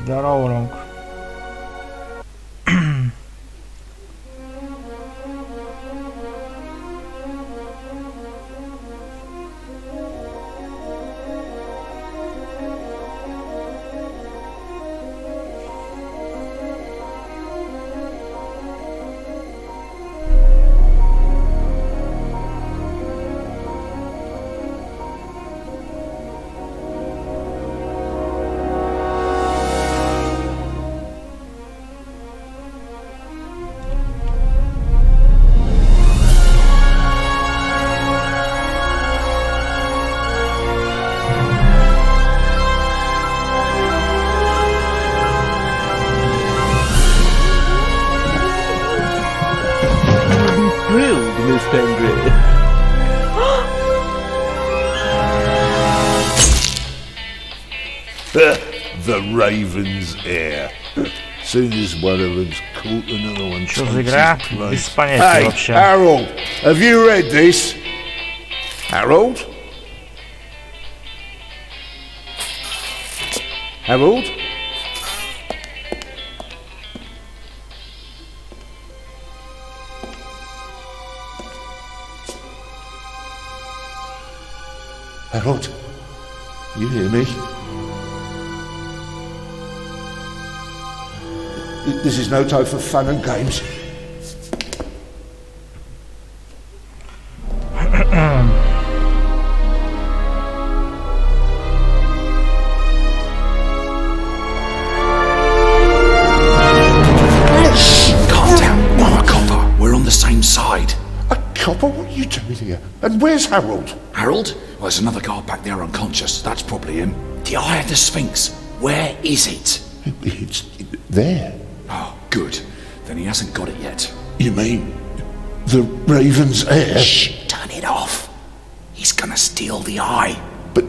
Здорово, Ромка. The Raven's heir. Soon as one of them's caught, another one Что takes за игра? his place. Без понятия Hey, вообще. Harold, have you read this? Harold? Harold? Harold? You hear me? This is no time for fun and games. Shh! Calm down. I'm a copper. We're on the same side. A copper? What are you doing here? And where's Harold? Harold? Well, there's another guard back there unconscious. That's probably him. The Eye of the Sphinx. Where is it? It's there. Oh, good. Then he hasn't got it yet. You mean the Raven's heir? Shh! Turn it off. He's gonna steal the eye. But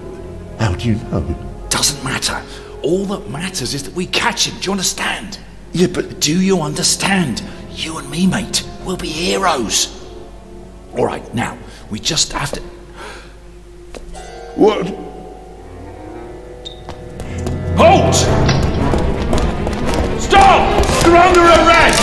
how do you know? Doesn't matter. All that matters is that we catch him. Do you understand? Yeah, but Do you understand? You and me, mate. We'll be heroes. All right, now, we just have to... what? Halt! Stop! You're under arrest!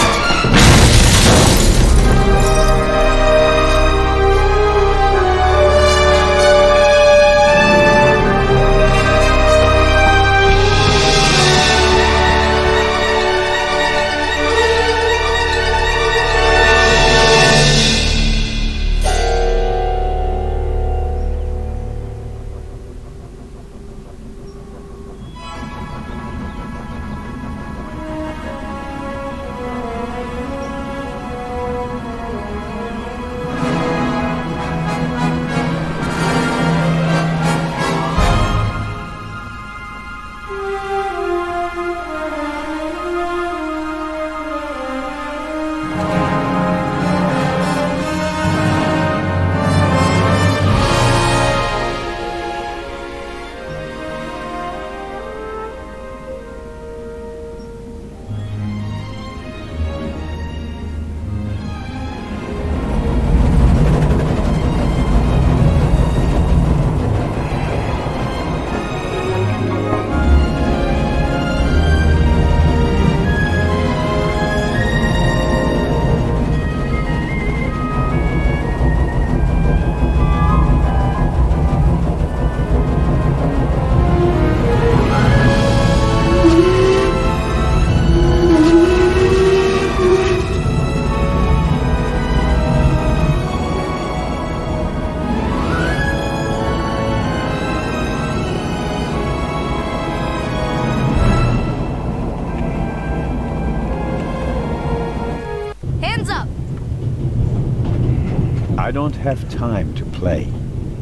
I don't have time to play.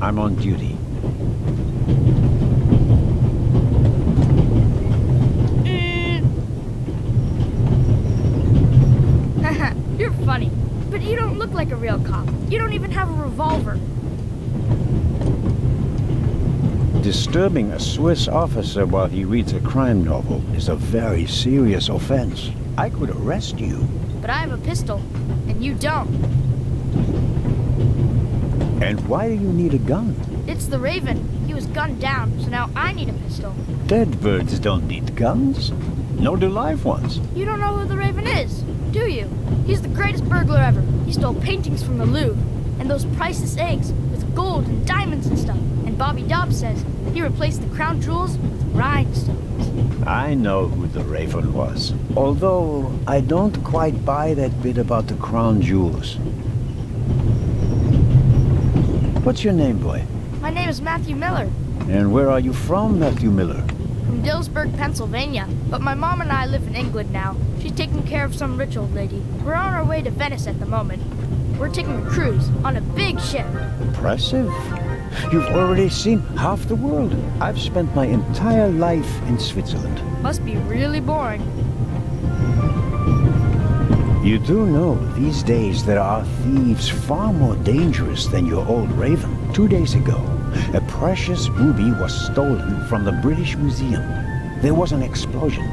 I'm on duty. You're funny, but you don't look like a real cop. You don't even have a revolver. Disturbing a Swiss officer while he reads a crime novel is a very serious offense. I could arrest you. But I have a pistol, and you don't. And why do you need a gun? It's the Raven. He was gunned down, so now I need a pistol. Dead birds don't need guns. No, the live ones. You don't know who the Raven is, do you? He's the greatest burglar ever. He stole paintings from the Louvre, and those priceless eggs with gold and diamonds and stuff. And Bobby Dobbs says he replaced the crown jewels with rhinestones. I know who the Raven was. Although, I don't quite buy that bit about the crown jewels. What's your name, boy? My name is Matthew Miller, And where are you from, Matthew Miller? from Dillsburg, Pennsylvania. But my mom and I live in England now. She's taking care of some rich old lady. We're on our way to Venice at the moment. We're taking a cruise on a big ship. Impressive. You've already seen half the world. I've spent my entire life in Switzerland. Must be really boring. You do know these days there are thieves far more dangerous than your old Raven. 2 days ago, a precious ruby was stolen from the British Museum. There was an explosion.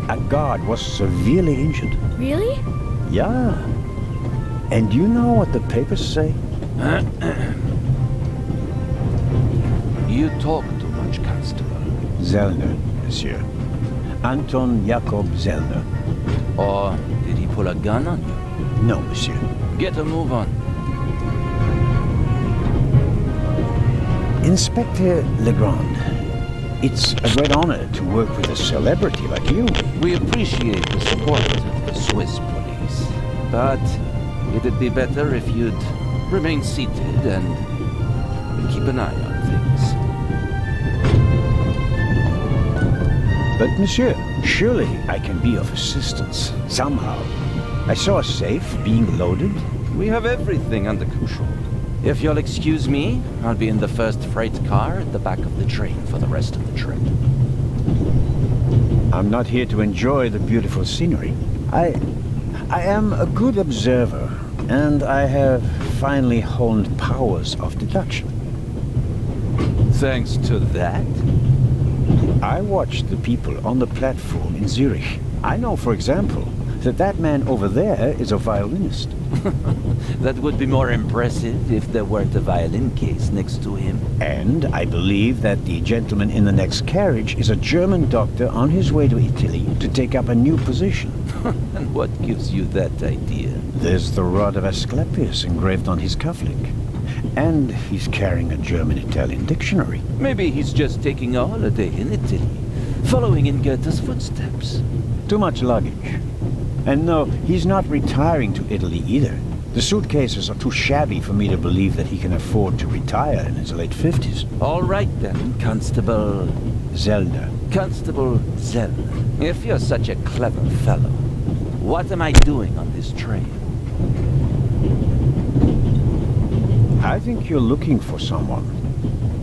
A guard was severely injured. Really? Yeah. And you know what the papers say? You talk too much, Constable. Zellner, monsieur. Anton Jakob Zellner. Or did he pull a gun on you? No, monsieur. Get a move on. Inspector Legrand, it's a great honor to work with a celebrity like you. We appreciate the support of the Swiss police. But it'd be better if you'd remain seated and keep an eye on things. But monsieur, surely I can be of assistance, somehow. I saw a safe being loaded. We have everything under control. If you'll excuse me, I'll be in the first freight car at the back of the train for the rest of the trip. I'm not here to enjoy the beautiful scenery. I am a good observer, and I have finally honed powers of deduction. Thanks to that? I watched the people on the platform in Zurich. I know, for example, that that man over there is a violinist. That would be more impressive if there weren't a violin case next to him. And I believe that the gentleman in the next carriage is a German doctor on his way to Italy to take up a new position. And what gives you that idea? There's the rod of Asclepius engraved on his cufflink. And he's carrying a German-Italian dictionary. Maybe he's just taking a holiday in Italy, following in Goethe's footsteps. Too much luggage. And no, he's not retiring to Italy either. The suitcases are too shabby for me to believe that he can afford to retire in his late 50s. All right then, Constable... Zellner. Constable Zellner. If you're such a clever fellow, what am I doing on this train? I think you're looking for someone.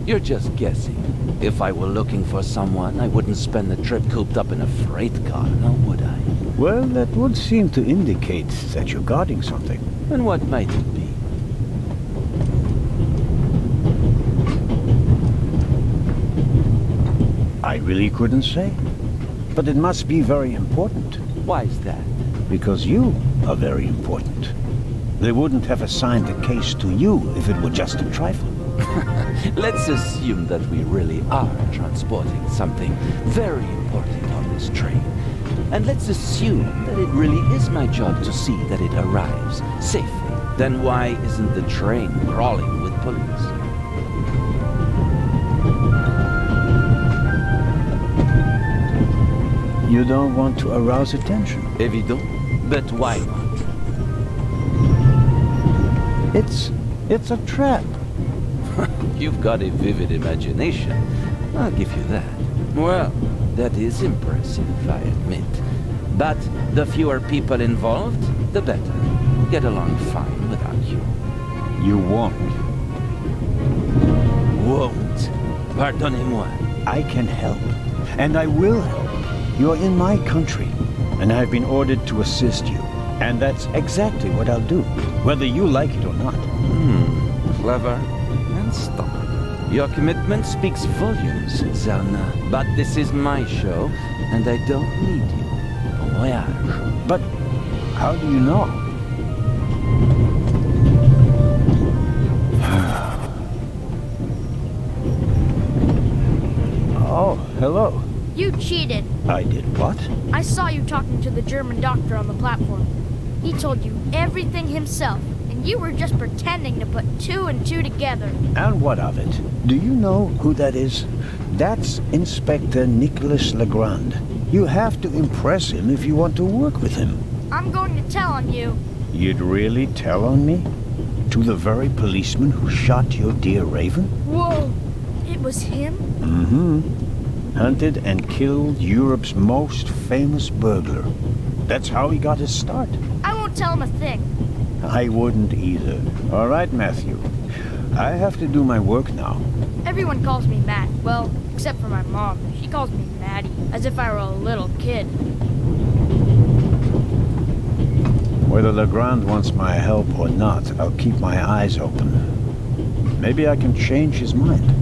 You're just guessing. If I were looking for someone, I wouldn't spend the trip cooped up in a freight car, now would I? Well, that would seem to indicate that you're guarding something. And what might it be? I really couldn't say. But it must be very important. Why is that? Because you are very important. They wouldn't have assigned the case to you if it were just a trifle. Let's assume that we really are transporting something very important on this train. And let's assume that it really is my job to see that it arrives safely. Then why isn't the train crawling with police? You don't want to arouse attention. Evident. But why not? It's a trap. You've got a vivid imagination. I'll give you that. Well, that is impressive, I admit. But the fewer people involved, the better. Get along fine without you. You won't. Won't. Pardonnez-moi. I can help. And I will help. You're in my country. And I've been ordered to assist you. And that's exactly what I'll do. Whether you like it or not. Clever and stubborn. Your commitment speaks volumes, Zellner. But this is my show, and I don't need you. Bon voyage. But how do you know? Oh, hello. You cheated. I did what? I saw you talking to the German doctor on the platform. He told you everything himself, and you were just pretending to put two and two together. And what of it? Do you know who that is? That's Inspector Nicholas Legrand. You have to impress him if you want to work with him. I'm going to tell on you. You'd really tell on me? To the very policeman who shot your dear Raven? Whoa! It was him? Mm-hmm. Hunted and killed Europe's most famous burglar. That's how he got his start. I won't tell him a thing. I wouldn't either. All right, Matthew. I have to do my work now. Everyone calls me Matt. Well, except for my mom. She calls me Maddie, as if I were a little kid. Whether Legrand wants my help or not, I'll keep my eyes open. Maybe I can change his mind.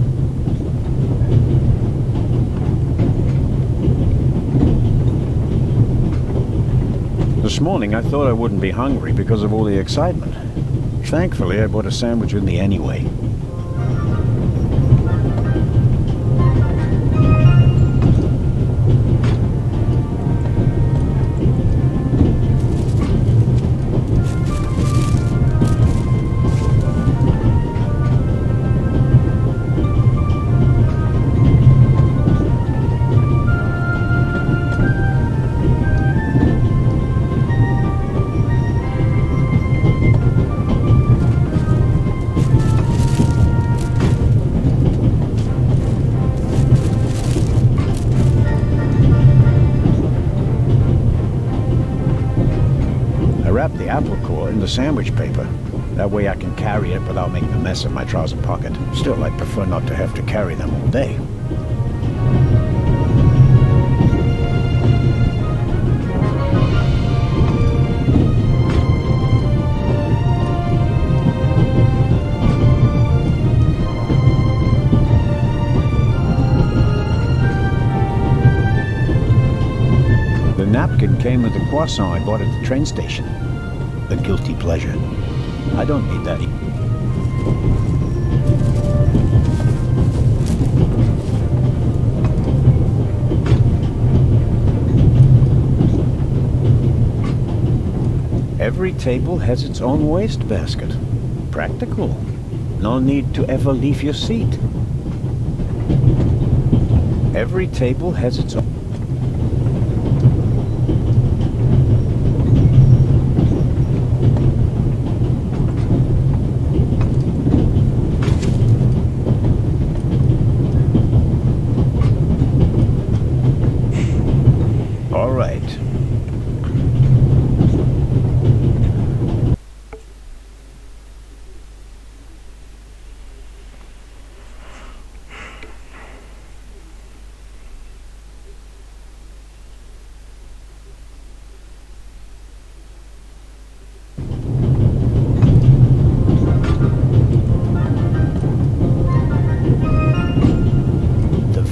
This morning I thought I wouldn't be hungry because of all the excitement. Thankfully, I bought a sandwich with me anyway. The apple core in the sandwich paper. That way I can carry it without making a mess of my trouser pocket. Still, I prefer not to have to carry them all day. The napkin came with the croissant I bought at the train station. A guilty pleasure. I don't need that. Every table has its own wastebasket. Practical. No need to ever leave your seat. Every table has its own...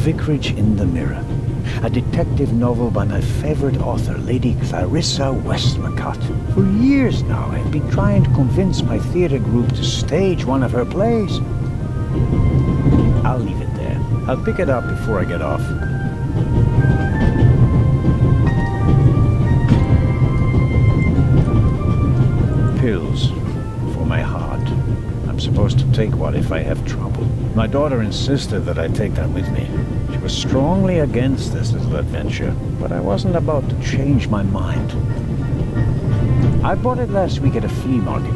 Vicarage in the Mirror, a detective novel by my favorite author, Lady Clarissa Westmacott. For years now, I've been trying to convince my theater group to stage one of her plays. I'll leave it there. I'll pick it up before I get off. Pills for my heart. I'm supposed to take one if I have trouble. My daughter insisted that I take them with me. She was strongly against this little adventure, but I wasn't about to change my mind. I bought it last week at a flea market.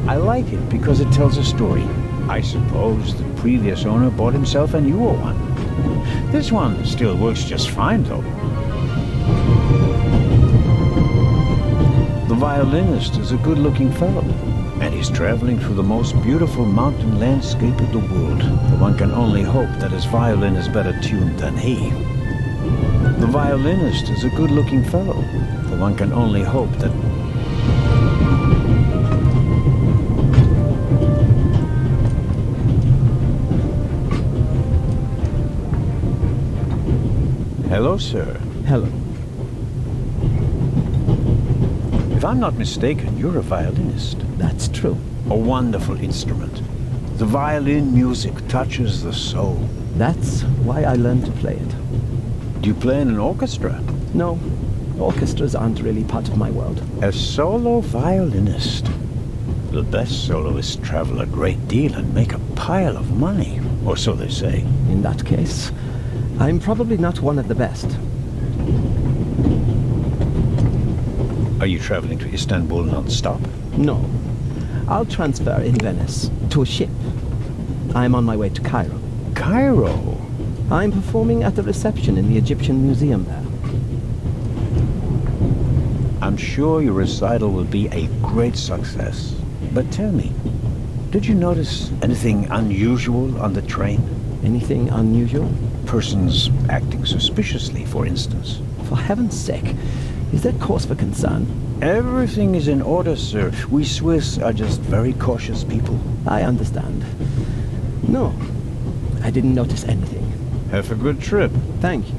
I like it because it tells a story. I suppose the previous owner bought himself a newer one. This one still works just fine, though. The violinist is a good-looking fellow, and he's traveling through the most beautiful mountain landscape in the world. But one can only hope that his violin is better tuned than he. The violinist is a good-looking fellow, but one can only hope that... Hello, sir. Hello. If I'm not mistaken, you're a violinist. That's true. A wonderful instrument. The violin music touches the soul. That's why I learned to play it. Do you play in an orchestra? No, orchestras aren't really part of my world. A solo violinist. The best soloists travel a great deal and make a pile of money, or so they say. In that case, I'm probably not one of the best. Are you traveling to Istanbul non-stop? No. I'll transfer in Venice to a ship. I'm on my way to Cairo. Cairo? I'm performing at the reception in the Egyptian Museum there. I'm sure your recital will be a great success. But tell me, did you notice anything unusual on the train? Anything unusual? Persons acting suspiciously, for instance. For heaven's sake, is that cause for concern? Everything is in order, sir. We Swiss are just very cautious people. I understand. No, I didn't notice anything. Have a good trip. Thank you.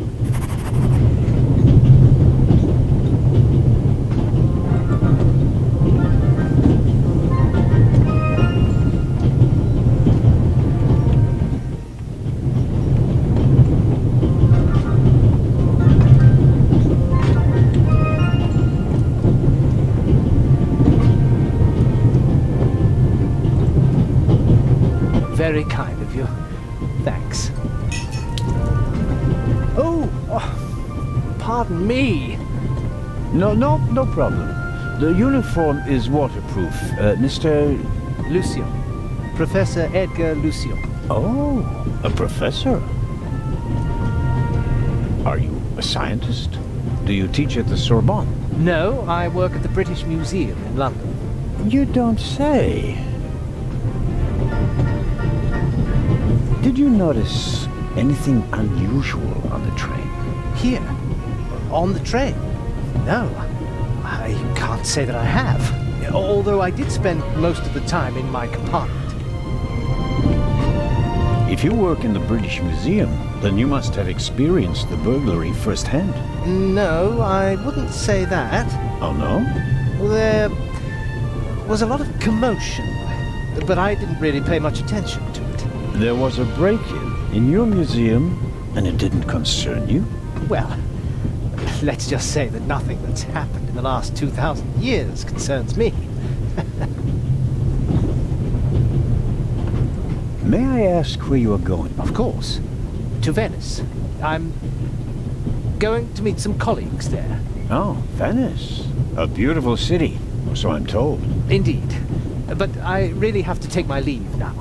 Very kind of you. Thanks. Oh, pardon me. No problem. The uniform is waterproof. Mr. Lucio. Professor Edgar Lucio. Oh, a professor. Are you a scientist? Do you teach at the Sorbonne? No, I work at the British Museum in London. You don't say. Did you notice anything unusual on the train? Here? On the train? No, I can't say that I have. Although I did spend most of the time in my compartment. If you work in the British Museum, then you must have experienced the burglary firsthand. No, I wouldn't say that. Oh, no? There was a lot of commotion, but I didn't really pay much attention to it. There was a break-in in your museum, and it didn't concern you? Well, let's just say that nothing that's happened in the last 2,000 years concerns me. May I ask where you are going? Of course. To Venice. I'm going to meet some colleagues there. Oh, Venice. A beautiful city, or so I'm told. Indeed. But I really have to take my leave now.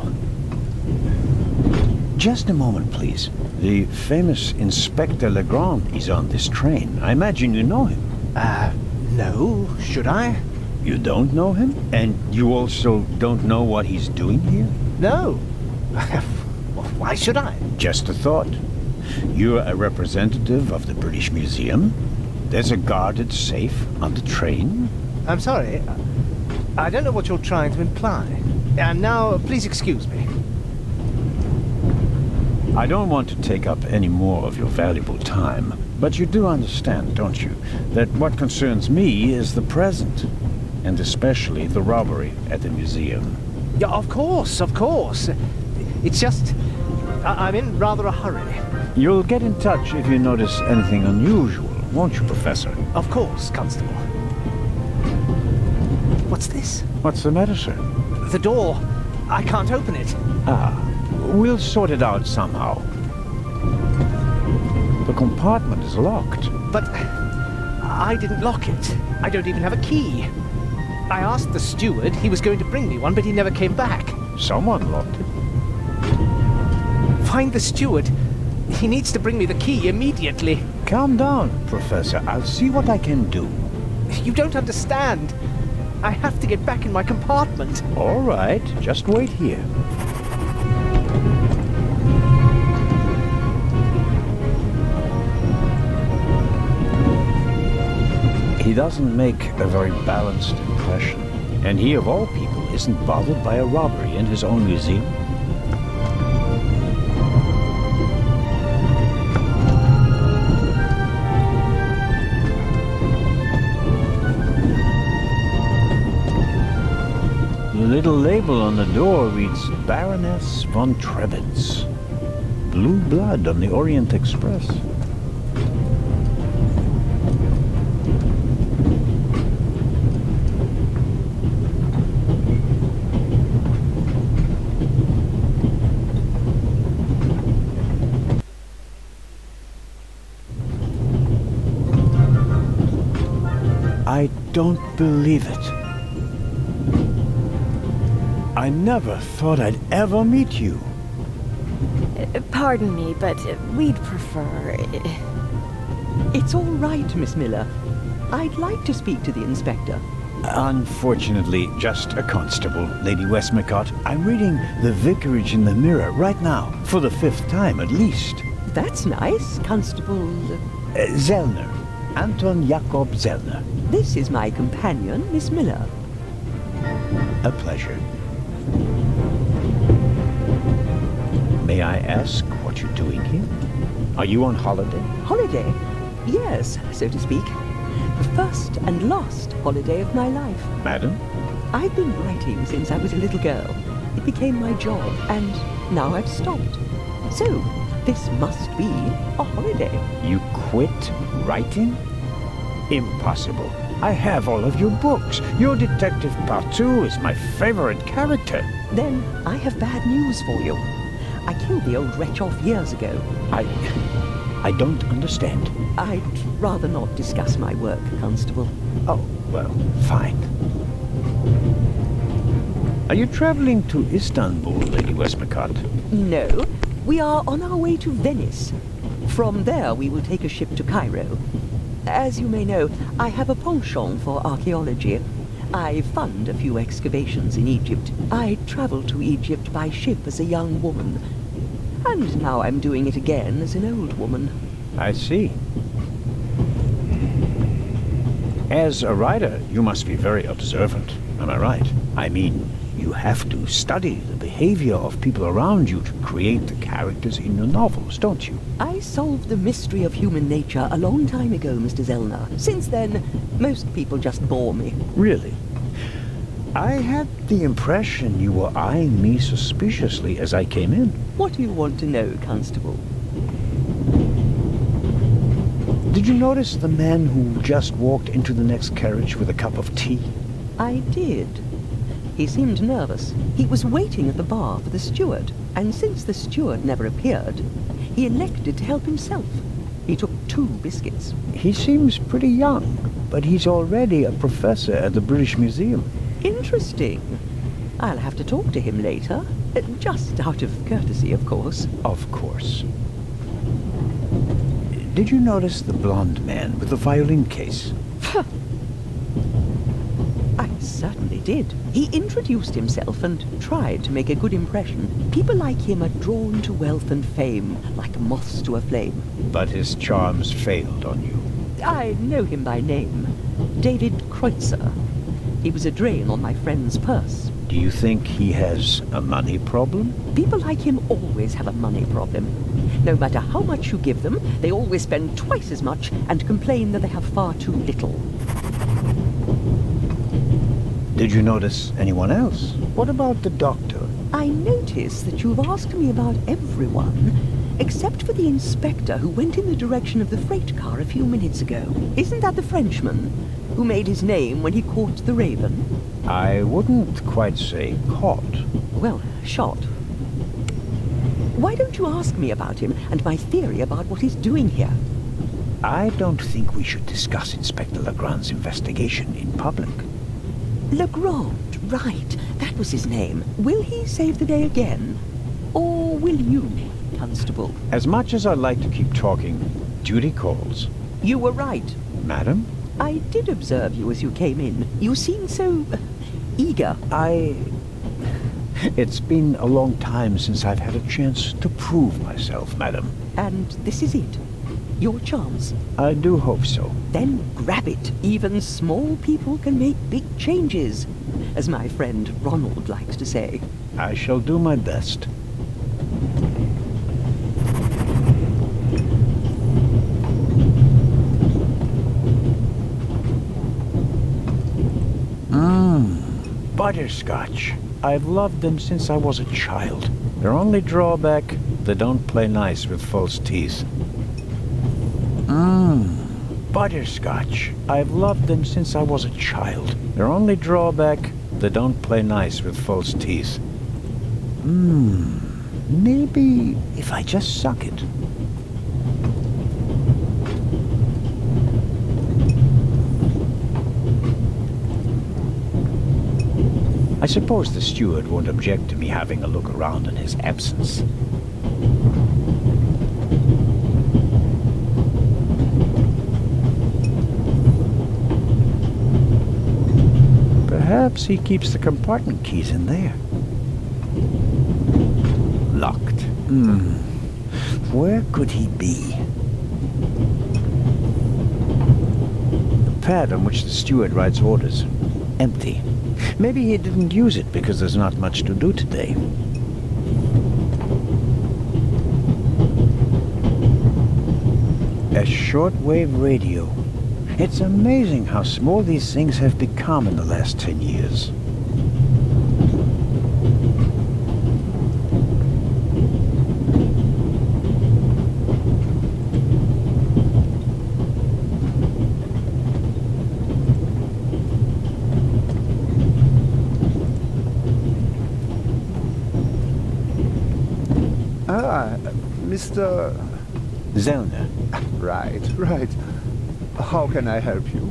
Just a moment, please. The famous Inspector Legrand is on this train. I imagine you know him. No. Should I? You don't know him? And you also don't know what he's doing here? No. Well, why should I? Just a thought. You're a representative of the British Museum. There's a guarded safe on the train. I'm sorry. I don't know what you're trying to imply. And now, please excuse me. I don't want to take up any more of your valuable time, but you do understand, don't you, that what concerns me is the present, and especially the robbery at the museum. Yeah, of course, of course. It's just, I'm in rather a hurry. You'll get in touch if you notice anything unusual, won't you, Professor? Of course, Constable. What's this? What's the matter, sir? The door. I can't open it. We'll sort it out somehow. The compartment is locked. But I didn't lock it. I don't even have a key. I asked the steward. He was going to bring me one, but he never came back. Someone locked it. Find the steward. He needs to bring me the key immediately. Calm down, Professor. I'll see what I can do. You don't understand. I have to get back in my compartment. All right, just wait here. He doesn't make a very balanced impression. And he, of all people, isn't bothered by a robbery in his own museum. The little label on the door reads Baroness von Trebitz. Blue blood on the Orient Express. I don't believe it. I never thought I'd ever meet you. Pardon me, but we'd prefer... It's all right, Miss Miller. I'd like to speak to the inspector. Unfortunately, just a constable, Lady Westmacott. I'm reading The Vicarage in the Mirror right now, for the 5th time at least. That's nice, Constable... Zellner. Anton Jakob Zellner. This is my companion, Miss Miller. A pleasure. May I ask what you're doing here? Are you on holiday? Holiday? Yes, so to speak. The first and last holiday of my life. Madam? I've been writing since I was a little girl. It became my job, and now I've stopped. So, this must be a holiday. You quit writing? Impossible. I have all of your books. Your Detective Part 2 is my favorite character. Then I have bad news for you. I killed the old wretch off years ago. I don't understand. I'd rather not discuss my work, Constable. Oh, well, fine. Are you traveling to Istanbul, Lady Westmacott? No, we are on our way to Venice. From there, we will take a ship to Cairo. As you may know, I have a penchant for archaeology. I fund a few excavations in Egypt. I traveled to Egypt by ship as a young woman. And now I'm doing it again as an old woman. I see. As a writer, you must be very observant. Am I right? I mean, you have to study the behavior of people around you to create the characters in your novels, don't you? I solved the mystery of human nature a long time ago, Mr. Zellner. Since then, most people just bore me. Really? I had the impression you were eyeing me suspiciously as I came in. What do you want to know, Constable? Did you notice the man who just walked into the next carriage with a cup of tea? I did. He seemed nervous. He was waiting at the bar for the steward, and since the steward never appeared, he elected to help himself. He took 2 biscuits. He seems pretty young, but he's already a professor at the British Museum. Interesting. I'll have to talk to him later. Just out of courtesy, of course. Of course. Did you notice the blonde man with the violin case? I certainly did. He introduced himself and tried to make a good impression. People like him are drawn to wealth and fame, like moths to a flame. But his charms failed on you. I know him by name. David Kreutzer. He was a drain on my friend's purse. Do you think he has a money problem? People like him always have a money problem. No matter how much you give them, they always spend twice as much and complain that they have far too little. Did you notice anyone else? What about the doctor? I notice that you've asked me about everyone, except for the inspector who went in the direction of the freight car a few minutes ago. Isn't that the Frenchman who made his name when he caught the Raven? I wouldn't quite say caught. Well, shot. Why don't you ask me about him and my theory about what he's doing here? I don't think we should discuss Inspector Legrand's investigation in public. Legrand, right. That was his name. Will he save the day again? Or will you, Constable? As much as I'd like to keep talking, duty calls. You were right. Madam? I did observe you as you came in. You seemed so... eager. It's been a long time since I've had a chance to prove myself, madam. And this is it? Your chance? I do hope so. Then grab it. Even small people can make big changes, as my friend Ronald likes to say. I shall do my best. Butterscotch. I've loved them since I was a child. Their only drawback, they don't play nice with false teeth. Butterscotch. I've loved them since I was a child. Their only drawback, they don't play nice with false teeth. Maybe if I just suck it. suppose the steward won't object to me having a look around in his absence. Perhaps he keeps the compartment keys in there. Locked. Where could he be? The pad on which the steward writes orders. Empty. Maybe he didn't use it because there's not much to do today. A shortwave radio. It's amazing how small these things have become in the last 10 years. Mr. Zellner. Right. How can I help you?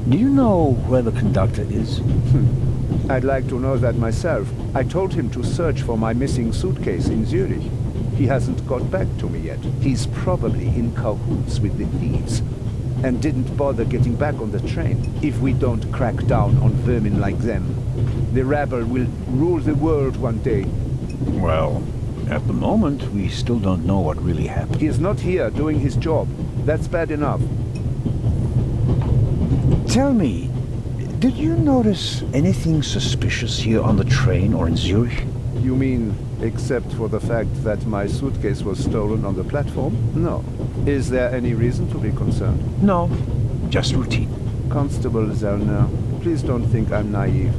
Do you know where the conductor is? I'd like to know that myself. I told him to search for my missing suitcase in Zurich. He hasn't got back to me yet. He's probably in cahoots with the thieves and didn't bother getting back on the train. If we don't crack down on vermin like them, the rabble will rule the world one day. Well, at the moment, we still don't know what really happened. He is not here doing his job. That's bad enough. Tell me, did you notice anything suspicious here on the train or in Zurich? You mean, except for the fact that my suitcase was stolen on the platform? No. Is there any reason to be concerned? No, just routine. Constable Zellner, please don't think I'm naive.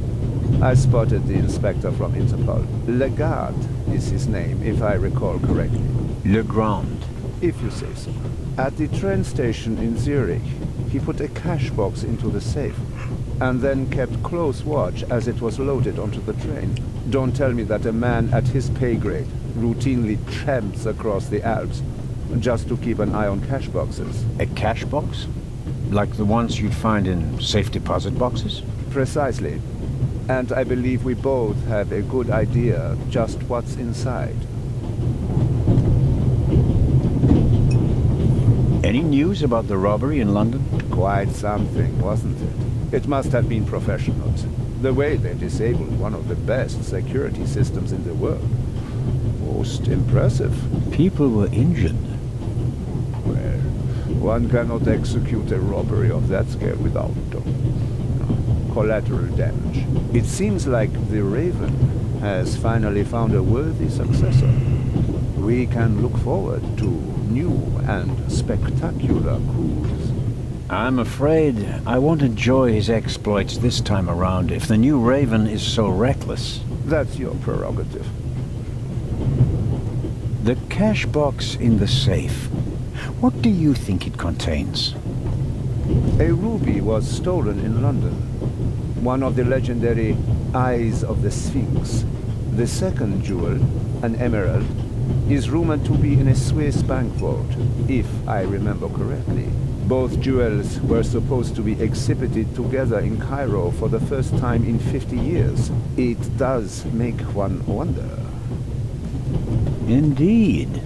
I spotted the inspector from Interpol. Legarde is his name, if I recall correctly. Legrand. If you say so. At the train station in Zurich, he put a cash box into the safe, and then kept close watch as it was loaded onto the train. Don't tell me that a man at his pay grade routinely tramps across the Alps just to keep an eye on cash boxes. A cash box? Like the ones you'd find in safe deposit boxes? Precisely. And I believe we both have a good idea just what's inside. Any news about the robbery in London? Quite something, wasn't it? It must have been professionals. The way they disabled one of the best security systems in the world. Most impressive. People were injured. Well, one cannot execute a robbery of that scale without collateral damage. It seems like the Raven has finally found a worthy successor. We can look forward to new and spectacular coups. I'm afraid I won't enjoy his exploits this time around if the new Raven is so reckless. That's your prerogative. The cash box in the safe. What do you think it contains? A ruby was stolen in London. One of the legendary Eyes of the Sphinx. The second jewel, an emerald, is rumored to be in a Swiss bank vault, if I remember correctly. Both jewels were supposed to be exhibited together in Cairo for the first time in 50 years. It does make one wonder. Indeed.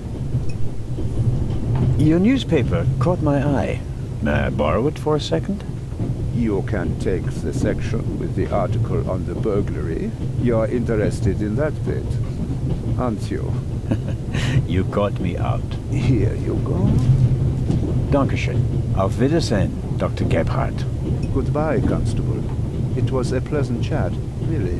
Your newspaper caught my eye. May I borrow it for a second? You can take the section with the article on the burglary. You're interested in that bit, aren't you? You caught me out. Here you go. Dankeschön. Auf Wiedersehen, Dr. Gebhardt. Goodbye, Constable. It was a pleasant chat, really.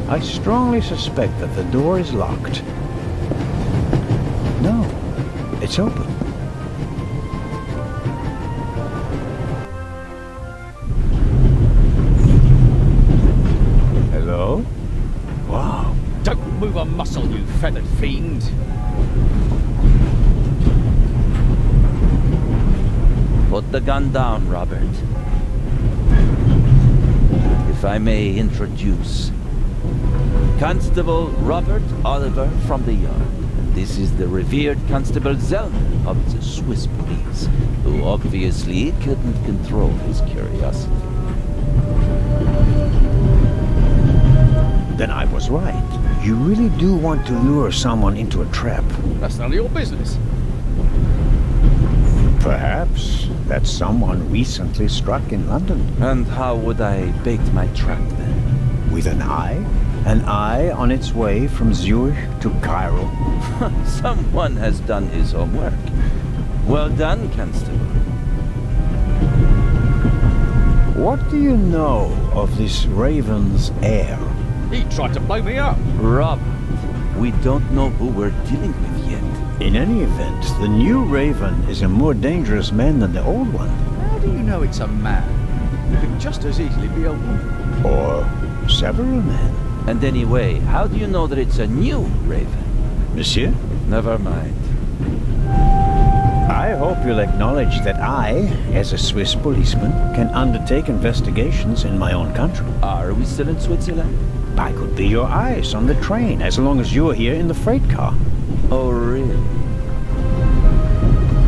I strongly suspect that the door is locked. No, it's open. Hello? Wow. Don't move a muscle, you feathered fiend. Put the gun down, Robert. If I may introduce Constable Robert Oliver from the yard. This is the revered Constable Zellner of the Swiss police, who obviously couldn't control his curiosity. Then I was right. You really do want to lure someone into a trap. That's none of your business. Perhaps that someone recently struck in London. And how would I bait my trap then? With an eye? An eye on its way from Zurich to Cairo. Someone has done his homework. Well done, Constable. What do you know of this Raven's heir? He tried to blow me up. Robert, we don't know who we're dealing with yet. In any event, the new Raven is a more dangerous man than the old one. How do you know it's a man? It could just as easily be a woman. Or several men. And anyway, how do you know that it's a new Raven? Monsieur? Never mind. I hope you'll acknowledge that I, as a Swiss policeman, can undertake investigations in my own country. Are we still in Switzerland? I could be your eyes on the train as long as you're here in the freight car. Oh, really?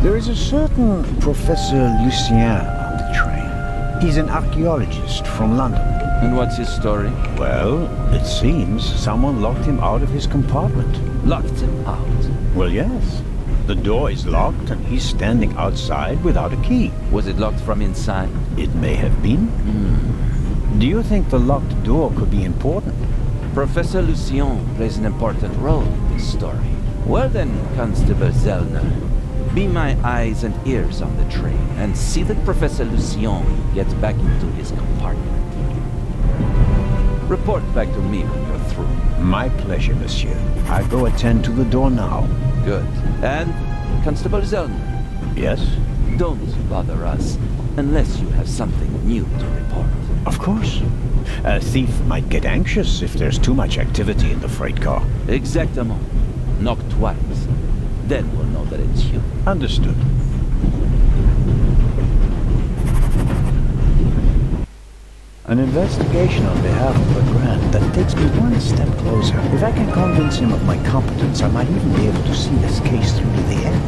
There is a certain Professor Lucien on the train. He's an archaeologist from London. And what's his story? Well, it seems someone locked him out of his compartment. Locked him out? Well, yes. The door is locked and he's standing outside without a key. Was it locked from inside? It may have been. Do you think the locked door could be important? Professor Lucien plays an important role in this story. Well then, Constable Zellner, be my eyes and ears on the train and see that Professor Lucien gets back into his compartment. Report back to me when you're through. My pleasure, monsieur. I go attend to the door now. Good. And, Constable Zellner? Yes? Don't bother us unless you have something new to report. Of course. A thief might get anxious if there's too much activity in the freight car. Exactement. Knock twice. Then we'll know that it's you. Understood. An investigation on behalf of a grant that takes me one step closer. If I can convince him of my competence, I might even be able to see this case through to the end.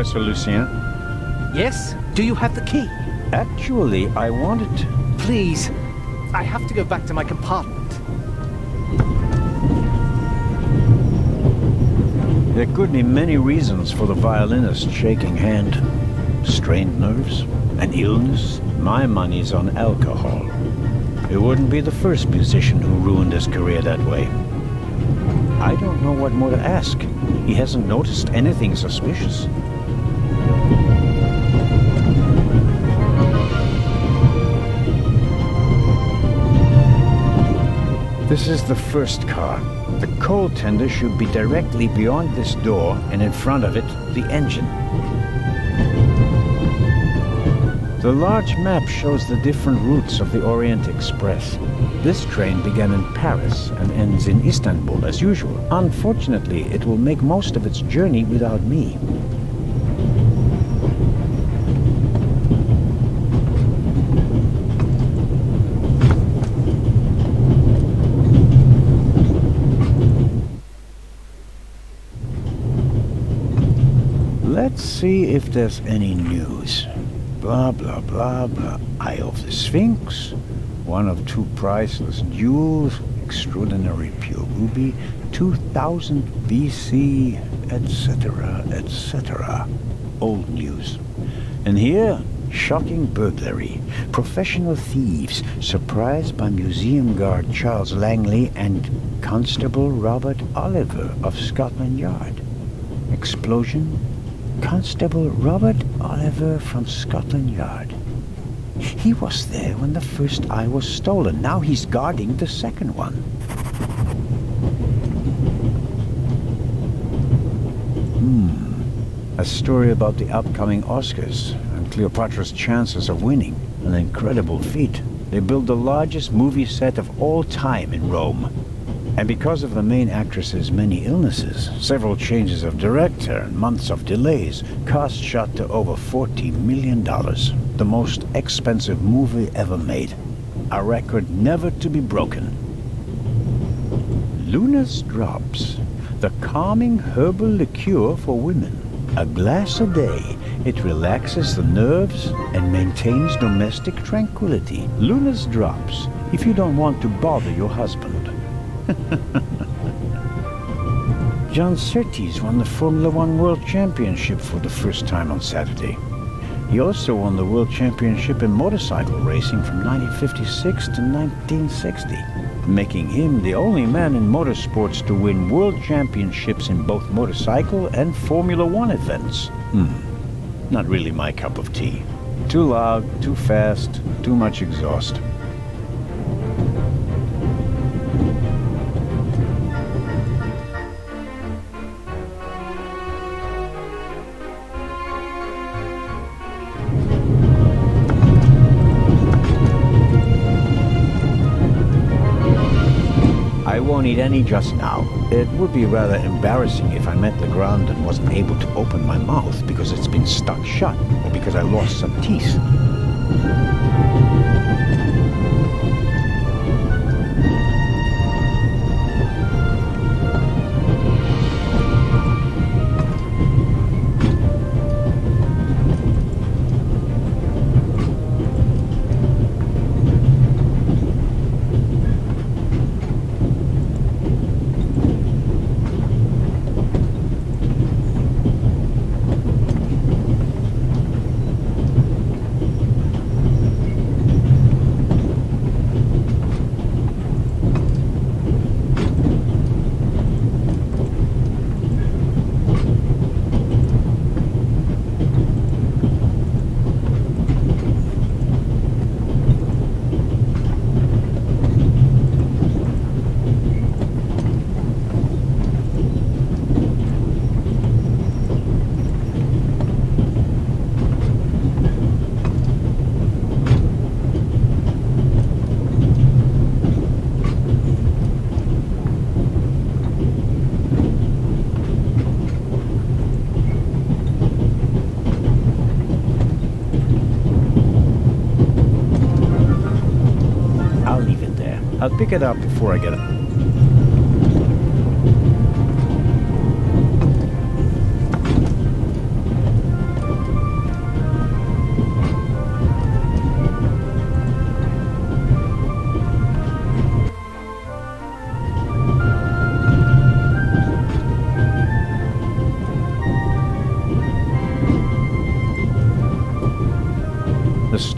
Professor Lucien? Yes? Do you have the key? Actually, I wanted to. Please. I have to go back to my compartment. There could be many reasons for the violinist's shaking hand. Strained nerves, an illness. My money's on alcohol. It wouldn't be the first musician who ruined his career that way. I don't know what more to ask. He hasn't noticed anything suspicious. This is the first car. The coal tender should be directly beyond this door, and in front of it, the engine. The large map shows the different routes of the Orient Express. This train began in Paris and ends in Istanbul as usual. Unfortunately, it will make most of its journey without me. Let's see if there's any news. Blah, blah, blah, blah. Eye of the Sphinx. One of two priceless jewels. Extraordinary pure ruby. 2000 BC, etc., etc. Old news. And here, shocking burglary. Professional thieves surprised by museum guard Charles Langley and Constable Robert Oliver of Scotland Yard. Explosion. Constable Robert Oliver from Scotland Yard. He was there when the first eye was stolen. Now he's guarding the second one. A story about the upcoming Oscars and Cleopatra's chances of winning. An incredible feat. They built the largest movie set of all time in Rome. And because of the main actress's many illnesses, several changes of director and months of delays, cost shot to over $40 million. The most expensive movie ever made. A record never to be broken. Luna's Drops. The calming herbal liqueur for women. A glass a day. It relaxes the nerves and maintains domestic tranquility. Luna's Drops. If you don't want to bother your husband. John Surtees won the Formula One World Championship for the first time on Saturday. He also won the World Championship in motorcycle racing from 1956 to 1960, making him the only man in motorsports to win World Championships in both motorcycle and Formula One events. Not really my cup of tea. Too loud, too fast, too much exhaust. I won't eat any just now. It would be rather embarrassing if I met the ground and wasn't able to open my mouth because it's been stuck shut or because I lost some teeth. I'll pick it up before I get it.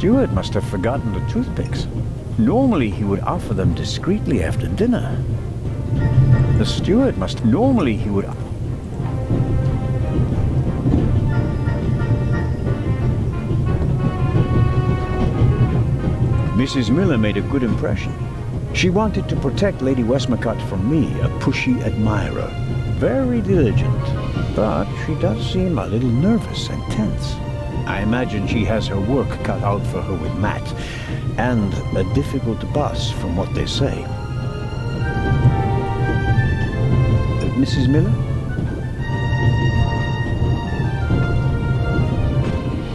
steward must have forgotten the toothpicks. Normally he would offer them discreetly after dinner. The steward must... Normally he would... Mrs. Miller made a good impression. She wanted to protect Lady Westmacott from me, a pushy admirer. Very diligent, but she does seem a little nervous and tense. I imagine she has her work cut out for her with Matt, and a difficult boss from what they say. Mrs. Miller?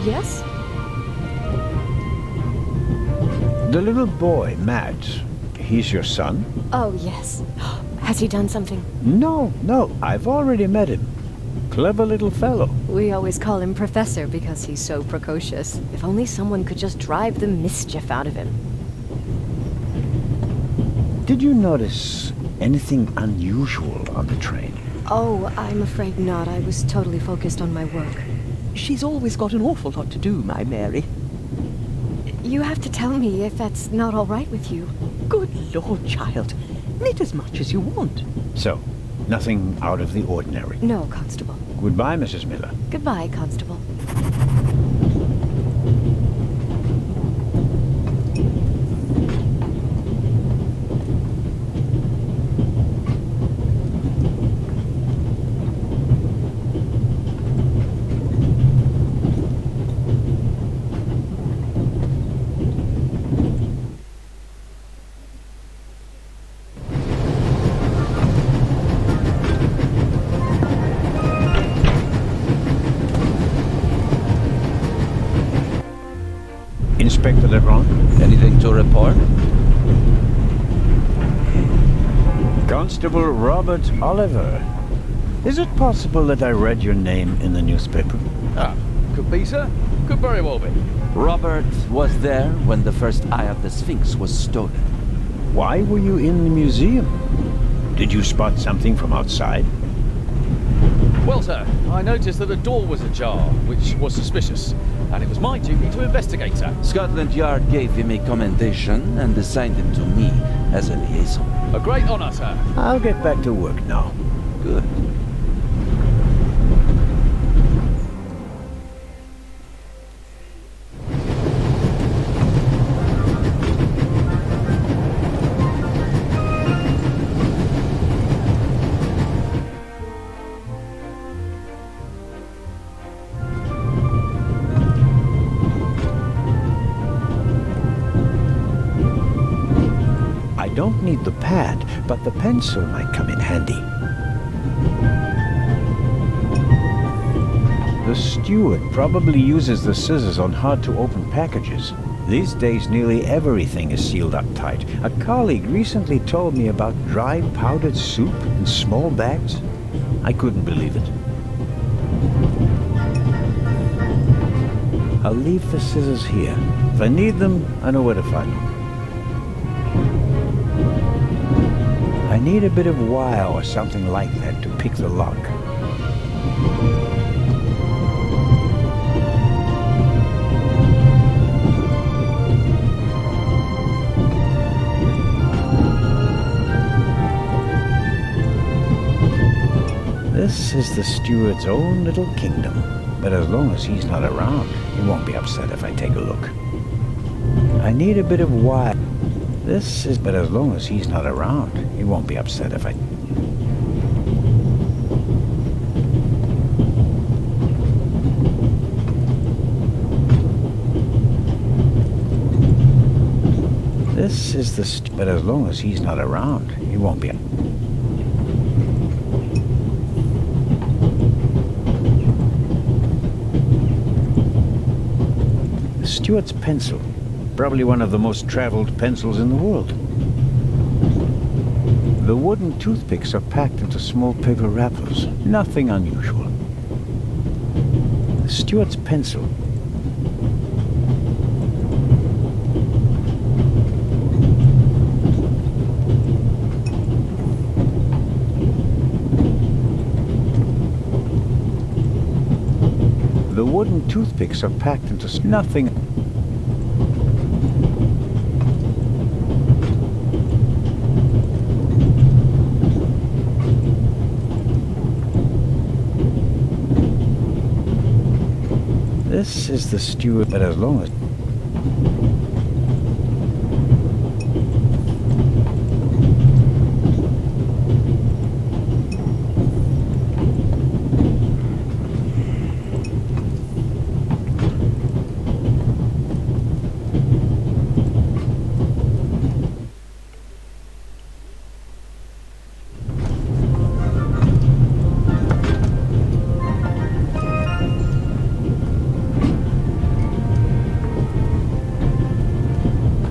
Yes? The little boy, Matt, he's your son? Oh, yes. Has he done something? No, I've already met him. Clever little fellow. We always call him Professor because he's so precocious. If only someone could just drive the mischief out of him. Did you notice anything unusual on the train? Oh, I'm afraid not. I was totally focused on my work. She's always got an awful lot to do, my Mary. You have to tell me if that's not all right with you. Good Lord, child. Knit as much as you want. So, nothing out of the ordinary? No, Constable. Goodbye, Mrs. Miller. Goodbye, Constable. Inspector Lebron? Anything to report? Constable Robert Oliver. Is it possible that I read your name in the newspaper? Ah, could be, sir. Could very well be. Robert was there when the first eye of the Sphinx was stolen. Why were you in the museum? Did you spot something from outside? Well, sir, I noticed that a door was ajar, which was suspicious, and it was my duty to investigate, sir. Scotland Yard gave him a commendation and assigned him to me as a liaison. A great honor, sir. I'll get back to work now. Good. I don't need the pad, but the pencil might come in handy. The steward probably uses the scissors on hard-to-open packages. These days, nearly everything is sealed up tight. A colleague recently told me about dried powdered soup in small bags. I couldn't believe it. I'll leave the scissors here. If I need them, I know where to find them. I need a bit of wire or something like that to pick the lock. This is the steward's own little kingdom, but as long as he's not around, he won't be upset if I take a look. I need a bit of wire. But as long as he's not around, he won't be upset if I... But as long as he's not around, he won't be... The steward's pencil. Probably one of the most traveled pencils in the world. The wooden toothpicks are packed into small paper wrappers. Nothing unusual. The steward's pencil. The wooden toothpicks are packed into nothing. This is the steward, but as long as...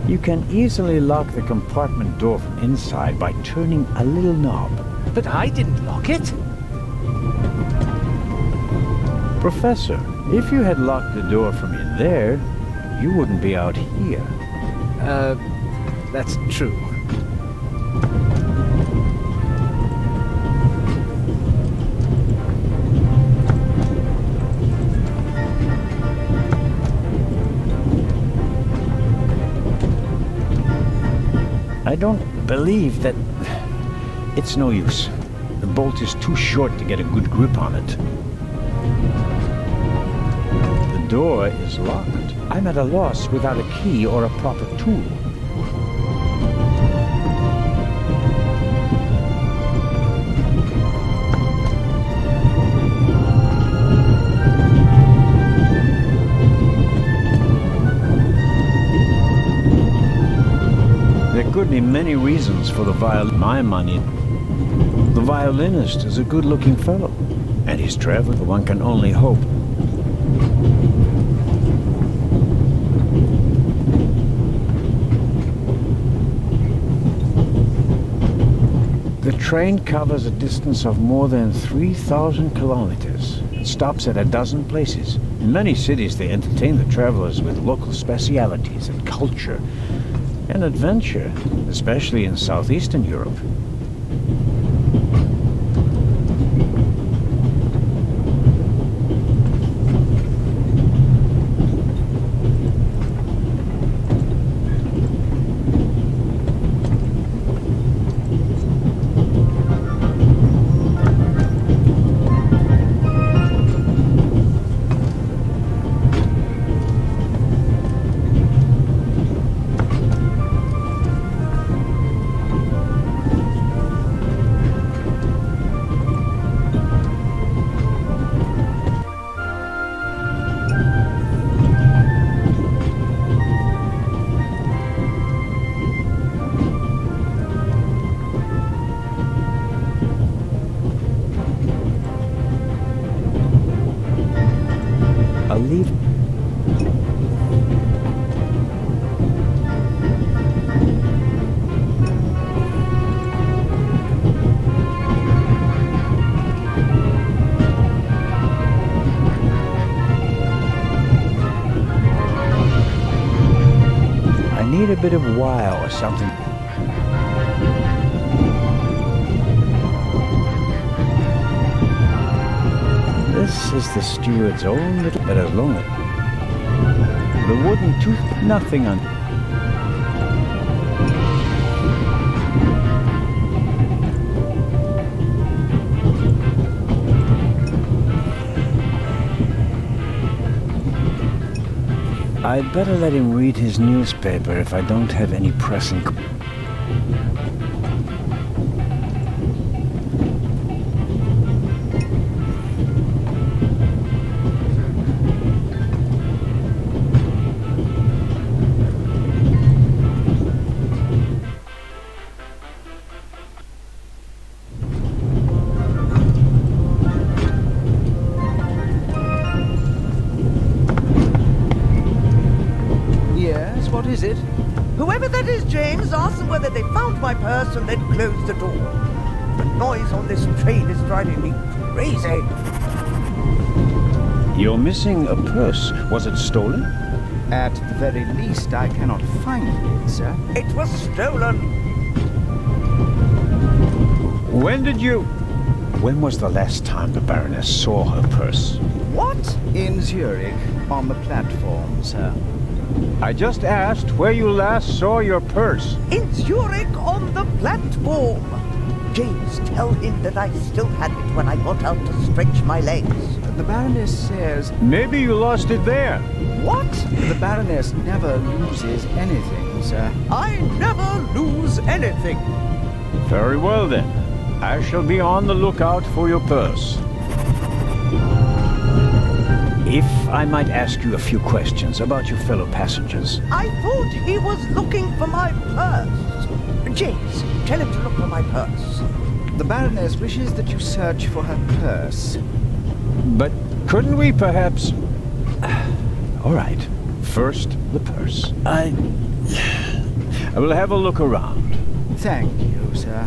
You can easily lock the compartment door from inside by turning a little knob. But I didn't lock it. Professor, if you had locked the door from in there, you wouldn't be out here. That's true. I don't believe that... It's no use. The bolt is too short to get a good grip on it. The door is locked. I'm at a loss without a key or a proper tool. There could be many reasons for the violin. My money. The violinist is a good-looking fellow, and he's traveling. One can only hope. The train covers a distance of more than 3,000 kilometers. It stops at a dozen places. In many cities, they entertain the travelers with local specialities and culture and adventure, especially in southeastern Europe. I'll leave. I need a bit of wire or something. This is the steward's own little bit of long. The wooden tooth, nothing on. I'd better let him read his newspaper if I don't have any pressing. What is it? Whoever that is, James, ask them whether they found my purse and then closed the door. The noise on this train is driving me crazy. You're missing a purse. Was it stolen? At the very least, I cannot find it, sir. It was stolen. When did you... When was the last time the Baroness saw her purse? What? In Zurich, on the platform, sir. I just asked where you last saw your purse. In Zurich on the platform. James, tell him that I still had it when I got out to stretch my legs. The Baroness says... Maybe you lost it there. What? The Baroness never loses anything, sir. I never lose anything. Very well then. I shall be on the lookout for your purse. If I might ask you a few questions about your fellow passengers. I thought he was looking for my purse. James, tell him to look for my purse. The Baroness wishes that you search for her purse. But couldn't we perhaps... All right. First, the purse. I will have a look around. Thank you, sir.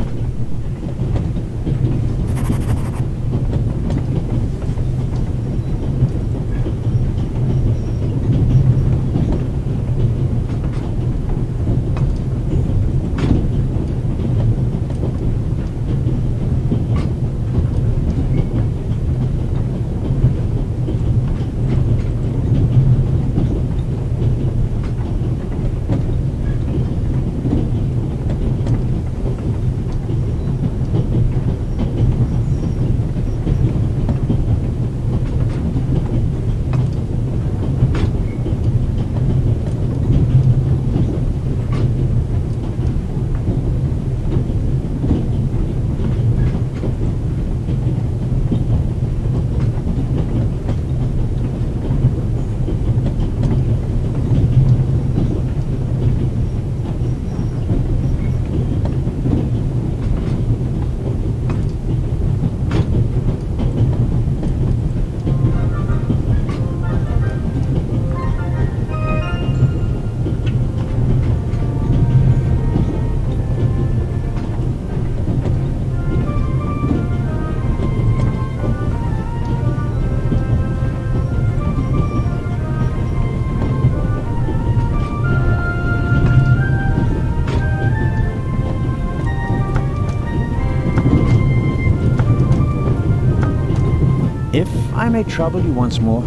If I may trouble you once more.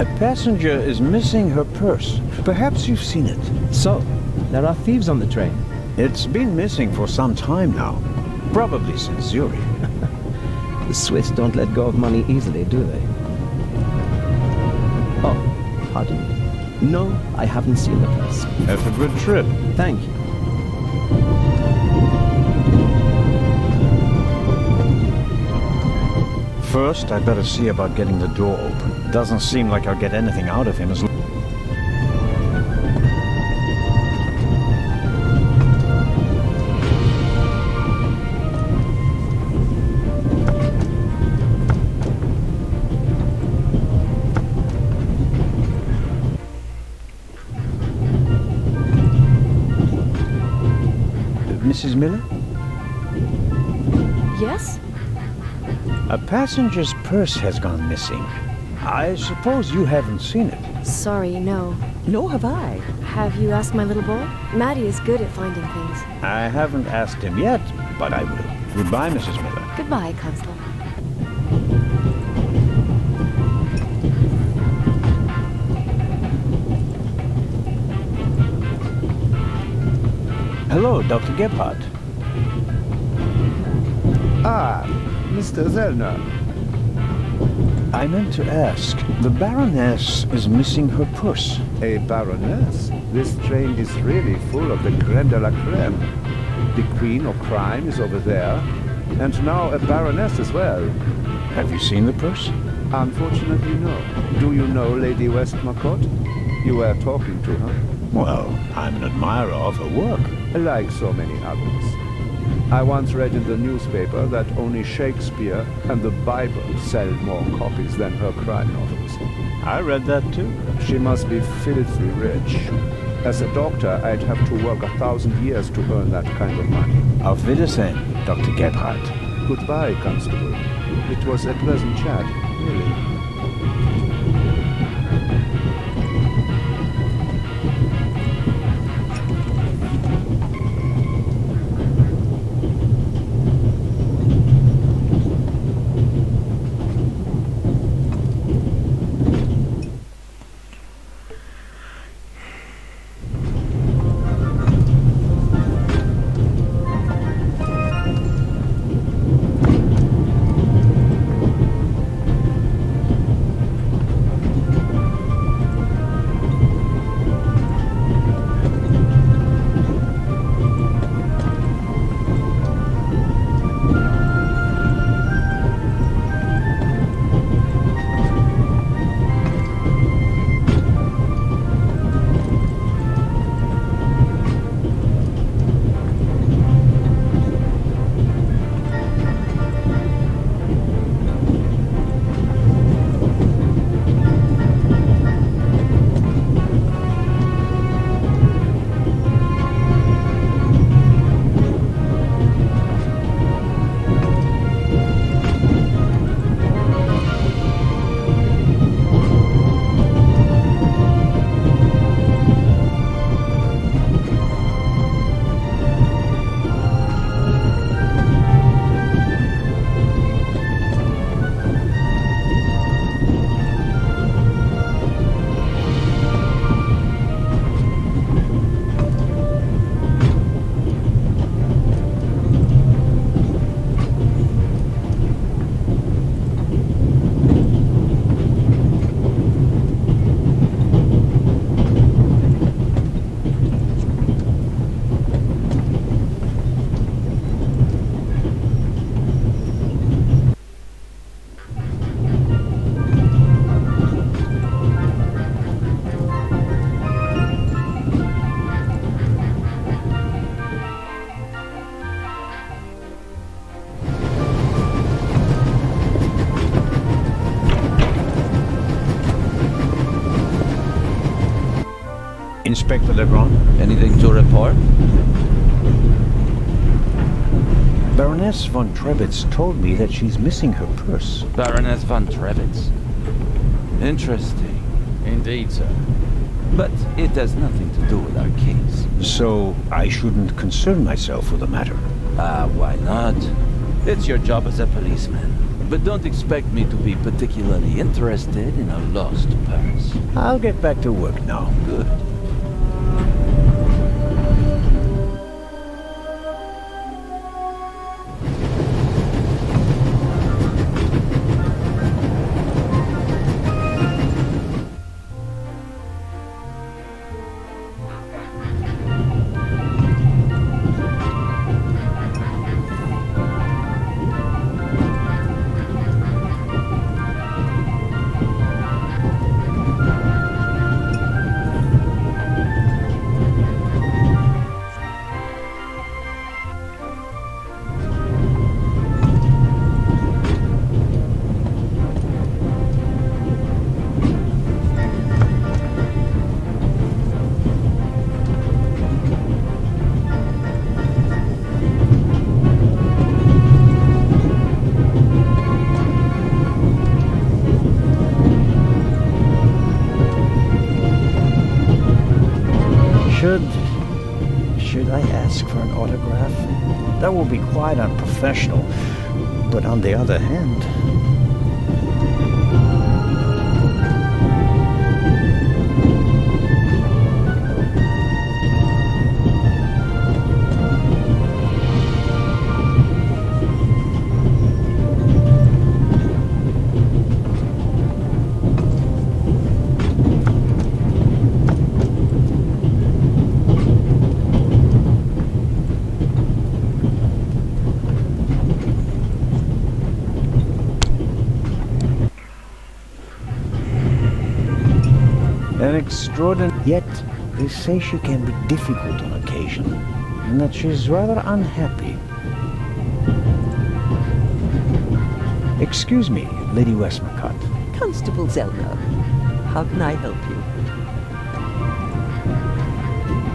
A passenger is missing her purse. Perhaps you've seen it. So, there are thieves on the train. It's been missing for some time now. Probably since Zurich. The Swiss don't let go of money easily, do they? Oh, pardon me. No, I haven't seen the purse. Have a good trip. Thank you. First, I'd better see about getting the door open. Doesn't seem like I'll get anything out of him as long... Mrs. Miller? Yes? A passenger's purse has gone missing. I suppose you haven't seen it. Sorry, no. Nor have I. Have you asked my little boy? Maddie is good at finding things. I haven't asked him yet, but I will. Goodbye, Mrs. Miller. Goodbye, Constable. Hello, Dr. Gebhardt. Ah, Mr. Zellner. I meant to ask, the Baroness is missing her purse. A Baroness? This train is really full of the creme de la creme. The Queen of Crime is over there, and now a Baroness as well. Have you seen the purse? Unfortunately, no. Do you know Lady Westmacott? You were talking to her. Well, I'm an admirer of her work. Like so many others. I once read in the newspaper that only Shakespeare and the Bible sell more copies than her crime novels. I read that too. She must be filthy rich. As a doctor, I'd have to work 1,000 years to earn that kind of money. Auf Wiedersehen, Dr. Gebhardt. Goodbye, Constable. It was a pleasant chat, really. Inspector Legrand? Anything to report? Baroness von Trebitz told me that she's missing her purse. Baroness von Trebitz? Interesting. Indeed, sir. But it has nothing to do with our case. So I shouldn't concern myself with the matter. Why not? It's your job as a policeman. But don't expect me to be particularly interested in a lost purse. I'll get back to work now. Good. Should I ask for an autograph? That will be quite unprofessional, but on the other hand... Extraordinary. Yet, they say she can be difficult on occasion, and that she's rather unhappy. Excuse me, Lady Westmacott. Constable Zellner, how can I help you?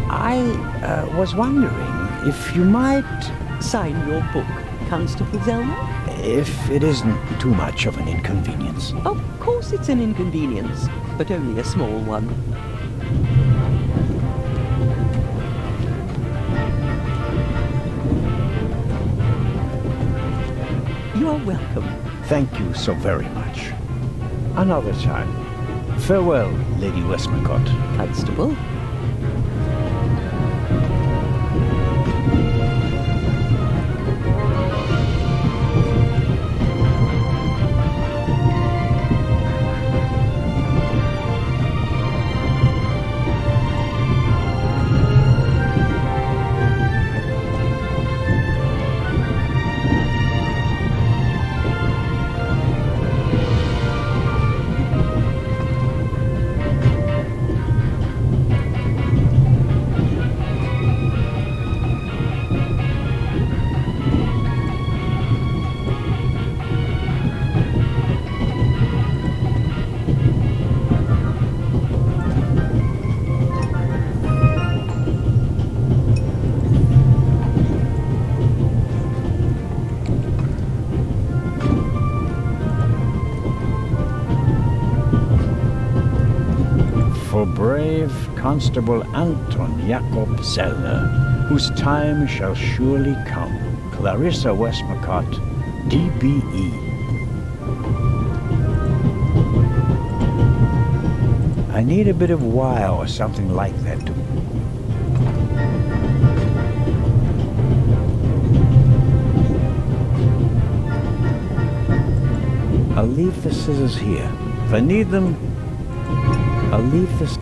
I was wondering if you might... Sign your book, Constable Zellner? If it isn't too much of an inconvenience. Of course it's an inconvenience, but only a small one. You are welcome. Thank you so very much. Another time. Farewell, Lady Westmacott. Constable. Brave Constable Anton Jakob Zellner, whose time shall surely come. Clarissa Westmacott, DBE. I need a bit of wow or something like that to... I'll leave the scissors here. If I need them, I'll leave this.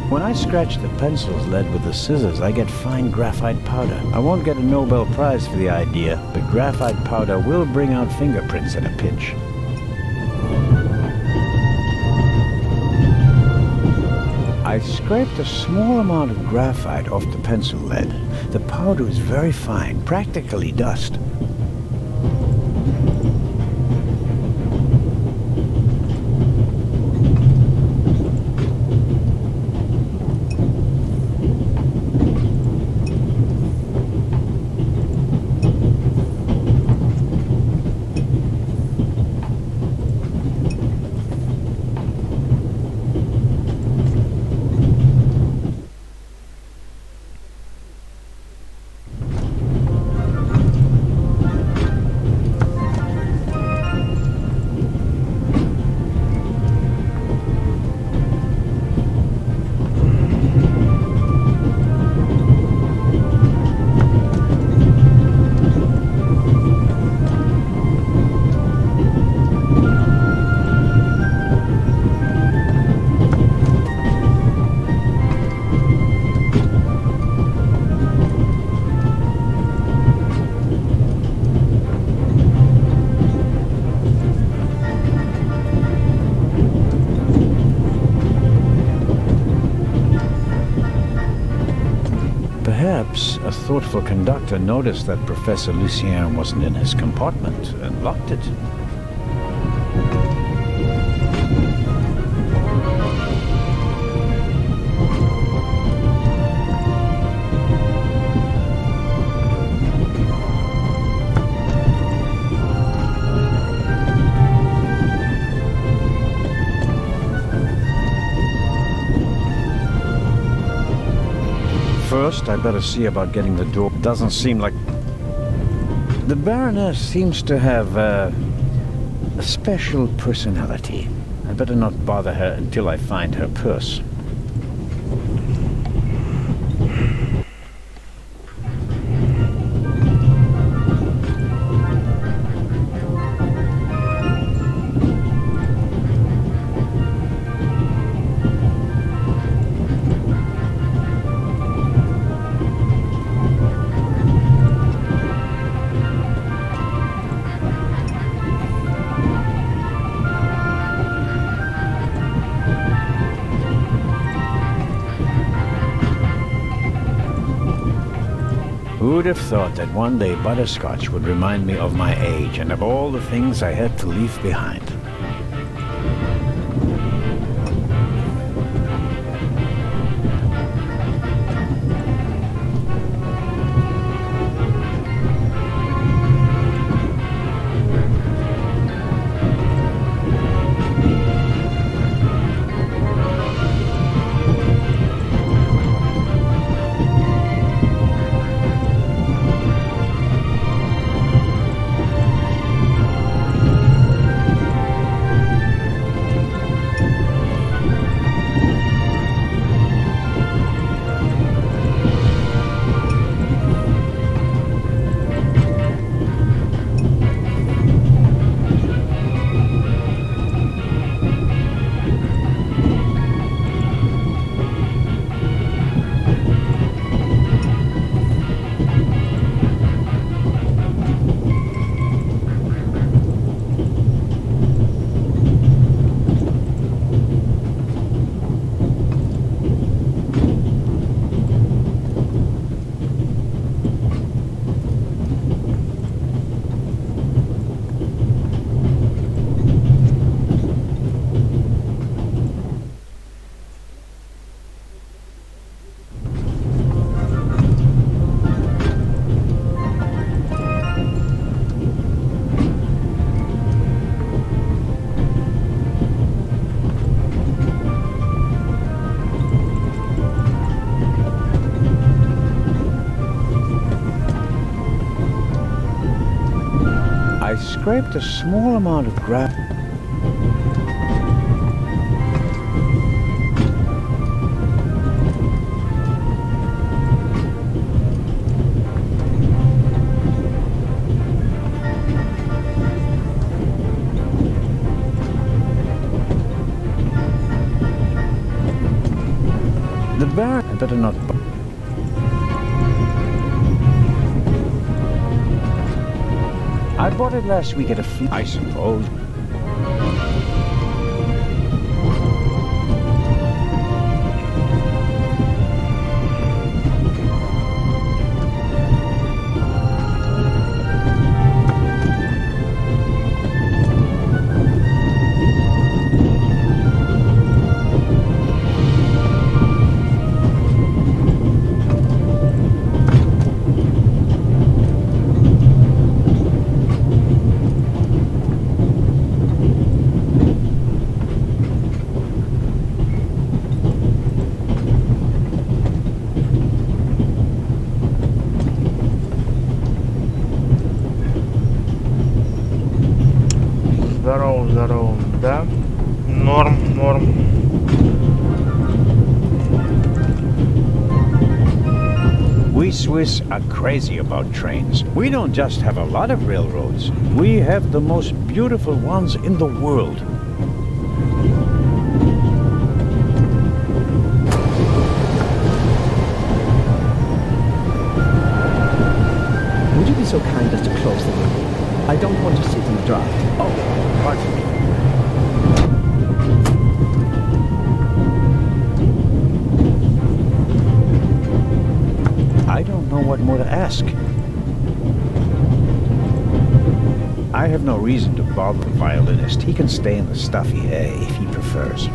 When I scratch the pencil's lead with the scissors, I get fine graphite powder. I won't get a Nobel Prize for the idea, but graphite powder will bring out fingerprints at a pinch. I scraped a small amount of graphite off the pencil lead. The powder is very fine, practically dust. a thoughtful conductor noticed that Professor Lucien wasn't in his compartment and locked it. First, I better see about getting the door. Doesn't seem like... The Baroness seems to have a special personality. I better not bother her until I find her purse. Who'd have thought that one day butterscotch would remind me of my age and of all the things I had to leave behind? I scraped a small amount of gravel. The Baron, I better not. I bought it last week at a flea, I suppose. Здорово, да? Норм. We Swiss are crazy about trains. We don't just have a lot of railroads. We have the most beautiful ones in the world. Would you be so kind as to close the window? I don't want to sit in the draft. Oh, pardon me. I don't know what more to ask. I have no reason to bother the violinist. He can stay in the stuffy hay if he prefers.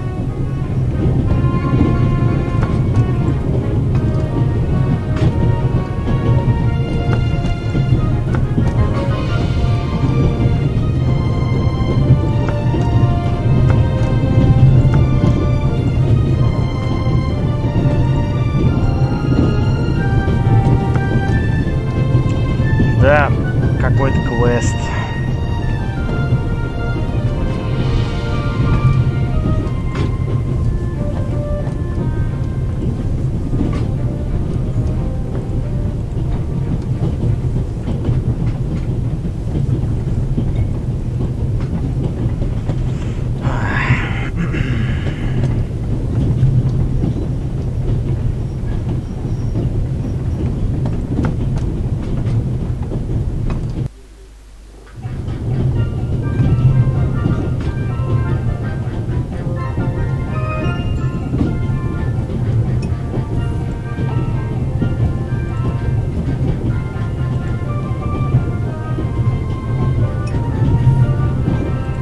Да, какой-то квест.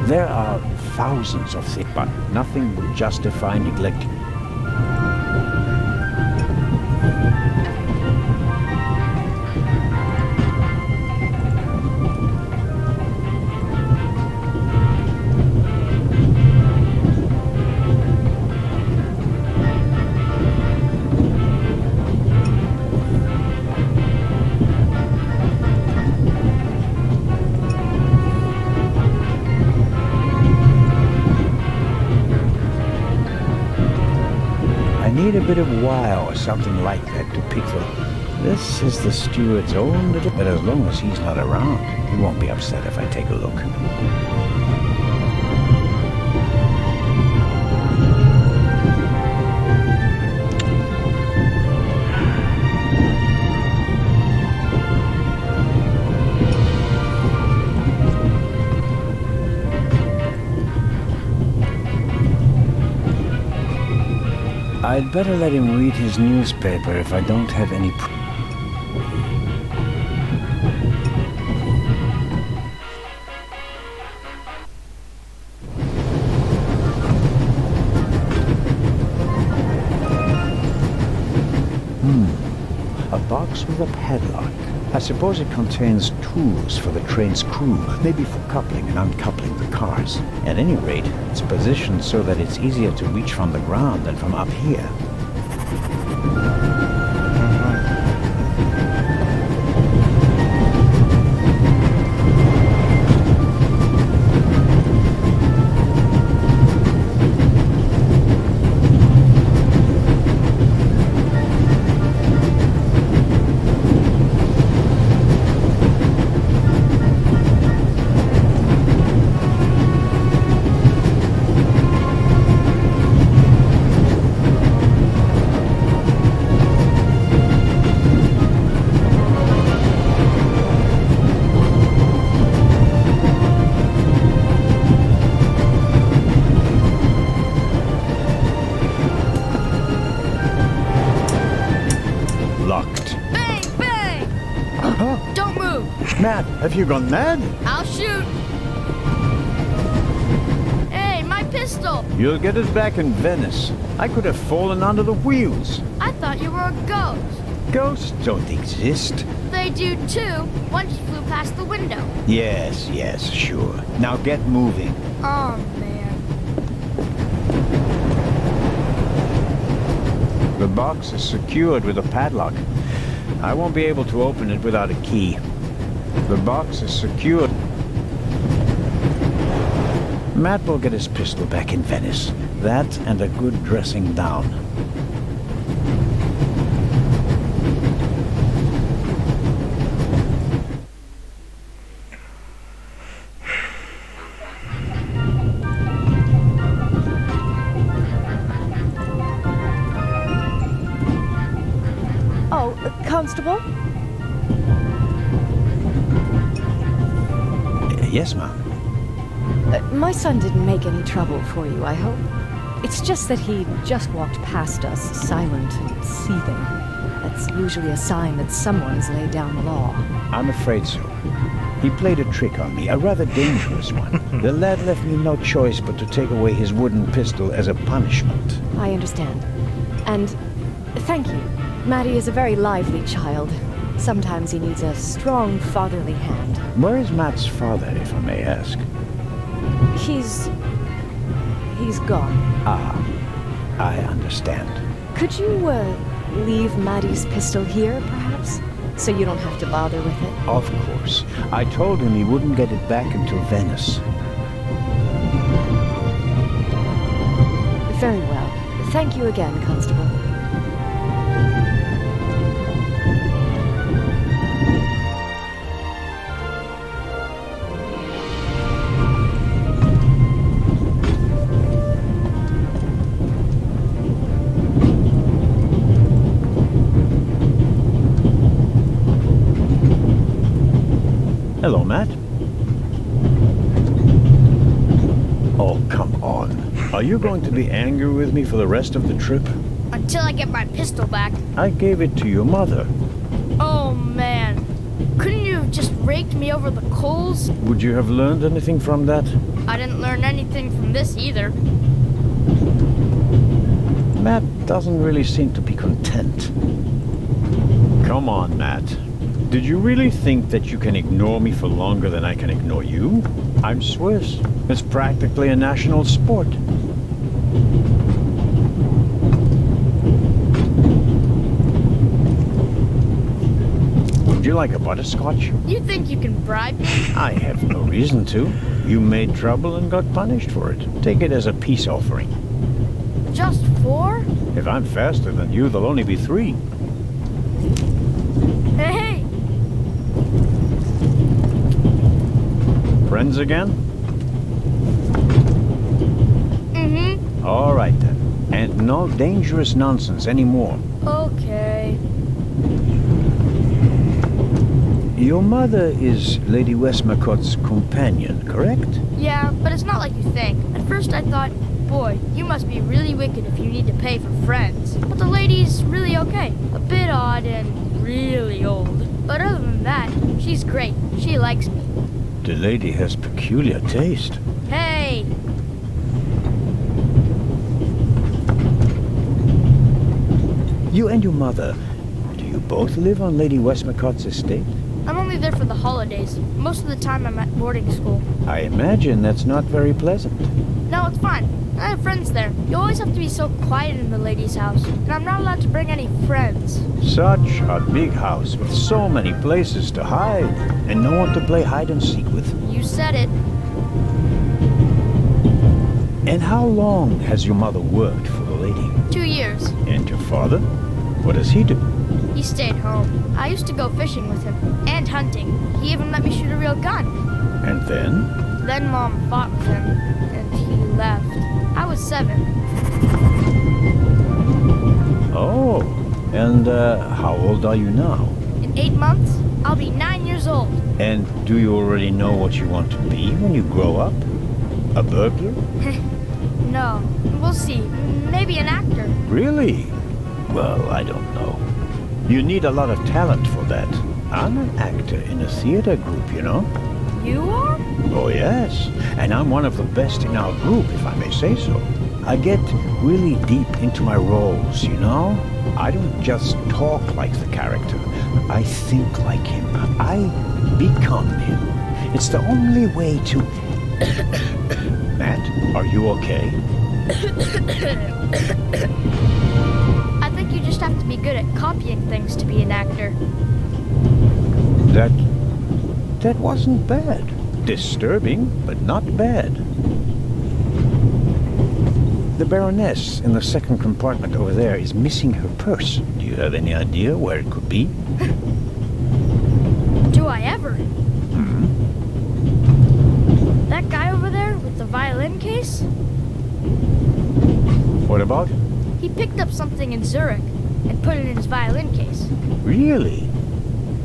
There are thousands of things, but nothing would justify neglecting. Need a bit of wow or something like that to pick the... This is the steward's own little... But as long as he's not around, he won't be upset if I take a look. I'd better let him read his newspaper if I don't have any... A box with a padlock. I suppose it contains tools for the train's crew, maybe for coupling and uncoupling the cars. At any rate, it's positioned so that it's easier to reach from the ground than from up here. Have you gone mad? I'll shoot. Hey, my pistol. You'll get it back in Venice. I could have fallen under the wheels. I thought you were a ghost. Ghosts don't exist. They do too. Once you flew past the window. Yes, sure. Now get moving. Oh, man. The box is secured with a padlock. I won't be able to open it without a key. The box is secured. Matt will get his pistol back in Venice. That and a good dressing down. Oh, Constable? Yes, ma'am. My son didn't make any trouble for you, I hope. It's just that he just walked past us, silent and seething. That It's usually a sign that someone's laid down the law. I'm afraid so. He played a trick on me, a rather dangerous one. The lad left me no choice but to take away his wooden pistol as a punishment. I understand. And thank you. Maddie is a very lively child. Sometimes he needs a strong fatherly hand. Where is Matt's father, if I may ask? He's gone. Ah, I understand. Could you, leave Maddie's pistol here, perhaps? So you don't have to bother with it? Of course. I told him he wouldn't get it back until Venice. Very well. Thank you again, Constable. Hello, Matt. Oh, come on. Are you going to be angry with me for the rest of the trip? Until I get my pistol back. I gave it to your mother. Oh, man. Couldn't you have just raked me over the coals? Would you have learned anything from that? I didn't learn anything from this either. Matt doesn't really seem to be content. Come on, Matt. Did you really think that you can ignore me for longer than I can ignore you? I'm Swiss. It's practically a national sport. Would you like a butterscotch? You think you can bribe me? I have no reason to. You made trouble and got punished for it. Take it as a peace offering. Just 4? If I'm faster than you, there'll only be 3. Hey! Friends again? Mm-hmm. All right, then. And no dangerous nonsense anymore. Okay. Your mother is Lady Westmacott's companion, correct? Yeah, but it's not like you think. At first I thought, boy, you must be really wicked if you need to pay for friends. But the lady's really okay. A bit odd and really old. But other than that, she's great. She likes me. The lady has peculiar taste. Hey! You and your mother, do you both live on Lady Westmacott's estate? I'm only there for the holidays. Most of the time I'm at boarding school. I imagine that's not very pleasant. No, it's fine. I have friends there. You always have to be so quiet in the lady's house. And I'm not allowed to bring any friends. Such a big house with so many places to hide. And no one to play hide and seek with. You said it. And how long has your mother worked for the lady? 2 years. And your father? What does he do? He stayed home. I used to go fishing with him. And hunting. He even let me shoot a real gun. And then? Then Mom fought with him. And he left. I was 7. Oh. And how old are you now? In 8 months, I'll be 9 years old. And do you already know what you want to be when you grow up? A burglar? No. We'll see. Maybe an actor. Really? Well, I don't know. You need a lot of talent for that. I'm an actor in a theater group, you know? You are? Oh, yes. And I'm one of the best in our group, if I may say so. I get really deep into my roles, you know? I don't just talk like the character. I think like him. I become him. It's the only way to... Matt, are you okay? I think you just have to be good at copying things to be an actor. That wasn't bad. Disturbing, but not bad. The Baroness in the second compartment over there is missing her purse. Do you have any idea where it could be? Do I ever? That guy over there with the violin case? What about? He picked up something in Zurich and put it in his violin case. Really?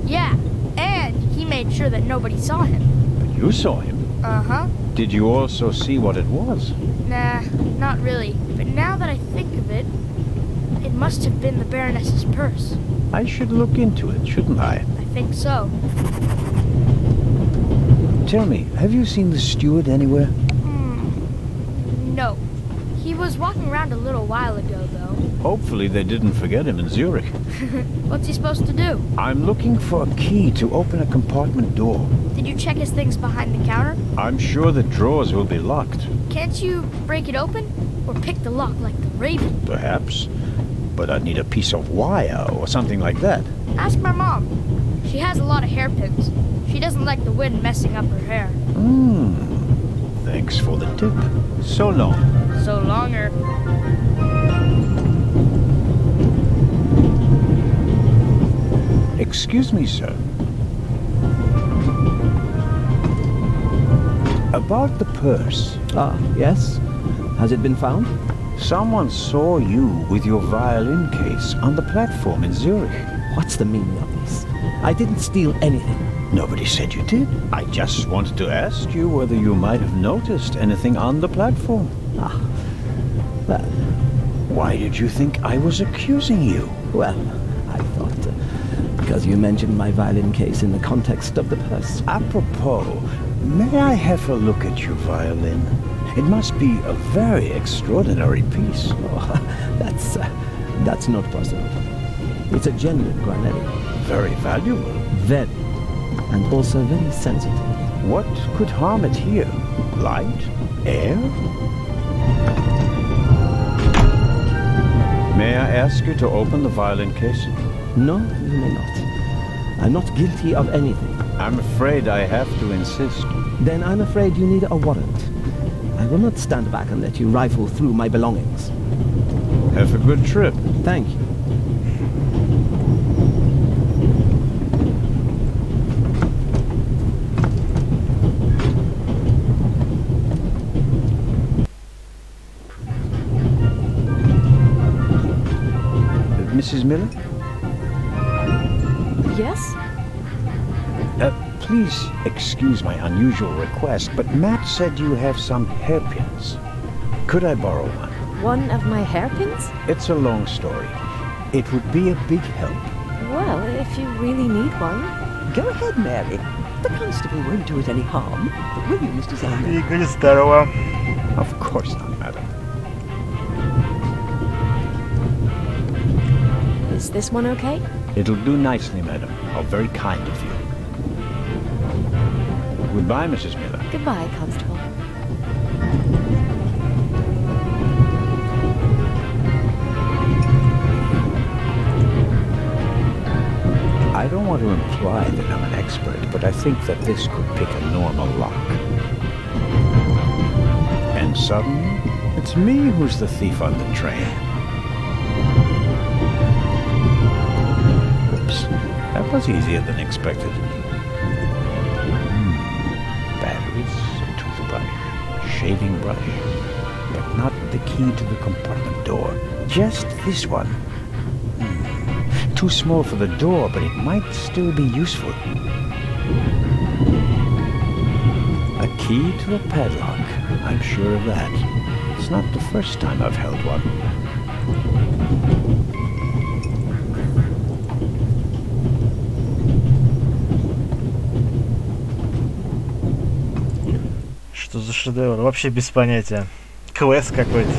Yeah, and he made sure that nobody saw him. But you saw him. Uh-huh. Did you also see what it was? Nah, not really. But now that I think of it, it must have been the Baroness's purse. I should look into it, shouldn't I? I think so. Tell me, have you seen the steward anywhere? No. He was walking around a little while ago, though. Hopefully they didn't forget him in Zurich. What's he supposed to do? I'm looking for a key to open a compartment door. Did you check his things behind the counter? I'm sure the drawers will be locked. Can't you break it open? Or pick the lock like the Raven? Perhaps. But I'd need a piece of wire or something like that. Ask my mom. She has a lot of hairpins. She doesn't like the wind messing up her hair. Thanks for the tip. So long. So longer. Excuse me, sir. About the purse. Ah, yes? Has it been found? Someone saw you with your violin case on the platform in Zurich. What's the meaning of this? I didn't steal anything. Nobody said you did. I just wanted to ask you whether you might have noticed anything on the platform. Ah, well... Why did you think I was accusing you? Well, I thought... because you mentioned my violin case in the context of the purse. Apropos, may I have a look at your violin? It must be a very extraordinary piece. Oh, that's not possible. It's a genuine granelli. Very valuable. Very. And also very sensitive. What could harm it here? Light? Air? May I ask you to open the violin case? No, you may not. I'm not guilty of anything. I'm afraid I have to insist. Then I'm afraid you need a warrant. I will not stand back and let you rifle through my belongings. Have a good trip. Thank you. Mrs. Miller? Yes? Please excuse my unusual request, but Matt said you have some hairpins. Could I borrow one? One of my hairpins? It's a long story. It would be a big help. Well, if you really need one. Go ahead, Mary. The constable won't do it any harm. Will you, Mr. Zander? Игорь, здорово. Of course not, madam. Is this one okay? It'll do nicely, madam. How very kind of you. Goodbye, Mrs. Miller. Goodbye, Constable. I don't want to imply that I'm an expert, but I think that this could pick a normal lock. And suddenly, it's me who's the thief on the train. Oops, that was easier than expected. Batteries, a toothbrush, shaving brush, but not the key to the compartment door. Just this one. Too small for the door, but it might still be useful. A key to a padlock. I'm sure of that. It's not the first time I've held one. Что за шедевр? Вообще без понятия. Квест какой-то.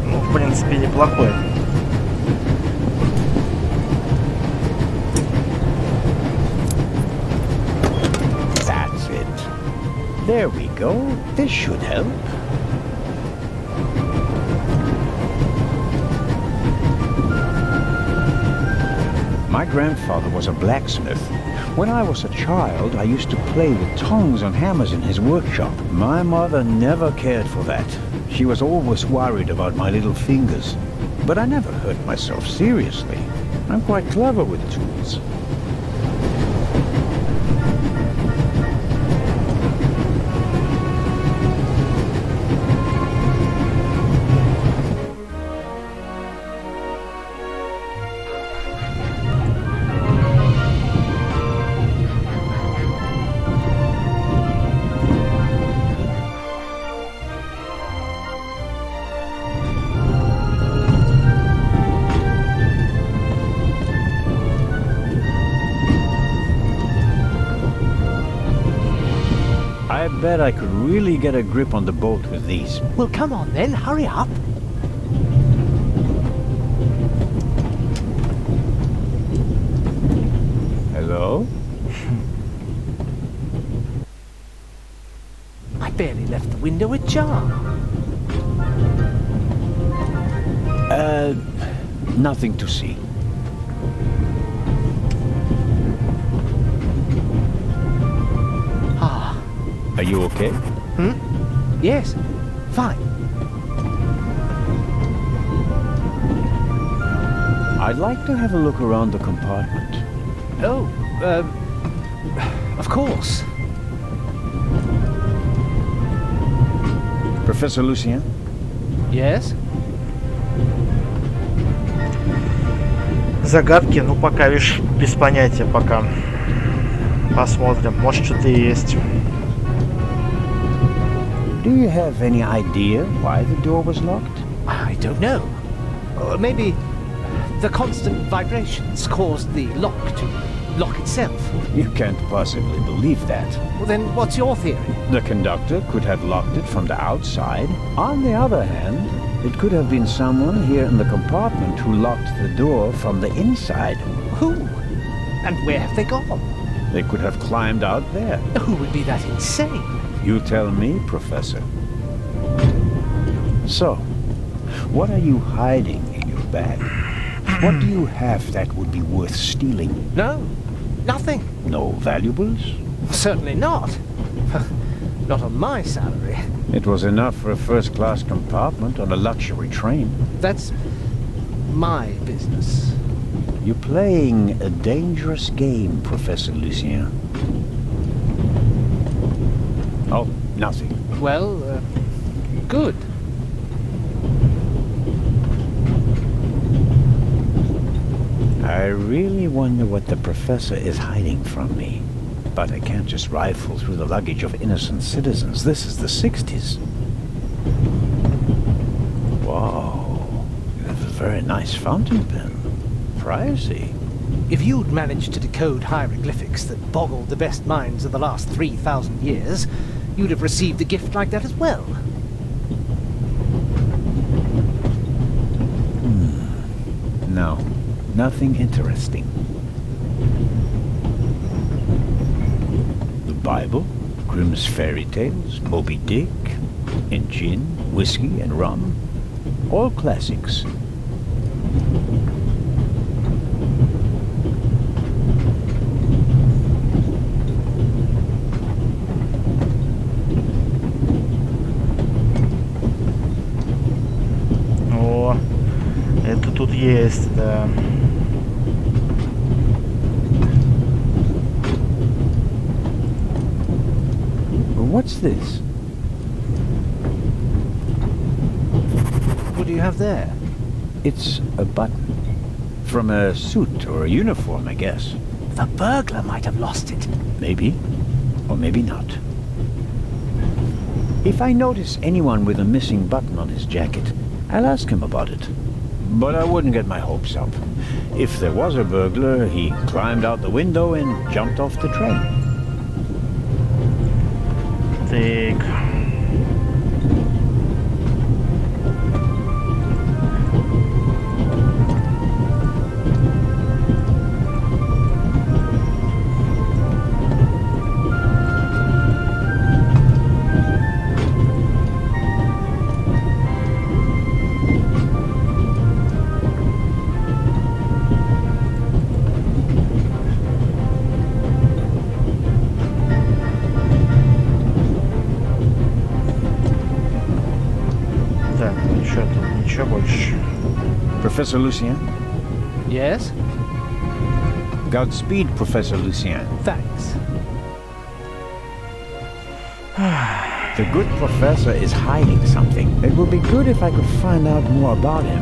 Ну, в принципе, неплохой. That's it. There we go. This should help. My grandfather was a blacksmith. When I was a child, I used to play with tongs and hammers in his workshop. My mother never cared for that. She was always worried about my little fingers. But I never hurt myself seriously. I'm quite clever with tools. bet I could really get a grip on the bolt with these. Well, come on then, hurry up. Hello? I barely left the window ajar. Nothing to see. Ah. Are you okay? Yes, fine. I'd like to have a look around the compartment. Oh, of course. Professor Lucien? Yes? Загадки, ну пока, видишь, без понятия пока. Посмотрим, может что-то и есть. Do you have any idea why the door was locked? I don't know. Or maybe the constant vibrations caused the lock to lock itself. You can't possibly believe that. Well, then what's your theory? The conductor could have locked it from the outside. On the other hand, it could have been someone here in the compartment who locked the door from the inside. Who? And where have they gone? They could have climbed out there. Who would be that insane? You tell me, Professor. So, what are you hiding in your bag? What do you have that would be worth stealing? No, nothing. No valuables? Certainly not. Not on my salary. It was enough for a first-class compartment on a luxury train. That's my business. You're playing a dangerous game, Professor Lucien. Oh, nothing. Well, good. I really wonder what the professor is hiding from me. But I can't just rifle through the luggage of innocent citizens. This is the 60s. Wow. You have a very nice fountain pen. Pricey. If you'd managed to decode hieroglyphics that boggled the best minds of the last 3,000 years, you'd have received a gift like that as well. No, nothing interesting. The Bible, Grimm's fairy tales, Moby Dick, and gin, whiskey, and rum. All classics. О, это тут есть, да. What's this? What do you have there? It's a button. From a suit or a uniform, I guess. The burglar might have lost it. Maybe. Or maybe not. If I notice anyone with a missing button on his jacket, I'll ask him about it. But I wouldn't get my hopes up. If there was a burglar, he climbed out the window and jumped off the train. Так. Ничего больше. Professor Lucien? Yes? Godspeed, Professor Lucien. Thanks. The good professor is hiding something. It would be good if I could find out more about him.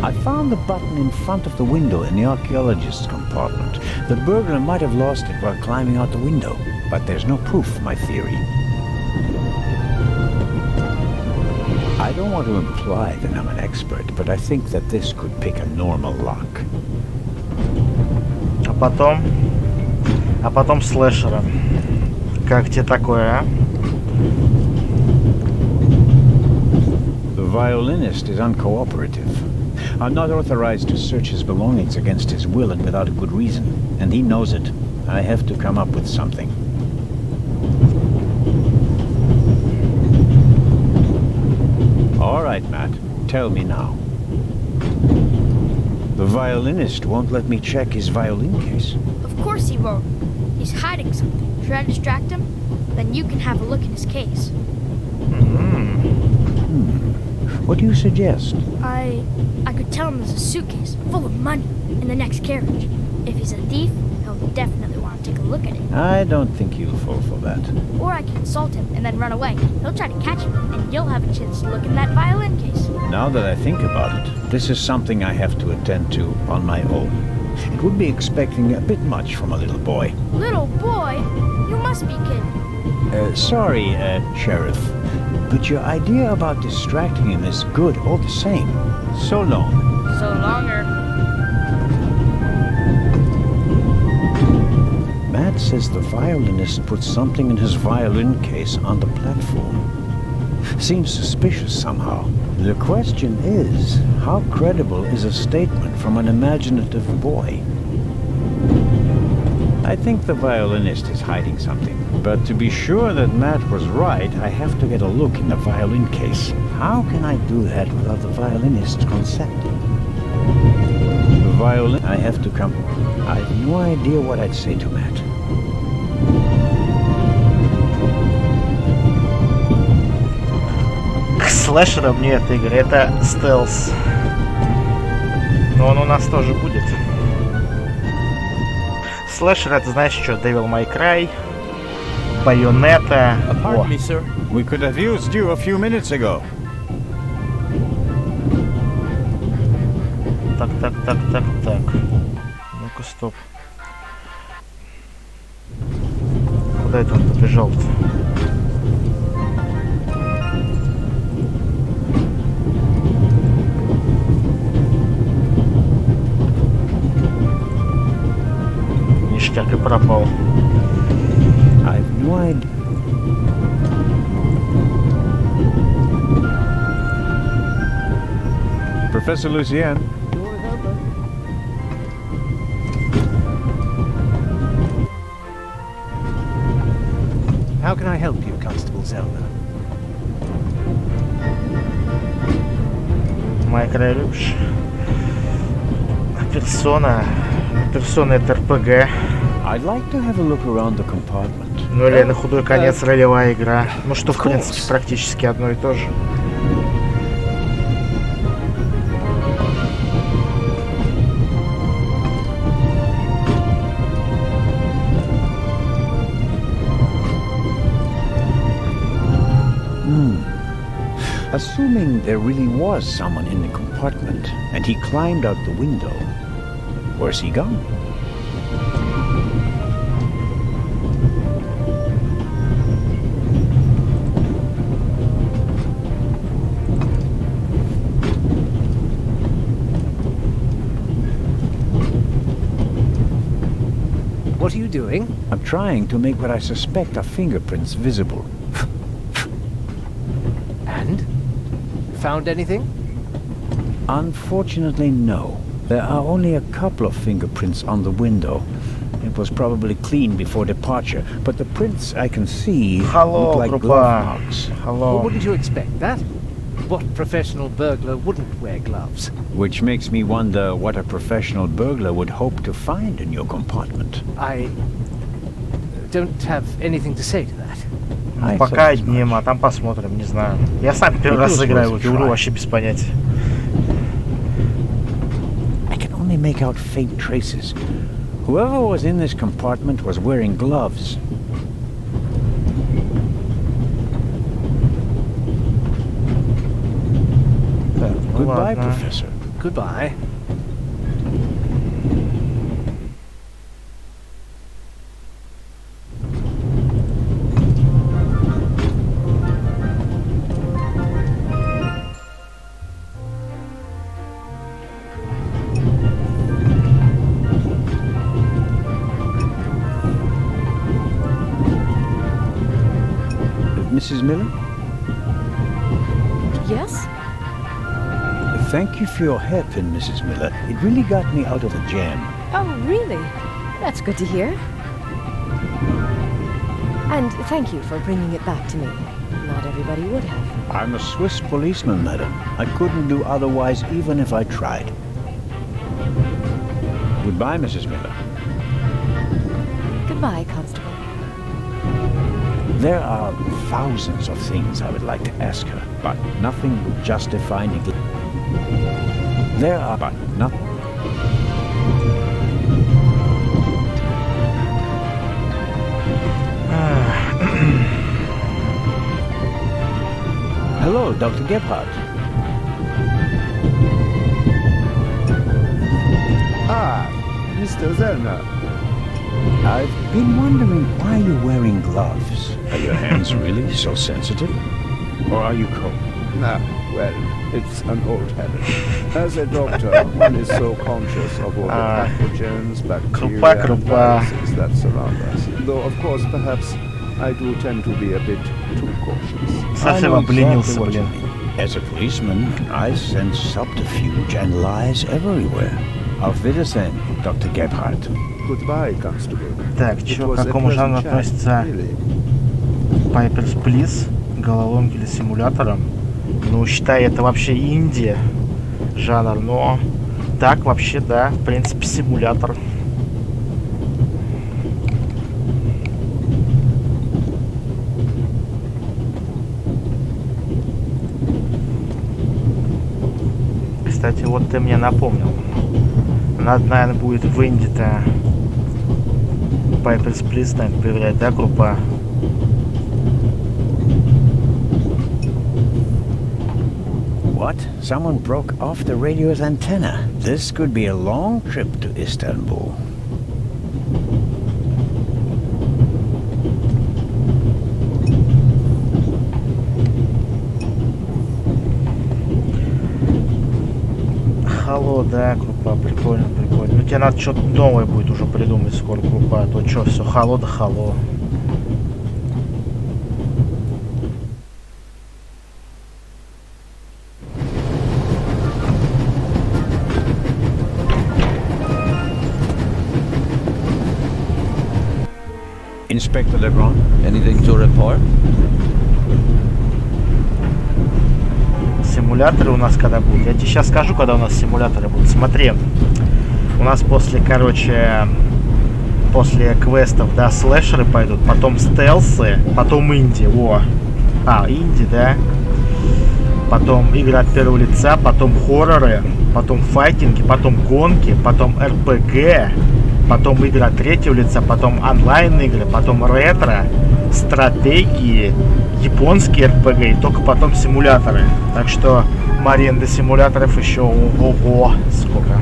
I found the button in front of the window in the archaeologist's compartment. The burglar might have lost it while climbing out the window, but there's no proof for my theory. I don't want to imply that I'm an expert, but I think that this could pick a normal lock. А потом слэшера. Как тебе такое, а? The violinist is uncooperative. I'm not authorized to search his belongings against his will and without a good reason, and he knows it. I have to come up with something. All right, Matt. Tell me now. The violinist won't let me check his violin case. Of course he won't. He's hiding something. Try to distract him, then you can have a look in his case. What do you suggest? I could tell him there's a suitcase full of money in the next carriage. If he's a thief, he'll definitely want to take a look at it. I don't think he'll fall for that. Or I can insult him and then run away. He'll try to catch me, and you'll have a chance to look in that violin case. Now that I think about it, this is something I have to attend to on my own. It would be expecting a bit much from a little boy. Little boy? You must be kidding. Sorry, Sheriff, but your idea about distracting him is good all the same. So long. So longer. Matt says the violinist put something in his violin case on the platform. Seems suspicious somehow. The question is, how credible is a statement from an imaginative boy? I think the violinist is hiding something. But to be sure that Matt was right, I have to get a look in the violin case. How can I do that without the violinist's consent? The violin... I have to come... I have no idea what I'd say to Matt. К слэшерам нет, Игорь, это стелс. Но он у нас тоже будет. Слэшер, это знаешь что? Devil May Cry, Bayonetta. Pardon me, sir. We could have used you a few minutes ago. Так. Ну-ка, стоп. Куда это он побежал-то? Ништяк и пропал. I have no idea. Professor Lucien. How can I help you, Constable Zelda? Майкра любишь? Персона это РПГ. I'd like to have a look around the compartment. Ну или на худой конец ролевая игра. Ну что, в принципе, практически одно и то же. Assuming there really was someone in the compartment, and he climbed out the window, where's he gone? What are you doing? I'm trying to make what I suspect are fingerprints visible. And? Found anything? Unfortunately, no. There are only a couple of fingerprints on the window. It was probably clean before departure, but the prints I can see look like glove marks. Well, wouldn't you expect that? What professional burglar wouldn't wear gloves? Which makes me wonder what a professional burglar would hope to find in your compartment. I don't have anything to say to that. Пока одним, а там посмотрим, не знаю. Я сам первый раз играю в эту игру, вообще без понятия. I can only make out faint traces. Whoever was in this compartment was wearing gloves. Goodbye, Professor. Goodbye. Mrs. Miller? Yes? Thank you for your help, Mrs. Miller. It really got me out of a jam. Oh, really? That's good to hear. And thank you for bringing it back to me. Not everybody would have. I'm a Swiss policeman, madam. I couldn't do otherwise even if I tried. Goodbye, Mrs. Miller. Goodbye, Constable. There are thousands of things I would like to ask her, but nothing would justify neglect. There are but nothing. Hello, Dr. Gebhardt. Ah, Mr. Zellner. I've been wondering why you're wearing gloves. Are your hands really so sensitive? Or are you cold? Nah, well, it's an old habit. As a doctor, one is so conscious of all the pathogens, bacteria, and viruses that surround us. Though, of course, perhaps I do tend to be a bit too cautious. Совсем обленился, блин. As a policeman, I sense subterfuge and lies everywhere. Auf Wiedersehen, Dr. Gebhardt. Goodbye, Constable. Так, чё, к какому жанру относится Papers, Please? Головоломки или симулятором? Ну, считай, это вообще инди жанр, но так вообще, да, в принципе, симулятор. Кстати, вот ты мне напомнил. Надо, наверное, будет в инди-то Papers, Please, наверное, проверять, да, группа? What? Someone broke off the radio's antenna. This could be a long trip to Istanbul. Хало, да, группа, прикольно, прикольно. Ну тебе надо что-то новое будет уже придумать скоро, группа, а то что, все хало да хало. Inspector Legrand, anything to report? Симуляторы у нас когда будут? Я тебе сейчас скажу, когда у нас симуляторы будут. Смотри, у нас после, короче, после квестов, да, слэшеры пойдут, потом стелсы, потом инди, во. Инди, да. Потом игры от первого лица, потом хорроры, потом файтинги, потом гонки, потом РПГ, потом игры от третьего лица, потом онлайн игры, потом ретро, стратегии, японские РПГ и только потом симуляторы. Так что, Марин, до симуляторов еще ого, сколько.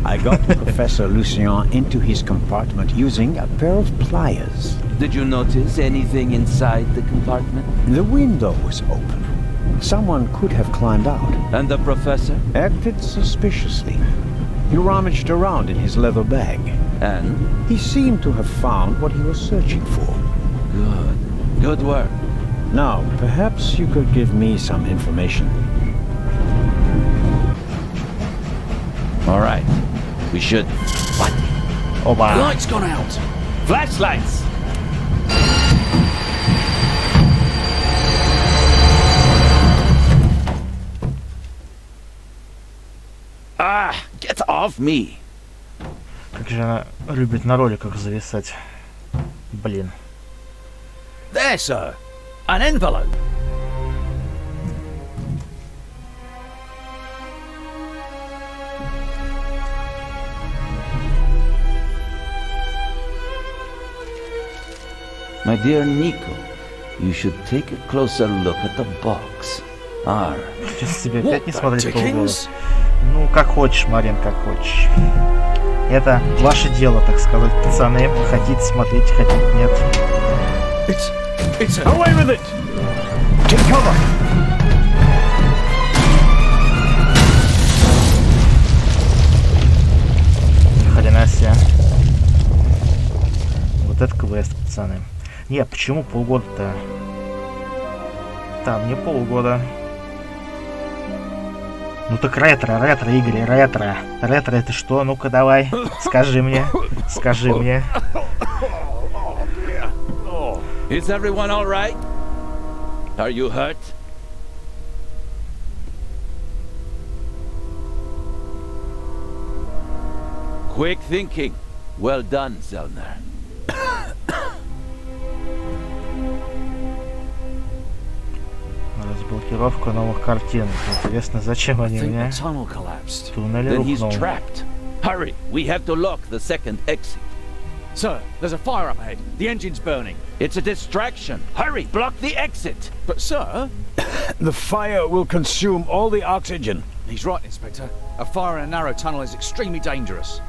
I got Professor Lucien into his compartment using a pair of pliers. Did you notice anything inside the compartment? The window was open. Someone could have climbed out. And the professor? Acted suspiciously. He rummaged around in his leather bag. And? He seemed to have found what he was searching for. Good. Good work. Now, perhaps you could give me some information. All right. We should... What? Oh, wow. The light's gone out. Flashlights! Get off me! Как же она любит на роликах зависать. Блин. There, sir. An envelope. My dear Nico, you should take a closer look at the box. R. Сейчас тебе опять не смотреть полгода. Ну, как хочешь, Марин, как хочешь. Это ваше дело, так сказать, пацаны. Хотите смотреть, хотите нет. It's away with it! Take cover! Хрена себе. Вот это квест, пацаны. Не, почему полгода-то? Там не полгода. Ну так ретро, Игорь, ретро. Ретро это что? Ну-ка давай, скажи мне. Is everyone all right? Are you hurt? Quick thinking. Well done, Zellner. Разблокировка новых картин. Интересно, зачем они мне? Туннель рухнул. Hurry, we have to lock the second exit. Sir, there's a fire up ahead. The engine's burning. It's a distraction. Hurry, block the exit. But sir... The fire will consume all the oxygen. He's right, Inspector. A fire in a narrow tunnel is extremely dangerous.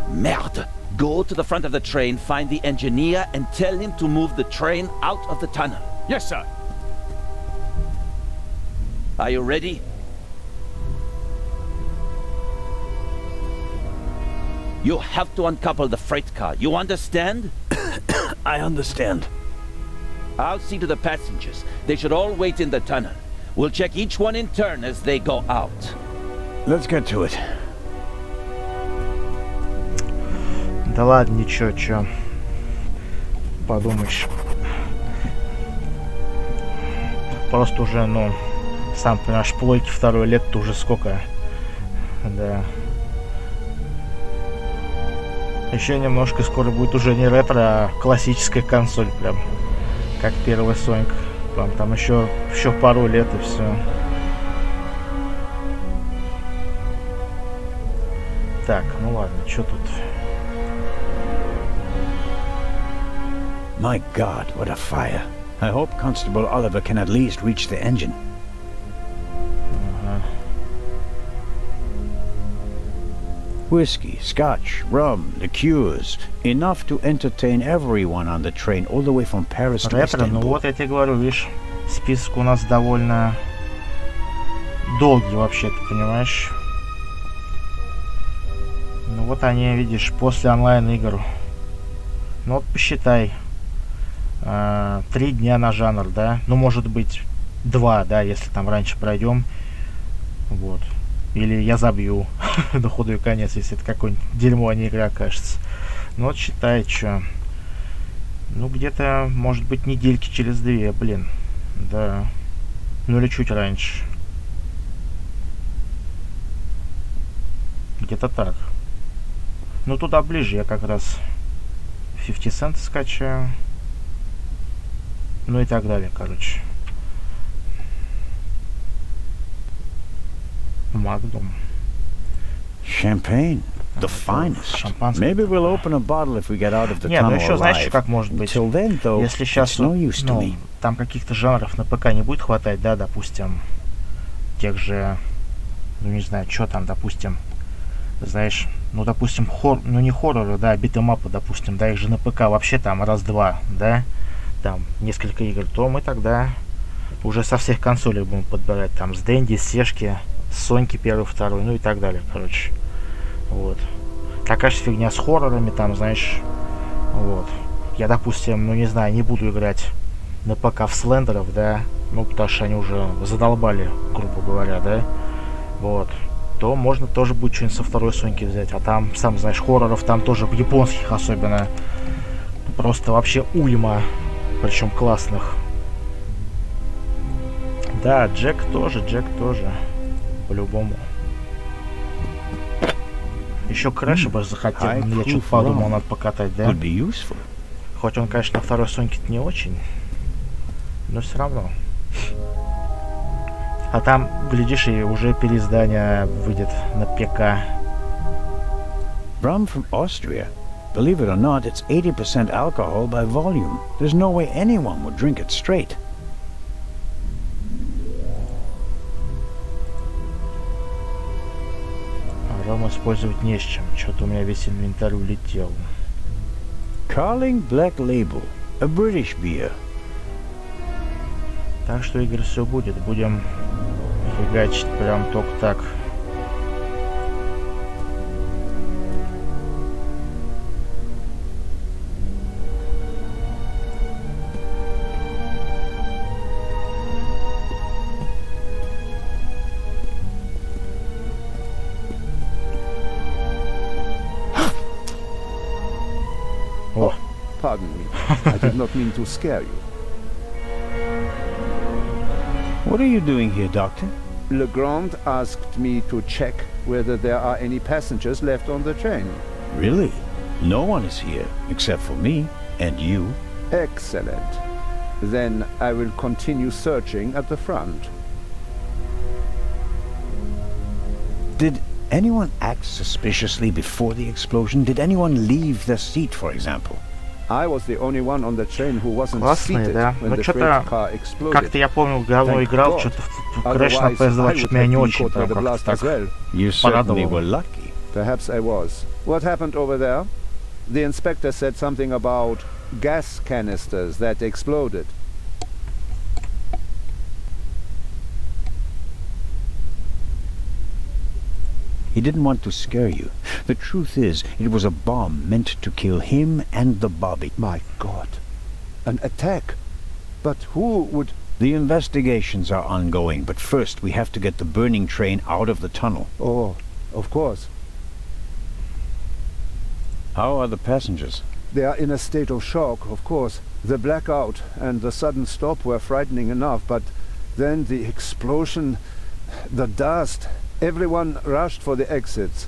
Merde. Go to the front of the train, find the engineer, and tell him to move the train out of the tunnel. Yes, sir. Are you ready? You have to uncouple the freight car. You understand? I understand. I'll see to the passengers. They should all wait in the tunnel. We'll check each one in turn as they go out. Let's get to it. Да ладно, ничего, чё. Подумаешь. Просто уже, ну, сам понимаешь, плойки второе лет-то уже сколько. Да. Еще немножко скоро будет уже не ретро, а классическая консоль прям. Как первый Sonic. Там еще пару лет и все. Так, ну ладно, что тут? My God, what a fire. I hope Constable Oliver can at least reach the engine. Whiskey, scotch, rum, liqueurs. Enough to entertain everyone on the train all the way from Paris to Istanbul. Ну вот я тебе говорю, видишь, список у нас довольно долгий вообще-то, понимаешь? Ну вот они, видишь, после онлайн-игр. Ну вот посчитай. 3 дня на жанр, да? Ну, может быть, 2, да, если там раньше пройдем. Вот. Или я забью на худой конец, если это какое-нибудь дерьмо, а не игра, кажется. Ну вот считай, что. Ну, где-то, может быть, недельки через 2, блин. Да. Ну или чуть раньше. Где-то так. Ну, туда ближе я как раз 50 центов скачаю. Ну и так далее, короче. Magnum. Champagne, the finest. Maybe we'll open a bottle if we get out of the tunnel alive. Нет, ну еще знаешь, как может быть? Till then, though, если сейчас, no use to me. Там каких-то жанров на ПК не будет хватать, да, допустим, тех же, ну не знаю, что там, допустим, знаешь, ну допустим, ну не хорроры, да, битэмапы, допустим, да, их же на ПК вообще там раз-два, да, там несколько игр, то мы тогда уже со всех консолей будем подбирать, там, с Денди, с Сешки, с Соньки первый, второй, ну и так далее, короче. Вот. Такая же фигня с хоррорами, там, знаешь, вот. Я, допустим, ну не знаю, не буду играть на ПК в Слендеров, да, ну потому что они уже задолбали, грубо говоря, да, вот. То можно тоже будет что-нибудь со второй Соньки взять, а там, сам знаешь, хорроров там тоже, японских особенно, просто вообще уйма, причем классных. Да, Джек тоже, по-любому. Еще Крэша бы захотел, я что-то подумал, надо покатать, да? Хоть он, конечно, на второй Соньке-то не очень, но все равно. А там, глядишь, и уже переиздание выйдет на ПК. Rum from Austria. Believe it or not, it's 80% alcohol by volume. There's no way anyone would drink it straight. Ром использовать не с чем. Что-то у меня весь инвентарь улетел. Carling Black Label. A British beer. Так что, Игорь, все будет. Будем фигачить прям только так. pardon me. I did not mean to scare you. What are you doing here, Doctor? Legrand asked me to check whether there are any passengers left on the train. Really? No one is here, except for me and you. Excellent. Then I will continue searching at the front. Did anyone act suspiciously before the explosion? Did anyone leave their seat, for example? I was the only one on the train who wasn't Классные, seated да. when Ну, the что-то, freight car exploded. как-то я помню, говно Thank играл, God. что-то в Crash на Otherwise, PS2 I что-то would меня have не been очень caught by прям the как-то blast as так well. You certainly порадовало. were lucky. Perhaps I was. What happened over there? The inspector said something about gas canisters that exploded. He didn't want to scare you. The truth is, it was a bomb meant to kill him and the Bobby. My God. An attack? But who would... The investigations are ongoing, but first we have to get the burning train out of the tunnel. Oh, of course. How are the passengers? They are in a state of shock, of course. The blackout and the sudden stop were frightening enough, but then the explosion, the dust... Everyone rushed for the exits.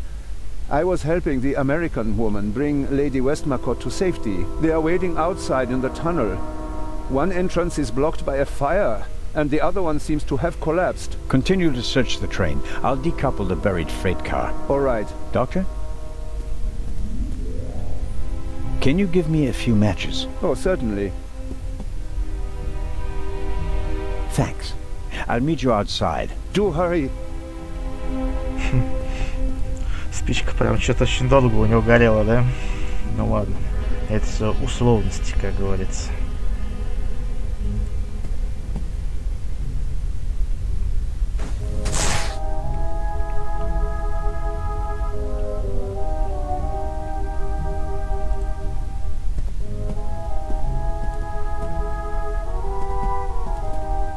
I was helping the American woman bring Lady Westmacott to safety. They are waiting outside in the tunnel. One entrance is blocked by a fire, and the other one seems to have collapsed. Continue to search the train. I'll decouple the buried freight car. All right. Doctor? Can you give me a few matches? Oh, certainly. Thanks. I'll meet you outside. Do hurry. Спичка прям что-то очень долго у него горела, да? Ну ладно. Это все условности, как говорится.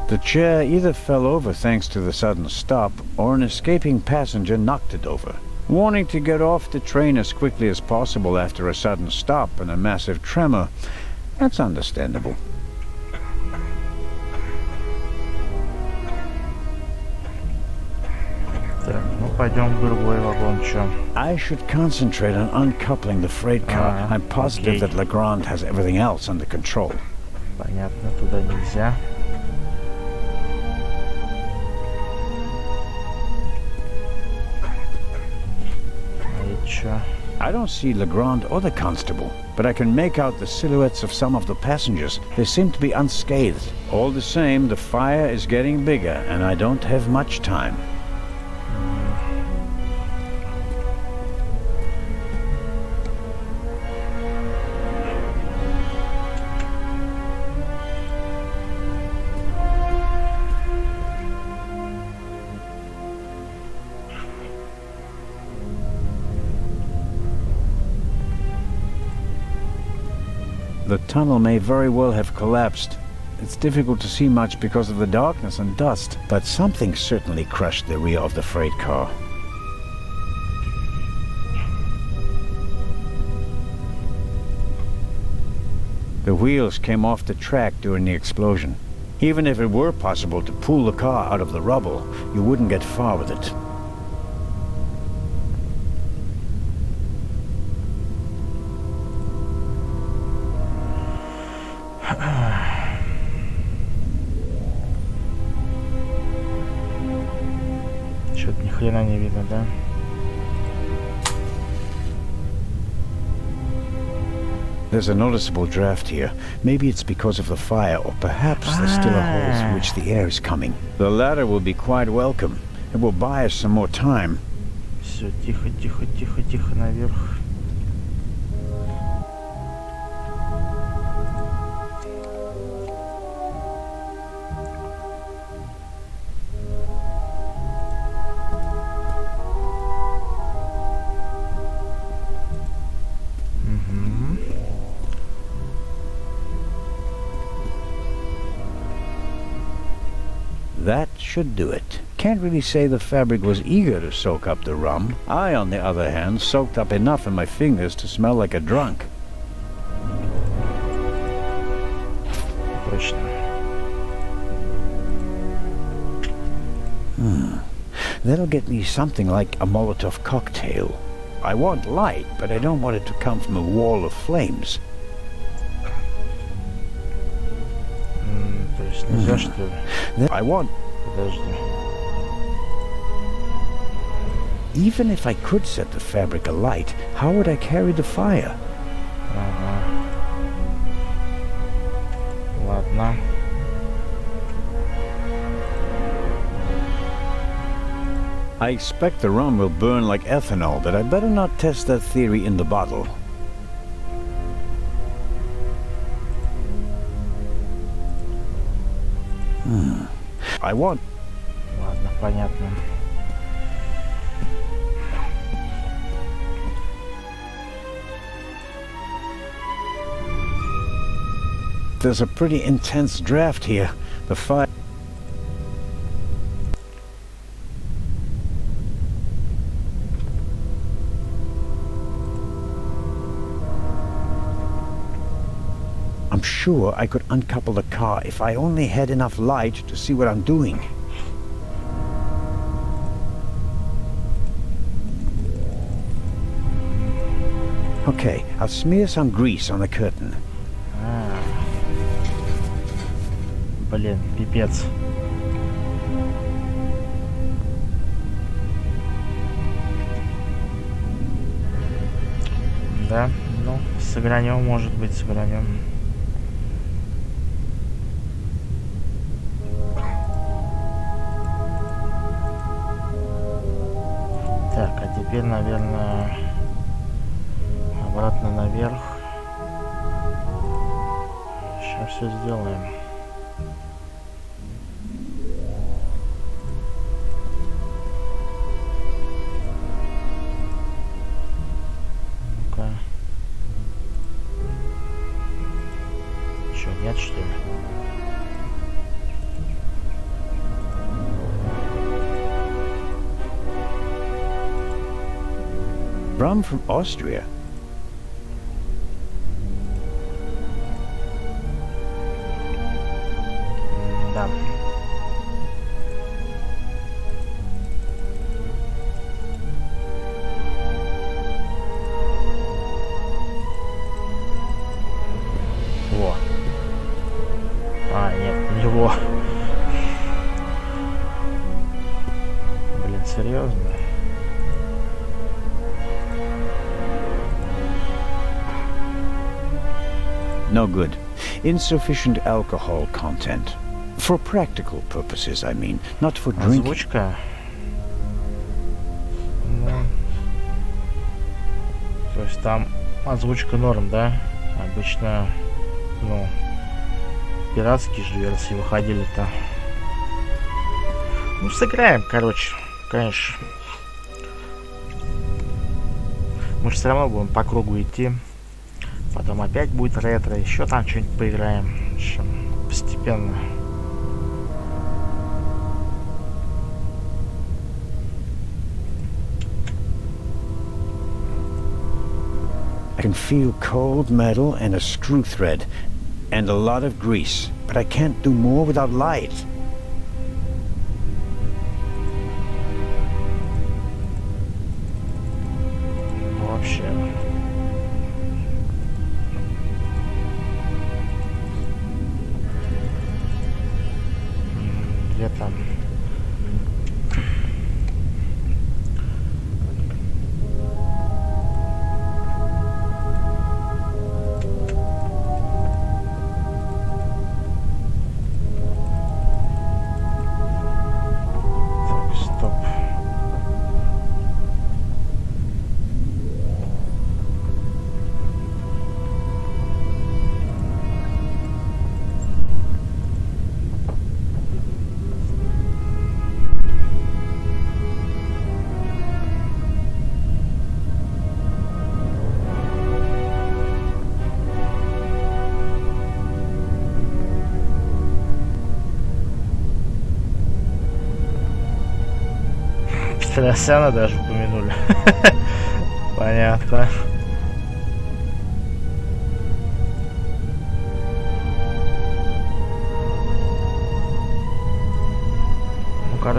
The chair either fell over thanks to the sudden stop, or an escaping passenger knocked it over. Wanting to get off the train as quickly as possible after a sudden stop and a massive tremor, that's understandable. Так, ну пойдем в другой вагон, чё? I should concentrate on uncoupling the freight car. I'm positive that Legrand has everything else under control. Понятно, туда нельзя. I don't see Legrand or the constable, but I can make out the silhouettes of some of the passengers. They seem to be unscathed. All the same, the fire is getting bigger, and I don't have much time. The tunnel may very well have collapsed. It's difficult to see much because of the darkness and dust, but something certainly crushed the rear of the freight car. The wheels came off the track during the explosion. Even if it were possible to pull the car out of the rubble, you wouldn't get far with it. Что-то ни хрена не видно, да? There's a noticeable draft here. Maybe it's because of the fire, or perhaps there's still a hole through which the air is coming. The latter will be quite welcome. It will buy us some more time. Все, тихо, тихо, тихо, тихо наверх. That should do it. Can't really say the fabric was eager to soak up the rum. I, on the other hand, soaked up enough in my fingers to smell like a drunk. точно. That'll get me something like a Molotov cocktail. I want light, but I don't want it to come from a wall of flames. То есть нельзя, что ли? I want... Подожди. Even if I could set the fabric alight, how would I carry the fire? Ага. Ладно. I expect the rum will burn like ethanol, but I better not test that theory in the bottle. I want... Ладно, понятно. There's a pretty intense draft here. The fire... I'm sure I could uncouple the car if I only had enough light to see what I'm doing. Okay, I'll smear some grease on the curtain. Блин, пипец. Да, ну, сыгранем, может быть, сыгранем. Так, а теперь, наверное, обратно наверх. Сейчас все сделаем. Ну-ка. Чё, нет, что ли? Rum from Austria. Да. Во. А, нет, не во. Блин, серьезно? No good. Insufficient alcohol content. For practical purposes, I mean, not for drinking. Озвучка. Ну, то есть там озвучка норм, да? Обычно, ну, пиратские же версии выходили-то. Ну, сыграем, короче, конечно. Мы же все равно будем по кругу идти. Потом опять будет ретро, еще там что-нибудь поиграем. В общем, постепенно. I can feel cold metal and a screw thread, and a lot of grease, but I can't do more without light. Вообще. Где там? Так, стоп. Петросяна даже упомянули. Понятно.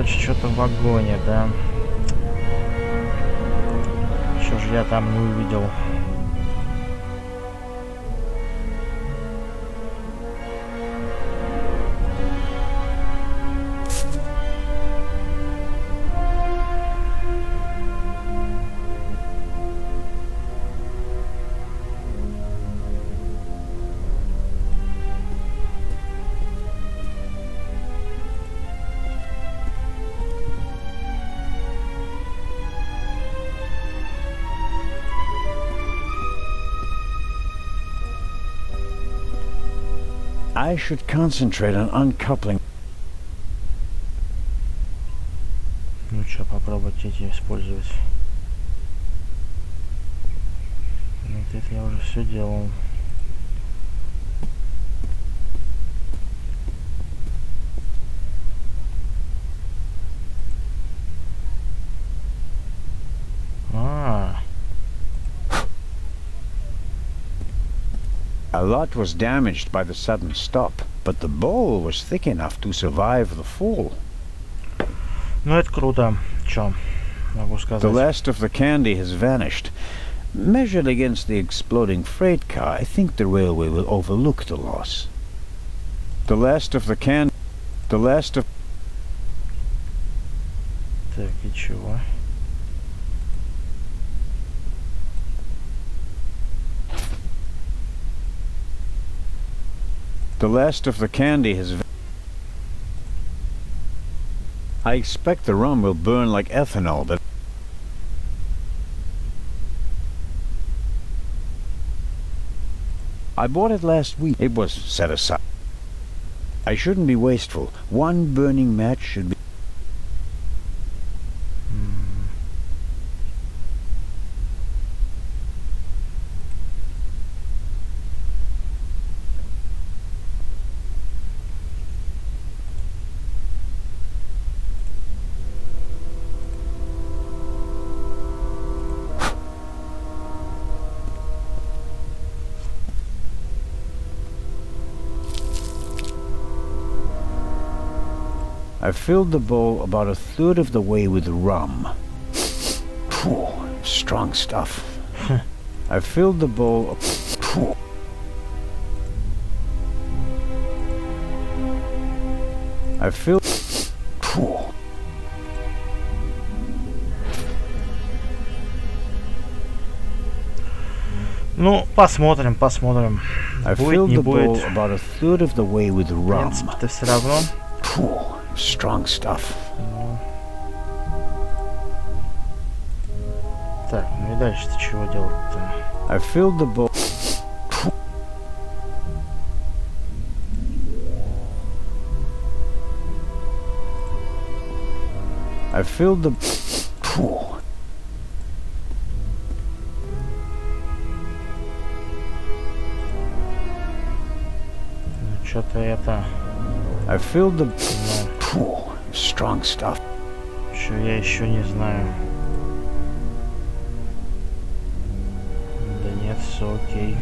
короче, что-то в вагоне, да? Что же я там не увидел? I should concentrate on uncoupling. Ну что, попробовать эти использовать. Вот это я уже все делал. A lot was damaged by the sudden stop, but the bowl was thick enough to survive the fall. Ну это круто. Чё могу сказать? The last of the candy has vanished. Measured against the exploding freight car, I think the railway will overlook the loss. The last of the The last of... Так, и чего? The last of the candy has... I expect the rum will burn like ethanol, but... I bought it last week. It was set aside. I shouldn't be wasteful. One burning match should be... I filled the bowl about a third of the way with rum. Phew, strong stuff. I filled the bowl... Phew. I filled... Phew. Ну, посмотрим, посмотрим. I filled the bowl about a third of the way with rum. В принципе-то все равно. Phew. Strong stuff. Так, ну и дальше-то чего делать-то? I filled the bowl. I filled the... Ну, что-то это... I filled the... Strong stuff. Что я еще не знаю. Да нет, все окей.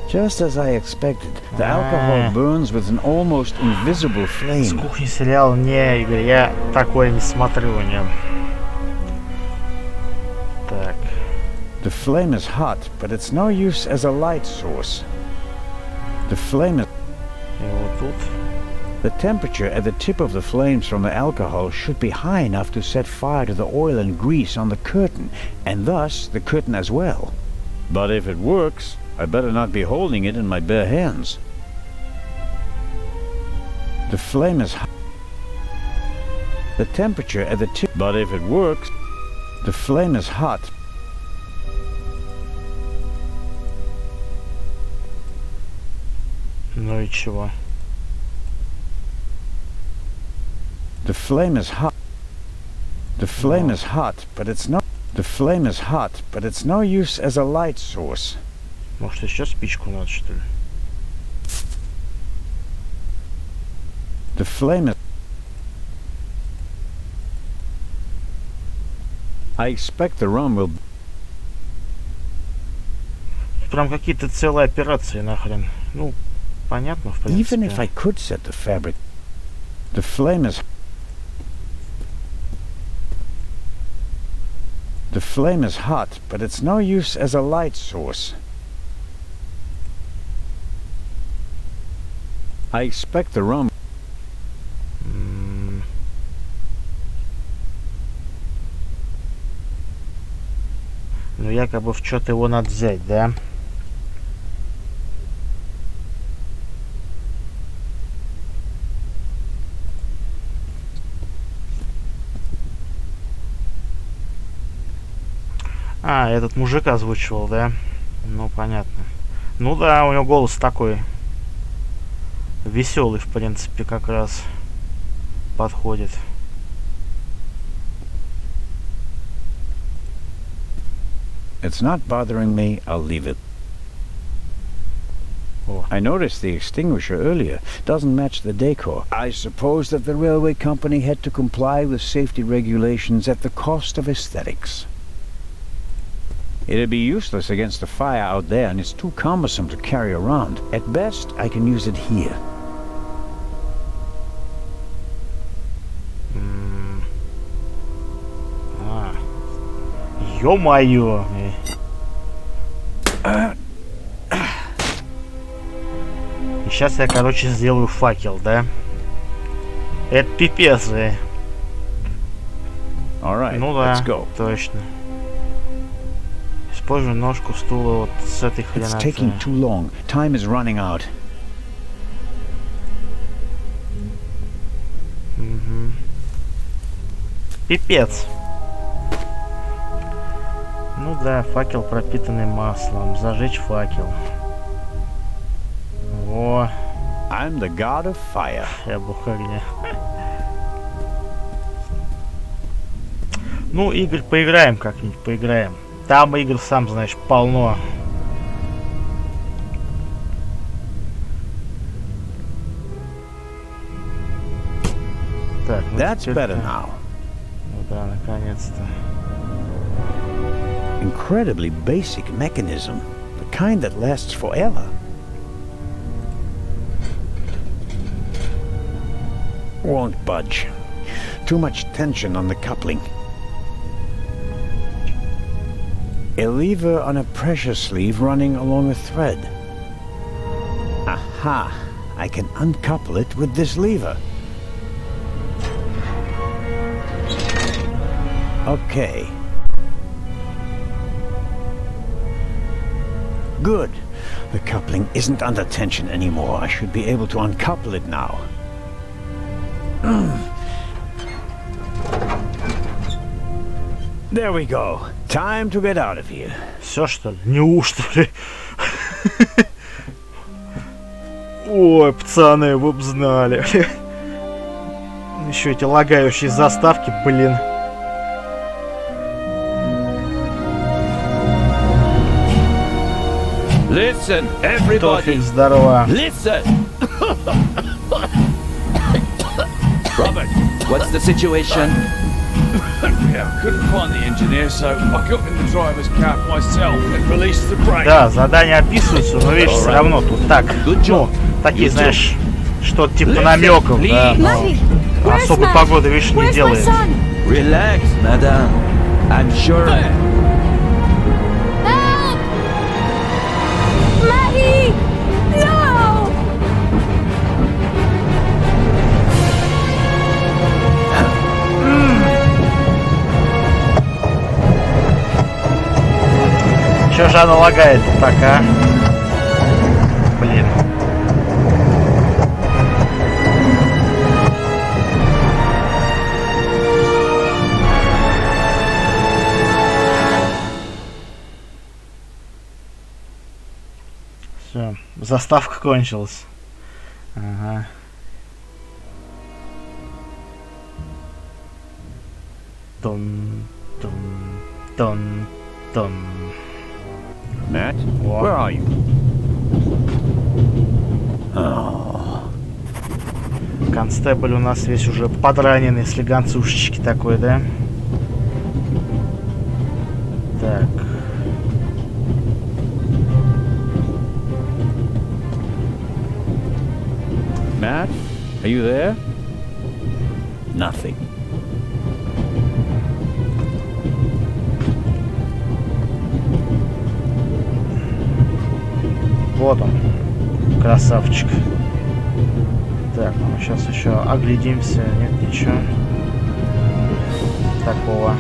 Just as I expected, the alcohol burns with an almost invisible flame. С кухни сериал не, Игорь, я такое не смотрю, не. Так. The flame is hot, but it's no use as a light source. The flame is... И вот тут. The temperature at the tip of the flames from the alcohol should be high enough to set fire to the oil and grease on the curtain, and thus the curtain as well. But if it works, I better not be holding it in my bare hands. The flame is hot. The temperature at the tip... But if it works, the flame is hot. Ну и чего? The flame is hot. The flame is hot, but it's not... The flame is hot, but it's no use as a light source. Может, еще спичку надо, что ли? The flame is... I expect the rum will... прям какие-то целые операции нахрен. Ну, понятно, в принципе. Even if I could set the fabric, the flame is... The flame is hot, but it's no use as a light source. I expect the rum... Ну, якобы в что-то его надо взять, да? А, этот мужик озвучивал, да? Ну, понятно. Ну да, у него голос такой веселый, в принципе, как раз подходит. It's not bothering me, I'll leave it. Oh. I noticed the extinguisher earlier. Doesn't match the decor. I suppose that the railway company had to comply with safety regulations at the cost of aesthetics. It'd be useless against the fire out there, and it's too cumbersome to carry around. At best, I can use it here. Ё-моё! И сейчас я, короче, сделаю факел, да? Это пипец, ну да, точно. Использую ножку стула вот с этой хренацей. It's taking too long. Time is running out. Пипец. Ну да, факел, пропитанный маслом. Зажечь факел. Во. I'm the god of fire. Я бог огня. Ну, Игорь, поиграем как-нибудь, поиграем. Там игр, сам знаешь, полно. Так, ну That's better now. Ну да, наконец-то. Incredibly basic mechanism. The kind that lasts forever. Won't budge. Too much tension on the coupling. A lever on a pressure sleeve running along a thread. Aha! I can uncouple it with this lever. Okay. Good. The coupling isn't under tension anymore. I should be able to uncouple it now. There we go. Time to get out of here. Все, что ли? Неужто ли? Ой, пацаны, вы б знали. Еще эти лагающие заставки, блин. Listen, everybody. Здорово. Listen. Robert, what's the situation? Yeah, I couldn't find the engineer, so I got in the driver's cab myself and released the brake. Да, задания описываются, но видишь, все равно тут так, ну, такие, знаешь, что-то типа намеков, да, но особой погоды, видишь, не делает. Relax, madam. I'm sure. Help! Maddie! No! Чё же она лагает так, а? Блин. Все, заставка кончилась. Ага. Тон, тон, тон, тон. Matt, where are you? Oh. Констебль у нас весь уже подраненный, слегонцушечки такой, да? Так. Matt, are you there? Nothing. Вот он, красавчик. Так, ну сейчас еще оглядимся. Нет, ничего такого.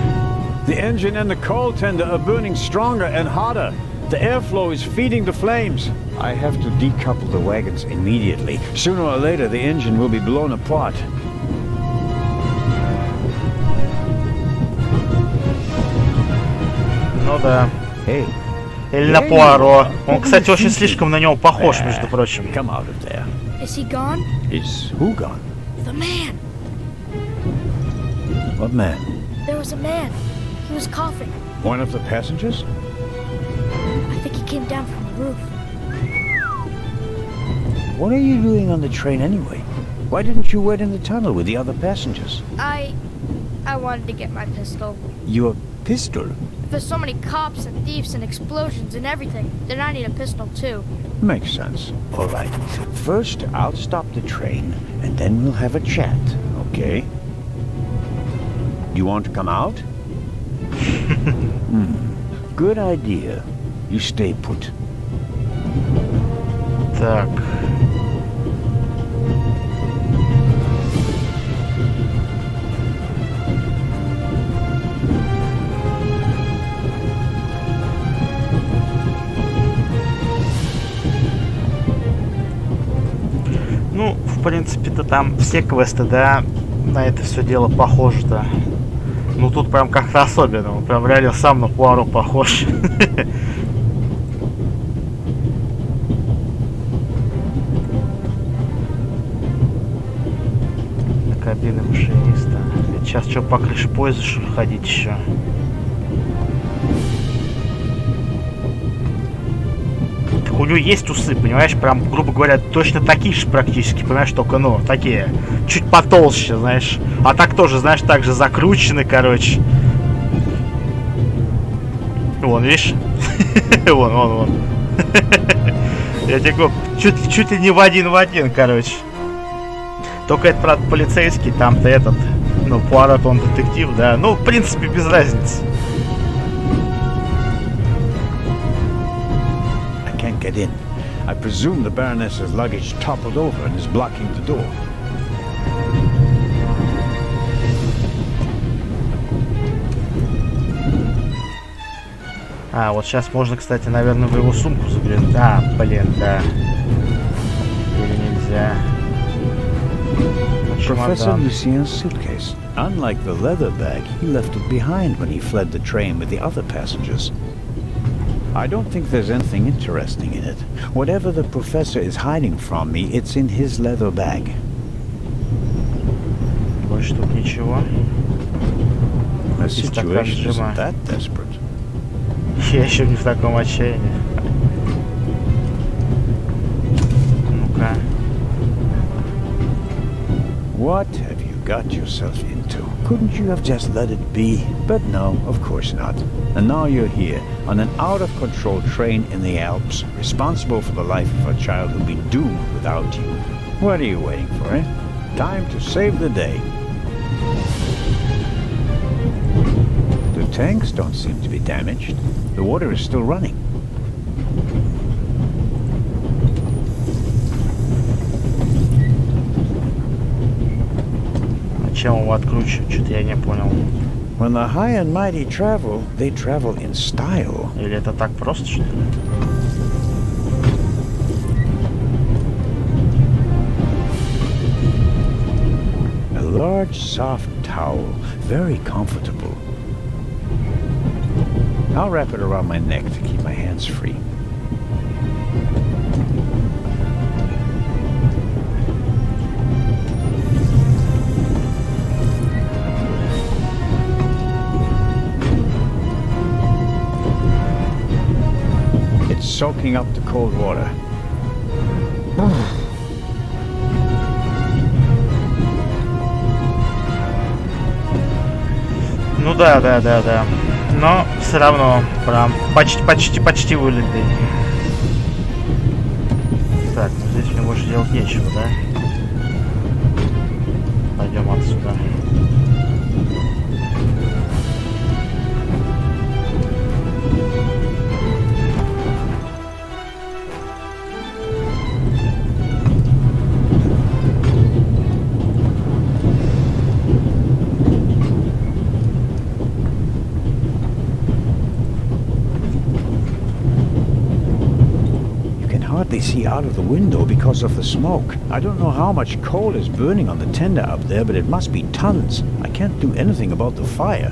The engine and the coal tender are burning stronger and hotter. The airflow is feeding the flames. I have to decouple the wagons immediately. Sooner or later, the engine will be blown apart. Ну да. Hey. Или на Пуаро. Он, кстати, очень слишком на него похож, между прочим. Come out of there. Is he gone? Is who gone? The man. What man? There was a man. He was coughing. One of the passengers? I think he came down from the roof. What are you doing on the train anyway? Why didn't you wait in the tunnel with the other passengers? I wanted to get my pistol. Your pistol? There's so many cops and thieves and explosions and everything, then I need a pistol too. Makes sense. All right. First, I'll stop the train, and then we'll have a chat, okay? You want to come out? Good idea. You stay put. Так. Ну, в принципе-то там все квесты, да, на это все дело похоже-то. Ну тут прям как-то особенно, он прям реально сам на Пуаро похож. На кабины машиниста. Сейчас что, по крыше поезда что ли ходить еще? У него есть усы, понимаешь, прям, грубо говоря, точно такие же практически, понимаешь, только, ну, такие, чуть потолще, знаешь. А так тоже, знаешь, так же закручены, короче. Вон, видишь? Вон. Я тебе говорю, чуть ли не в один, короче. Только это, правда, полицейский, там-то этот, ну, Пуаро, он детектив, да. Ну, в принципе, без разницы. Get in. I presume the Baroness's luggage toppled over and is blocking the door. А, вот сейчас можно, кстати, наверное, в его сумку заглянуть. А, блин, да. Или нельзя. Professor Lucien's suitcase. Unlike the leather bag, he left it behind when he fled the train with the other passengers. I don't think there's anything interesting in it. Whatever the professor is hiding from me, it's in his leather bag. Больше тут ничего. The situation isn't that desperate. Я еще не в таком отчаянии. Ну-ка. What have you got yourself into? Couldn't you have just let it be? But no, of course not. And now you're here, on an out-of-control train in the Alps, responsible for the life of a child who'll be doomed without you. What are you waiting for, eh? Time to save the day. The tanks don't seem to be damaged. The water is still running. Чем его откручивать? Что-то я не понял. When the high and mighty travel, they travel in style. Или это так просто, что ли? A large, soft towel, very comfortable. I'll wrap it around my neck to keep my hands free. Soaking up the cold water. Ну да. Но все равно прям почти вылетели. Так, ну здесь мне больше делать нечего, да? уйдем отсюда. They see out of the window because of the smoke. I don't know how much coal is burning on the tender up there, but it must be tons. I can't do anything about the fire.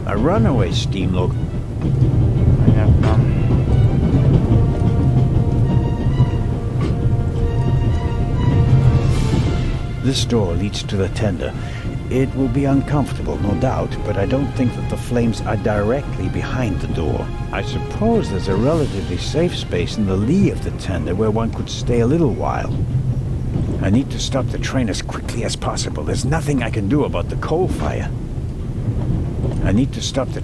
A runaway steam look. Понятно. This door leads to the tender. It will be uncomfortable, no doubt, but I don't think that the flames are directly behind the door. I suppose there's a relatively safe space in the lee of the tender where one could stay a little while. I need to stop the train as quickly as possible. There's nothing I can do about the coal fire. I need to stop the...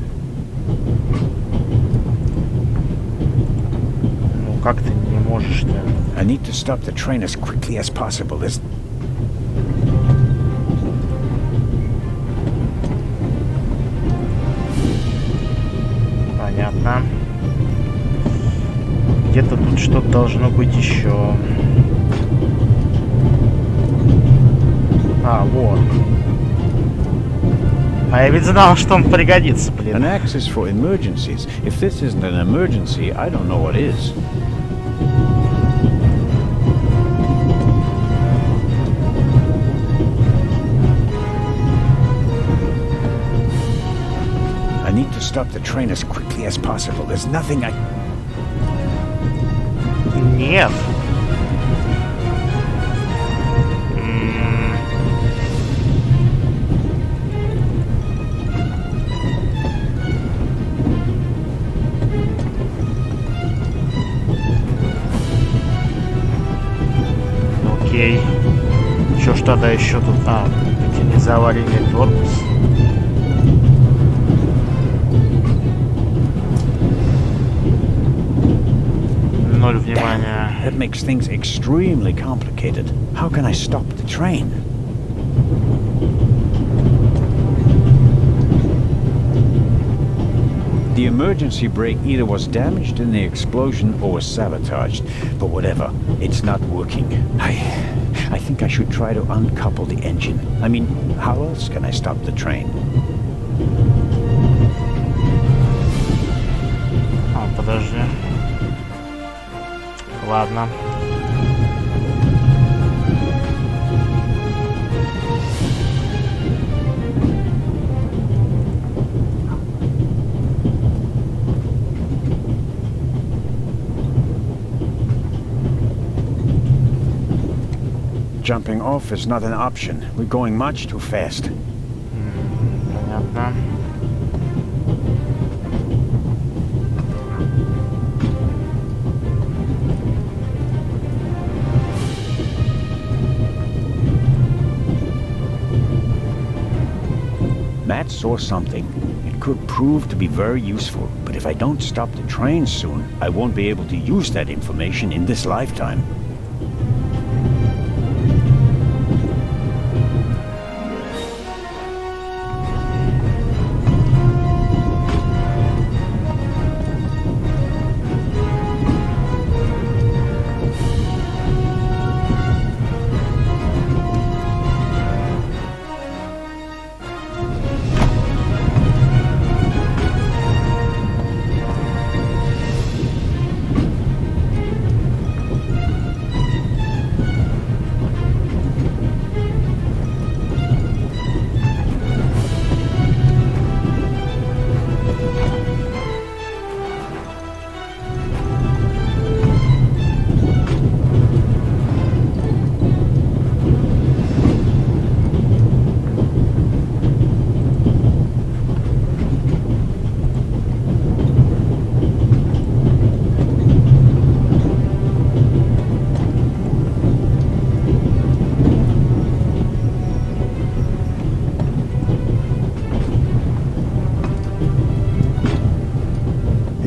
Ну как ты не можешь-то? I need to stop the train as quickly as possible. There's... Понятно. Где-то тут что-то должно быть еще. А, вот. А я ведь знал, что он пригодится, блин. An axe is for emergencies. If this isn't an emergency, I don't know what is. I need to stop the train as quickly as possible. There's nothing I... Нет. Окей. Чё ж тогда еще тут? А, утилизованный корпус. Ноль внимания. That makes things extremely complicated. How can I stop the train? The emergency brake either was damaged in the explosion or was sabotaged. But whatever, it's not working. I think I should try to uncouple the engine. I mean, how else can I stop the train? А, подожди. Ладно. Jumping off is not an option. We're going much too fast. Понятно. Matt saw something. It could prove to be very useful, but if I don't stop the train soon, I won't be able to use that information in this lifetime.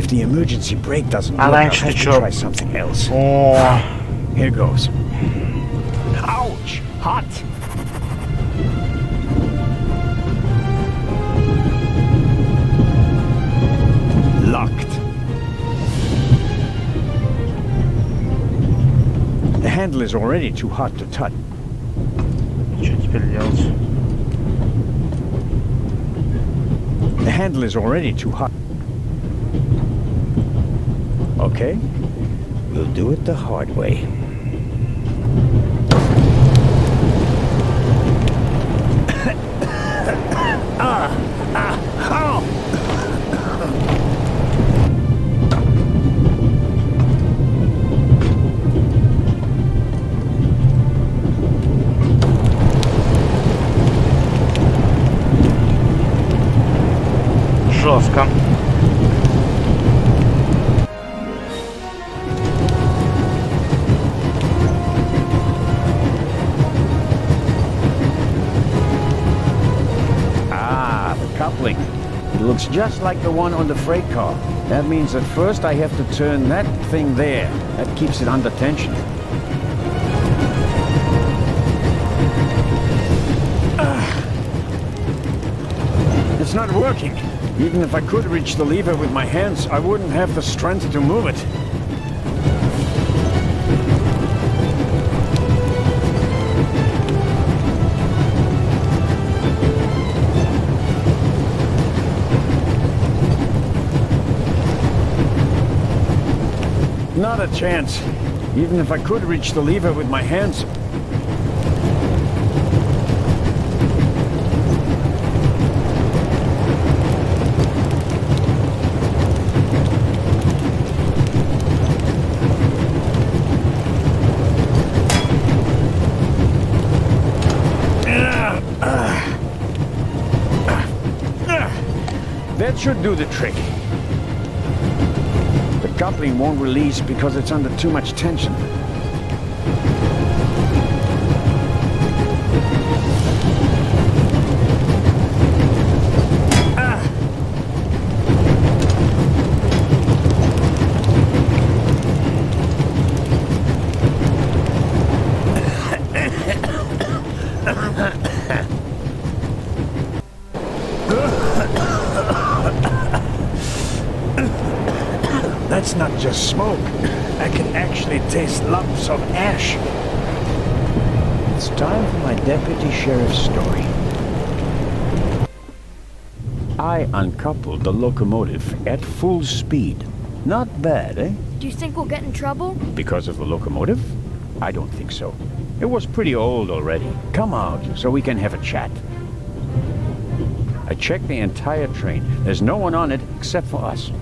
The emergency brake doesn't work. I'll have to try something else. Oh. Here goes. Ouch! Hot! locked. The handle is already too hot to touch. Что теперь делать? The handle is already too hot. Okay, we'll do it the hard way. Жестко. Coupling. It looks just like the one on the freight car. That means at first I have to turn that thing there. That keeps it under tension. It's not working. Even if I could reach the lever with my hands, I wouldn't have the strength to move it. Not a chance. Even if I could reach the lever with my hands. That should do the trick. The coupling won't release because it's under too much tension. That's not just smoke. I can actually taste lumps of ash. It's time for my deputy sheriff's story. I uncoupled the locomotive at full speed. Not bad, eh? Do you think we'll get in trouble? Because of the locomotive? I don't think so. It was pretty old already. Come out so we can have a chat. I checked the entire train. There's no one on it except for us.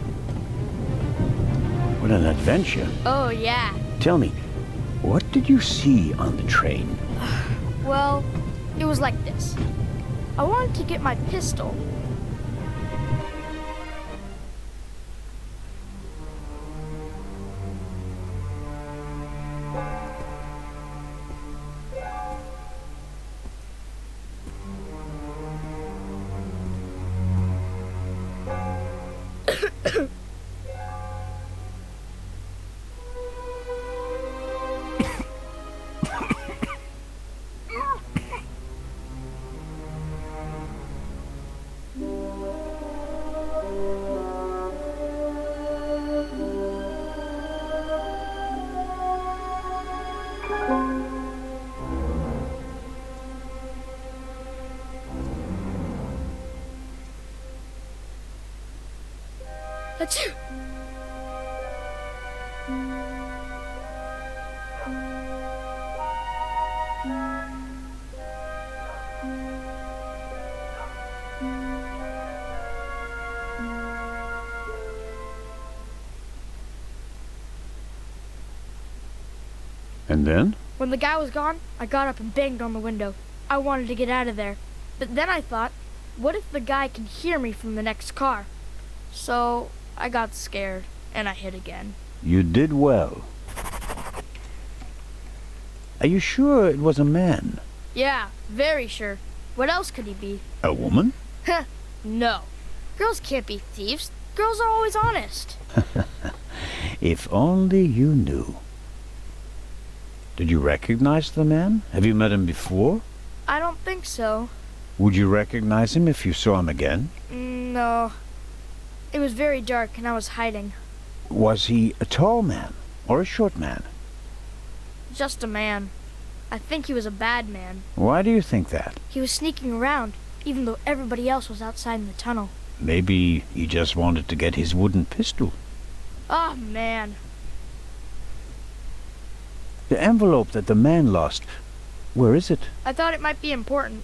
What an adventure. Oh, yeah. Tell me, what did you see on the train? Well, it was like this. I wanted to get my pistol. Achoo! And then? When the guy was gone, I got up and banged on the window. I wanted to get out of there. But then I thought, what if the guy can hear me from the next car? So I got scared, and I hid again. You did well. Are you sure it was a man? Yeah, very sure. What else could he be? A woman? Heh, no. Girls can't be thieves. Girls are always honest. If only you knew. Did you recognize the man? Have you met him before? I don't think so. Would you recognize him if you saw him again? No. It was very dark and I was hiding. Was he a tall man or a short man? Just a man. I think he was a bad man. Why do you think that? He was sneaking around, even though everybody else was outside in the tunnel. Maybe he just wanted to get his wooden pistol. Oh, man. The envelope that the man lost, where is it? I thought it might be important.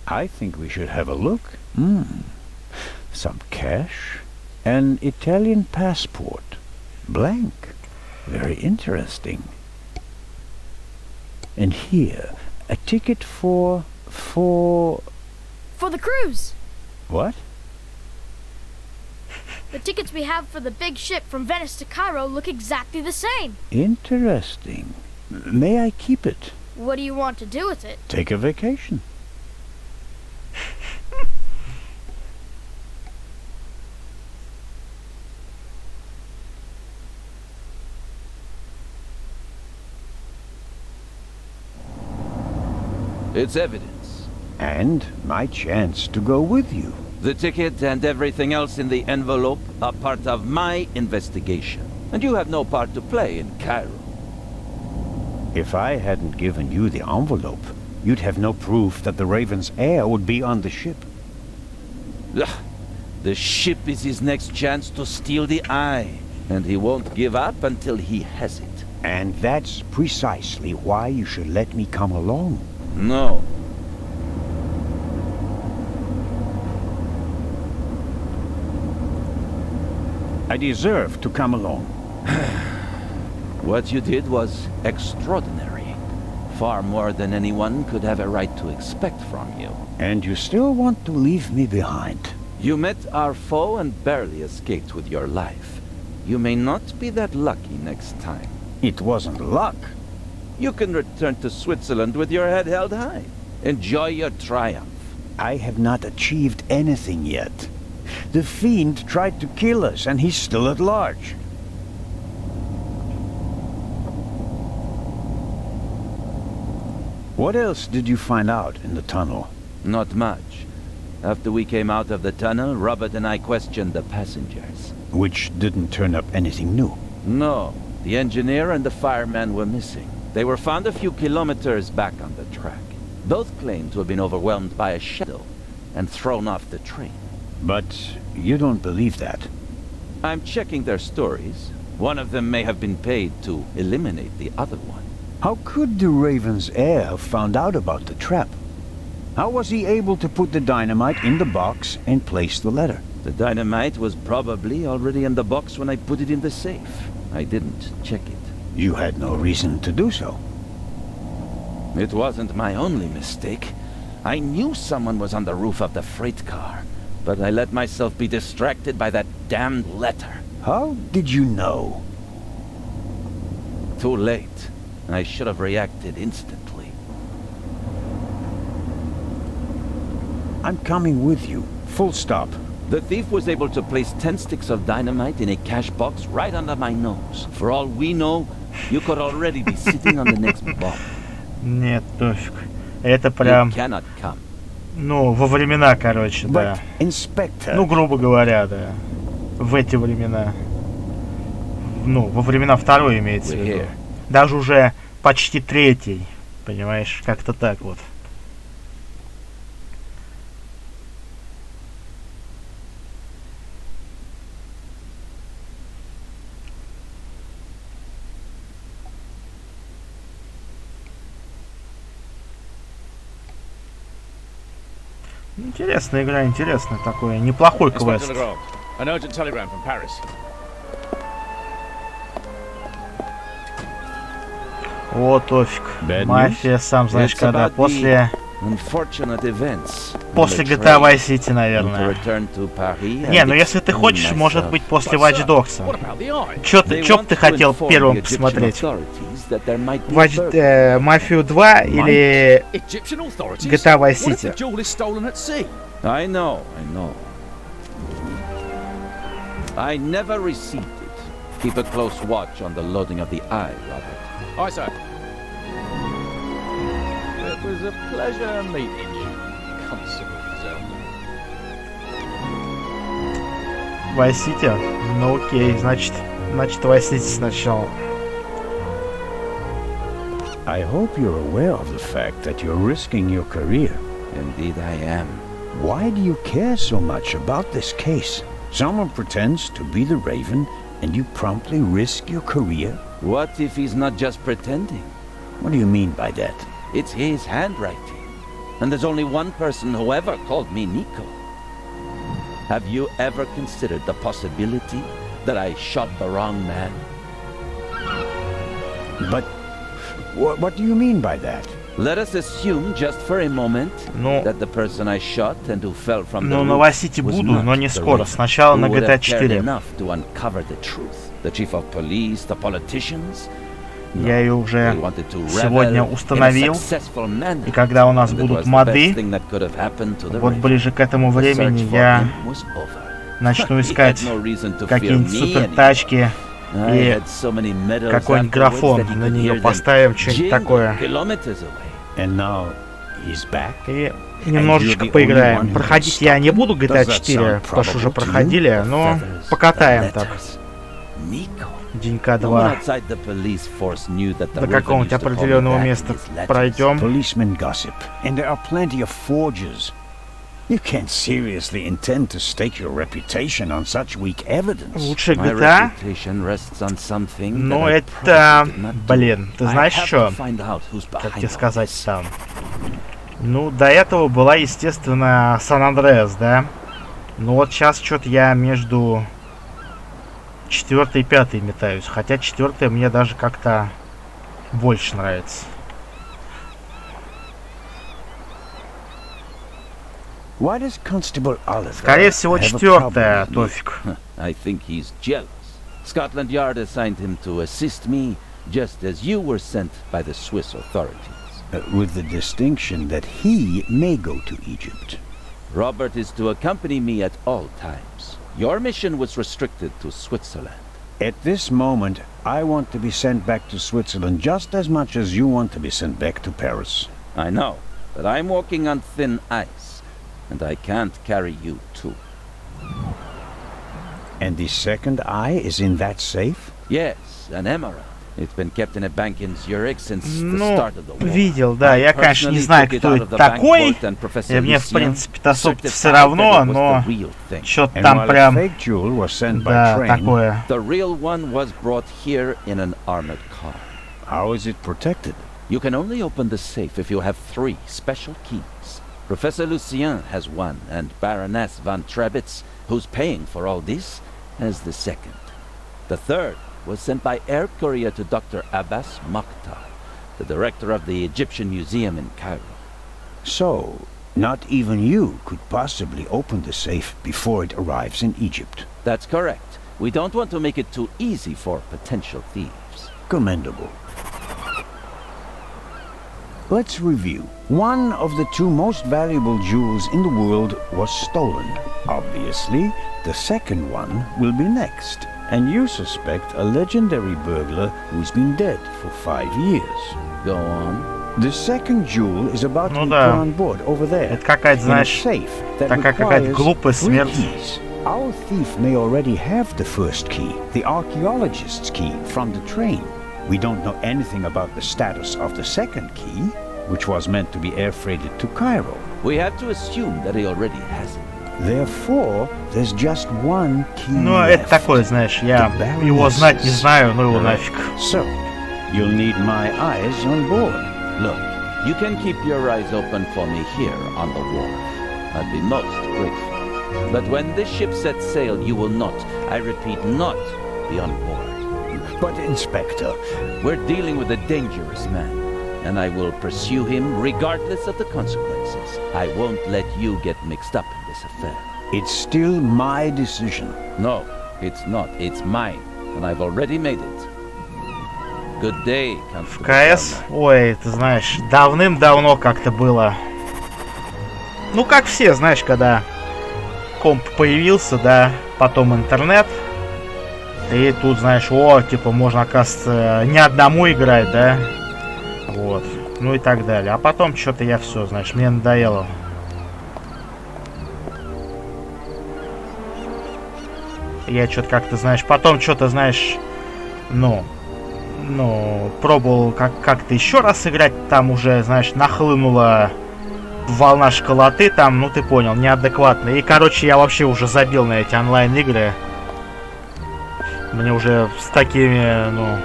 I think we should have a look. Some cash. An Italian passport. Blank. Very interesting. And here, a ticket for the cruise! What? The tickets we have for the big ship from Venice to Cairo look exactly the same. Interesting. May I keep it? What do you want to do with it? Take a vacation. It's evidence. And my chance to go with you. The ticket and everything else in the envelope are part of my investigation. And you have no part to play in Cairo. If I hadn't given you the envelope, you'd have no proof that the Raven's heir would be on the ship. The ship is his next chance to steal the eye. And he won't give up until he has it. And that's precisely why you should let me come along. No. I deserve to come along. What you did was extraordinary. Far more than anyone could have a right to expect from you. And you still want to leave me behind? You met our foe and barely escaped with your life. You may not be that lucky next time. It wasn't luck. You can return to Switzerland with your head held high. Enjoy your triumph. I have not achieved anything yet. The fiend tried to kill us, and he's still at large. What else did you find out in the tunnel? Not much. After we came out of the tunnel, Robert and I questioned the passengers. Which didn't turn up anything new? No. The engineer and the fireman were missing. They were found a few kilometers back on the track. Both claimed to have been overwhelmed by a shadow and thrown off the train. But you don't believe that? I'm checking their stories. One of them may have been paid to eliminate the other one. How could the Raven's heir have found out about the trap? How was he able to put the dynamite in the box and place the letter? The dynamite was probably already in the box when I put it in the safe. I didn't check it. You had no reason to do so. It wasn't my only mistake. I knew someone was on the roof of the freight car, but I let myself be distracted by that damned letter. How did you know? Too late. I should have reacted instantly. I'm coming with you. Full stop. The thief was able to place 10 sticks of dynamite in a cash box right under my nose. For all we know, you could already be sitting on the next bomb. Нет, пофиг. Это прям... Ну, во времена, короче, да. Ну, грубо говоря, да. В эти времена. Ну, во времена второй имеется в виду. Даже уже почти третий. Понимаешь, как-то так вот. Интересная игра, интересная такой, неплохой квест. Вот офиг. Мафия, сам знаешь, когда после GTA Vice City, наверное. Не, ну если ты хочешь, может быть после Watch Dogs. Чё б ты хотел первым посмотреть? Мафию 2 или GTA Vice City? I know. I never received it. Keep a close watch on the loading of the eye, Robert. Aye, sir. It was a pleasure meeting you, Constable Zelda. Vice City? Ну окей, значит Vice City сначала. I hope you're aware of the fact that you're risking your career. Indeed I am. Why do you care so much about this case? Someone pretends to be the Raven, and you promptly risk your career? What if he's not just pretending? What do you mean by that? It's his handwriting. And there's only one person who ever called me Nico. Have you ever considered the possibility that I shot the wrong man? But what do you mean by that? Let us assume just for a moment that the person I shot and who fell from the Ну, на roof Vice City was буду, not но не the скоро. Raven, Сначала на who would GTA have cared 4. enough to uncover the truth. The chief of police, the politicians. Я ее уже сегодня установил, и когда у нас будут моды, вот ближе к этому времени я начну искать какие-нибудь супер тачки и какой-нибудь графон на нее поставим, что-нибудь такое. И немножечко поиграем. Проходить я не буду GTA 4, потому что уже проходили, но покатаем так. Денька два. До какого-нибудь определенного места пройдем. Лучше GTA. Но это... Блин, ты знаешь что? Как тебе сказать там? Ну, до этого была, естественно, Сан-Андреас, да? Ну вот сейчас что-то я между 4 и 5 метаюсь. Хотя 4 мне даже как-то больше нравится. Скорее всего, 4, Тофик. I think he's jealous. Scotland Yard assigned him to assist me, just as you were sent by the Swiss authorities. With the distinction that he may go to Egypt. Robert is to accompany me at all times. Your mission was restricted to Switzerland. At this moment, I want to be sent back to Switzerland just as much as you want to be sent back to Paris. I know, but I'm walking on thin ice, and I can't carry you too. And the second eye is in that safe? Yes, an emerald. It's been kept in a bank in Zurich since the start of the war. Видел, да. Я, конечно, не знаю, кто это такой. И мне, в принципе-то, все равно, но что-то там прям... Да, такое. The real one was brought here in an armored car. How is it protected? You can only open the safe if you have 3 special keys. Professor Lucien has one, and Baroness von Trebitz, who's paying for all this, has the second. The third was sent by air courier to Dr. Abbas Mokhtar, the director of the Egyptian Museum in Cairo. So, not even you could possibly open the safe before it arrives in Egypt. That's correct. We don't want to make it too easy for potential thieves. Commendable. Let's review. One of the 2 most valuable jewels in the world was stolen. Obviously, the second one will be next. And you suspect a legendary burglar who's been dead for 5 years. Go on. The second jewel is about to be put on board over there. Это какая-то, знаешь, такая какая-то глупая смерть. Our thief may already have the first key, the archaeologist's key, from the train. We don't know anything about the status of the second key, which was meant to be air freighted to Cairo. We have to assume that he already has it. Therefore, there's just one key Ну, это такое, знаешь, я его знать не знаю, но его нафиг. So, you'll need my eyes on board. Look, you can keep your eyes open for me here on the wharf. I'd be most grateful. But when the ship sets sail, you will not, I repeat, not be on board. But, Inspector, we're dealing with a dangerous man, and I will pursue him regardless of the consequences. I won't let you get mixed up in this affair. It's still my decision. No, it's not. It's mine, and I've already made it. Good day, в КС, ой, ты знаешь, давным-давно как-то было. Ну, как все, знаешь, когда комп появился, да, потом интернет, и тут, знаешь, о, типа, можно, оказывается, не одному играть, да, вот, ну и так далее. А потом что-то я все, знаешь, мне надоело. Я что-то как-то, знаешь, потом что-то, знаешь, ну, пробовал как-то еще раз играть, там уже, знаешь, нахлынула волна школоты, там, ну ты понял, неадекватно. И, короче, я вообще уже забил на эти онлайн-игры. Мне уже с такими, ну,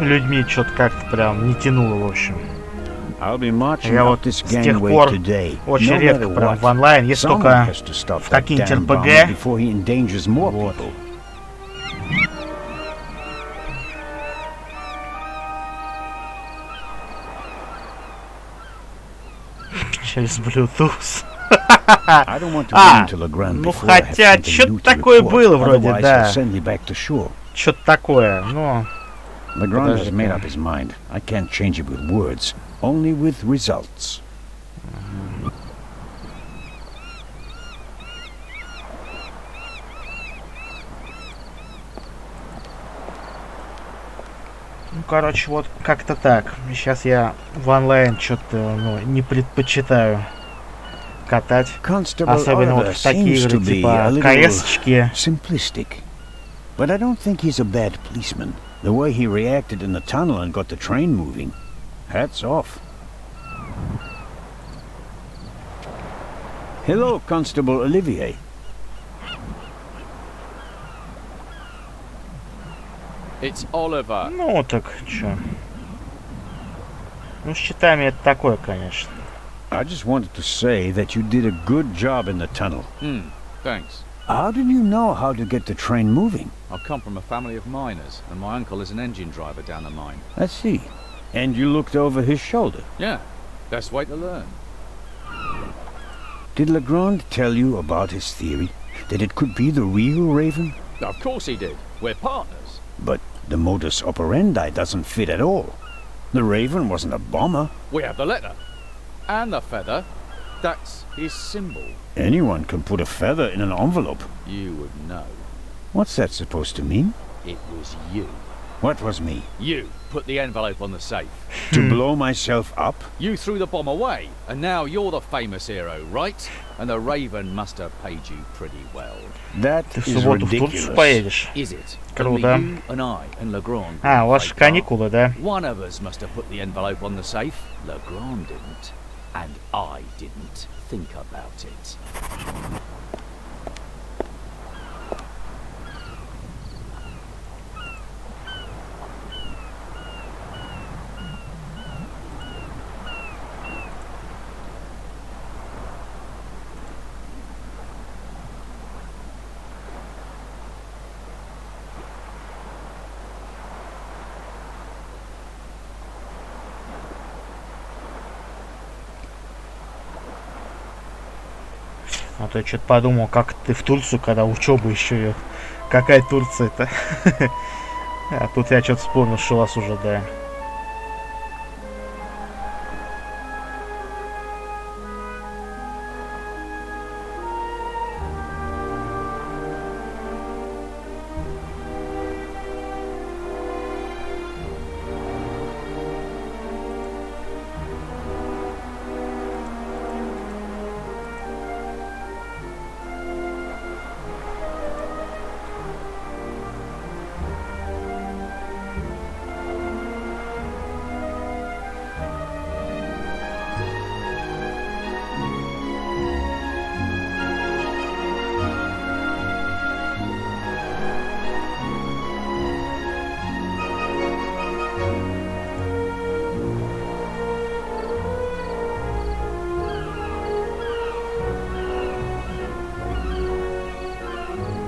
людьми что-то как-то прям не тянуло, в общем. Я вот с тех пор очень редко прям в онлайн, если только в какие-нибудь РПГ. Вот. Через Bluetooth. Ну хотя, что-то такое было вроде, да. Что-то такое, но... Legrand has made up his mind. I can't change it with words, only with results. Ну, короче, вот как-то так. Сейчас я в онлайн что-то, ну, не предпочитаю катать. Особенно вот в такие игры типа КС-очки. But I don't think he's a bad policeman. The way he reacted in the tunnel and got the train moving. Hats off. Hello, Constable Olivier. It's Oliver. Ну, так, чё. Ну, с читами это такое, конечно. I just wanted to say that you did a good job in the tunnel. Thanks. How did you know how to get the train moving? I come from a family of miners, and my uncle is an engine driver down the mine. I see. And you looked over his shoulder? Yeah, best way to learn. Did Legrand tell you about his theory? That it could be the real Raven? Of course he did. We're partners. But the modus operandi doesn't fit at all. The Raven wasn't a bomber. We have the letter. And the feather. That's his symbol. Anyone can put a feather in an envelope. You would know. What's that supposed to mean? It was you. What was me? You put the envelope on the safe. To blow myself up? You threw the bomb away, and now you're the famous hero, right? And the Raven must have paid you pretty well. That is ridiculous. Is it? Круто. Only you and I and Legrand. А, у вас каникулы, да? One of us must have put the envelope on the safe. Legrand didn't. And I didn't think about it. А то я что-то подумал, как ты в Турцию, когда учеба еще. Какая Турция-то? А тут я что-то вспомнил, что у вас уже, да.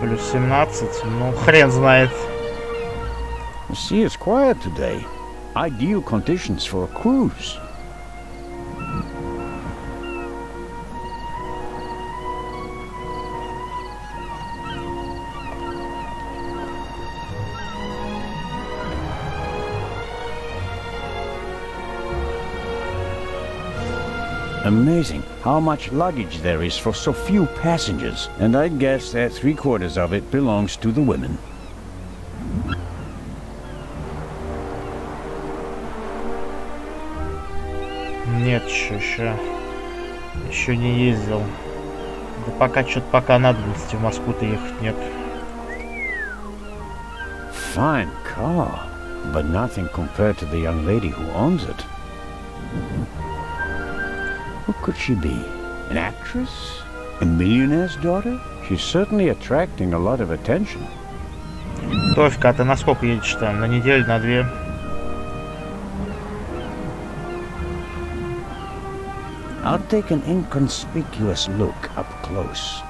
Плюс 17, ну хрен знает. The sea is quiet today. Ideal conditions for a cruise. Amazing how much luggage there is for so few passengers, and I guess that 3/4 of it belongs to the women. Нет, еще не ездил. Да пока что-то пока надобности в Москву-то ехать нет. fine car, but nothing compared to the young lady who owns it. Who could she be? An actress? A millionaire's daughter? She's certainly attracting a lot of attention. Товка, а ты на сколько едешь там? На неделю, на две? I'll take an inconspicuous look up close.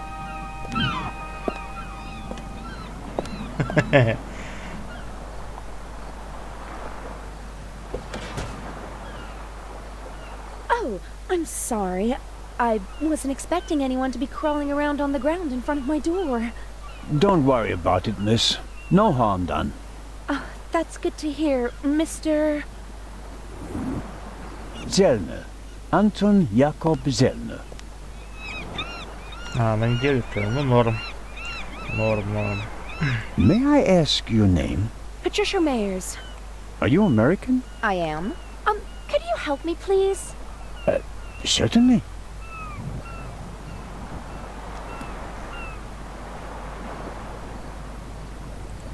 Oh, I'm sorry. I wasn't expecting anyone to be crawling around on the ground in front of my door. Don't worry about it, miss. No harm done. Oh, that's good to hear, Mr. Zellner. Anton Jakob Zellner. А, на неделю-то, ну норм. Норм. May I ask your name? Patricia Mayers. Are you American? I am. Could you help me, please? Certainly.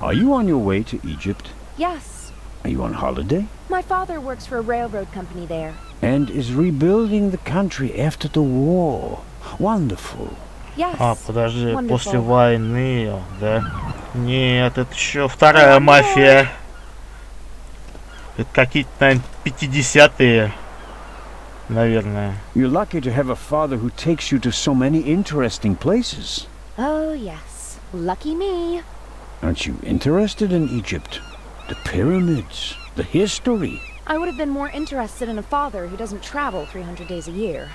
Are you on your way to Egypt? Yes. Are you on holiday? My father works for a railroad company there. And is rebuilding the country after the war. Wonderful. Yes. А, подожди, Wonderful. после войны, да? Нет, это еще вторая мафия. Это какие-то, наверное, 50-е, наверное. You're lucky to have a father who takes you to so many interesting places. Oh, yes. Lucky me. Aren't you interested in Egypt? The pyramids, the history. I would have been more interested in a father who doesn't travel 300 days a year.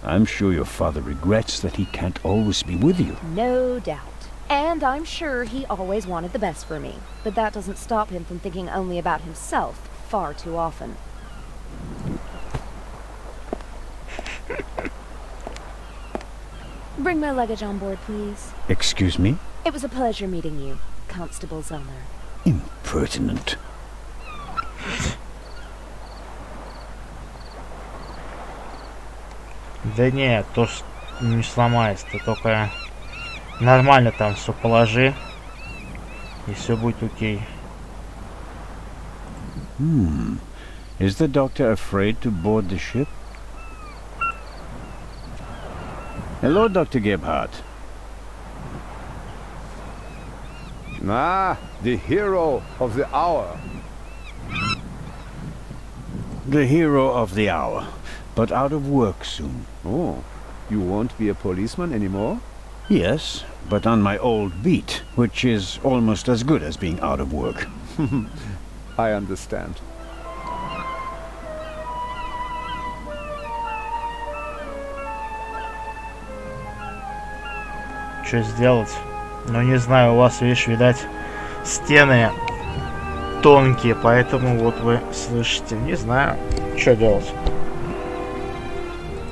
I'm sure your father regrets that he can't always be with you. No doubt. And I'm sure he always wanted the best for me. But that doesn't stop him from thinking only about himself far too often. Bring my luggage on board, please. Excuse me? It was a pleasure meeting you, Constable Zellner. Impertinent. Да нет, то ж не сломается, ты только нормально там все положи, и все будет окей. Is the doctor afraid to board the ship? Hello, Dr. Gebhardt. Ah, the hero of the hour. The hero of the hour, but out of work soon. Oh, you won't be a policeman anymore? Yes, but on my old beat, which is almost as good as being out of work. I understand. Что сделать? Ну не знаю, у вас, видишь, видать, стены тонкие, поэтому вот вы слышите. Не знаю, что делать.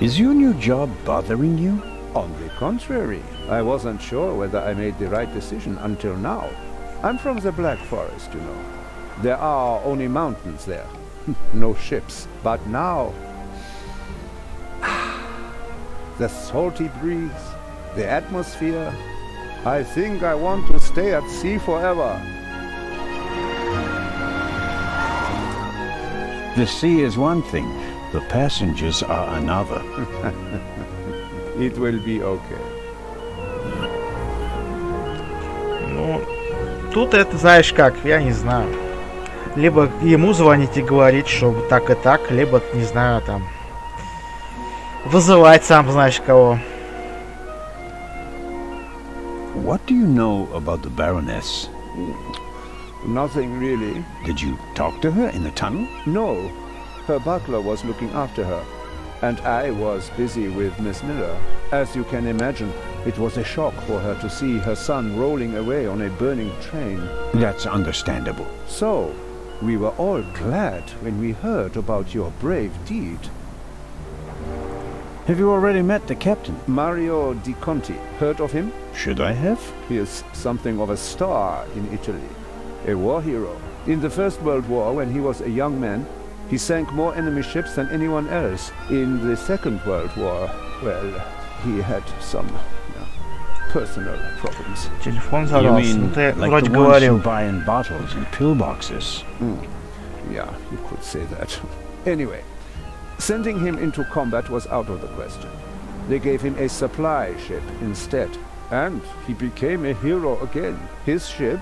Is your new job bothering you? On the contrary, I wasn't sure whether I made the right decision until now. I'm from the Black Forest, you know. There are only mountains there. No ships. But now... the salty breeze, the atmosphere... I think I want to stay at sea forever. The sea is one thing, the passengers are another. It will be okay. Ну, тут это, знаешь как, я не знаю. Либо ему звонить и говорить, чтобы так и так, либо, не знаю, там, вызывать сам знаешь кого. What do you know about the Baroness? Nothing really. Did you talk to her in the tunnel? No. Her butler was looking after her. And I was busy with Miss Miller. As you can imagine, it was a shock for her to see her son rolling away on a burning train. That's understandable. So, we were all glad when we heard about your brave deed. Have you already met the captain? Mario Di Conti. Heard of him? Should I have? He is something of a star in Italy. A war hero. In the First World War, when he was a young man, he sank more enemy ships than anyone else. In the Second World War, well, he had some personal problems. Телефон You взорвался. Ну mean ты like вроде the ones you говорил. buy in bottles and pill boxes? Yeah, you could say that. Anyway, sending him into combat was out of the question. They gave him a supply ship instead, and he became a hero again. His ship,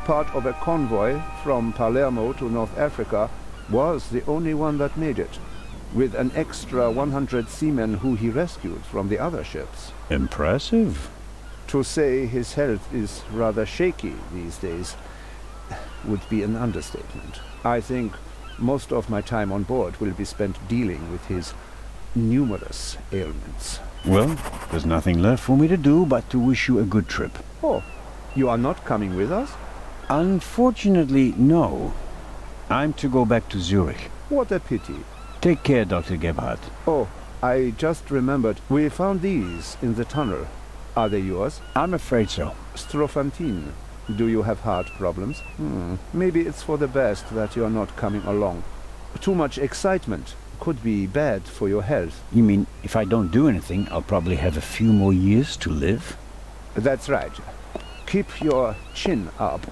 part of a convoy from Palermo to North Africa, was the only one that made it, with an extra 100 seamen who he rescued from the other ships. Impressive. To say his health is rather shaky these days would be an understatement. I think most of my time on board will be spent dealing with his numerous ailments. Well, there's nothing left for me to do but to wish you a good trip. Oh, you are not coming with us? Unfortunately, no. I'm to go back to Zurich. What a pity. Take care, Dr. Gebhardt. Oh, I just remembered. We found these in the tunnel. Are they yours? I'm afraid so. Strophantine. Do you have heart problems? Maybe it's for the best that you're not coming along. Too much excitement could be bad for your health. You mean if I don't do anything, I'll probably have a few more years to live? That's right. Keep your chin up.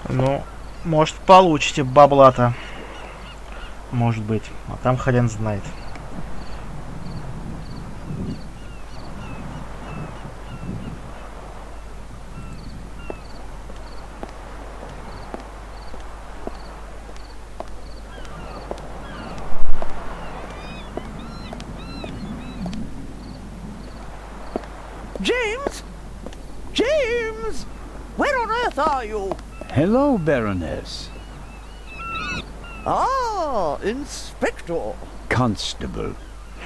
Ну, может, получите бабла-то. Может быть. А там хрен знает. James? James! Where on earth are you? Hello, Baroness. Ah, Inspector. Constable.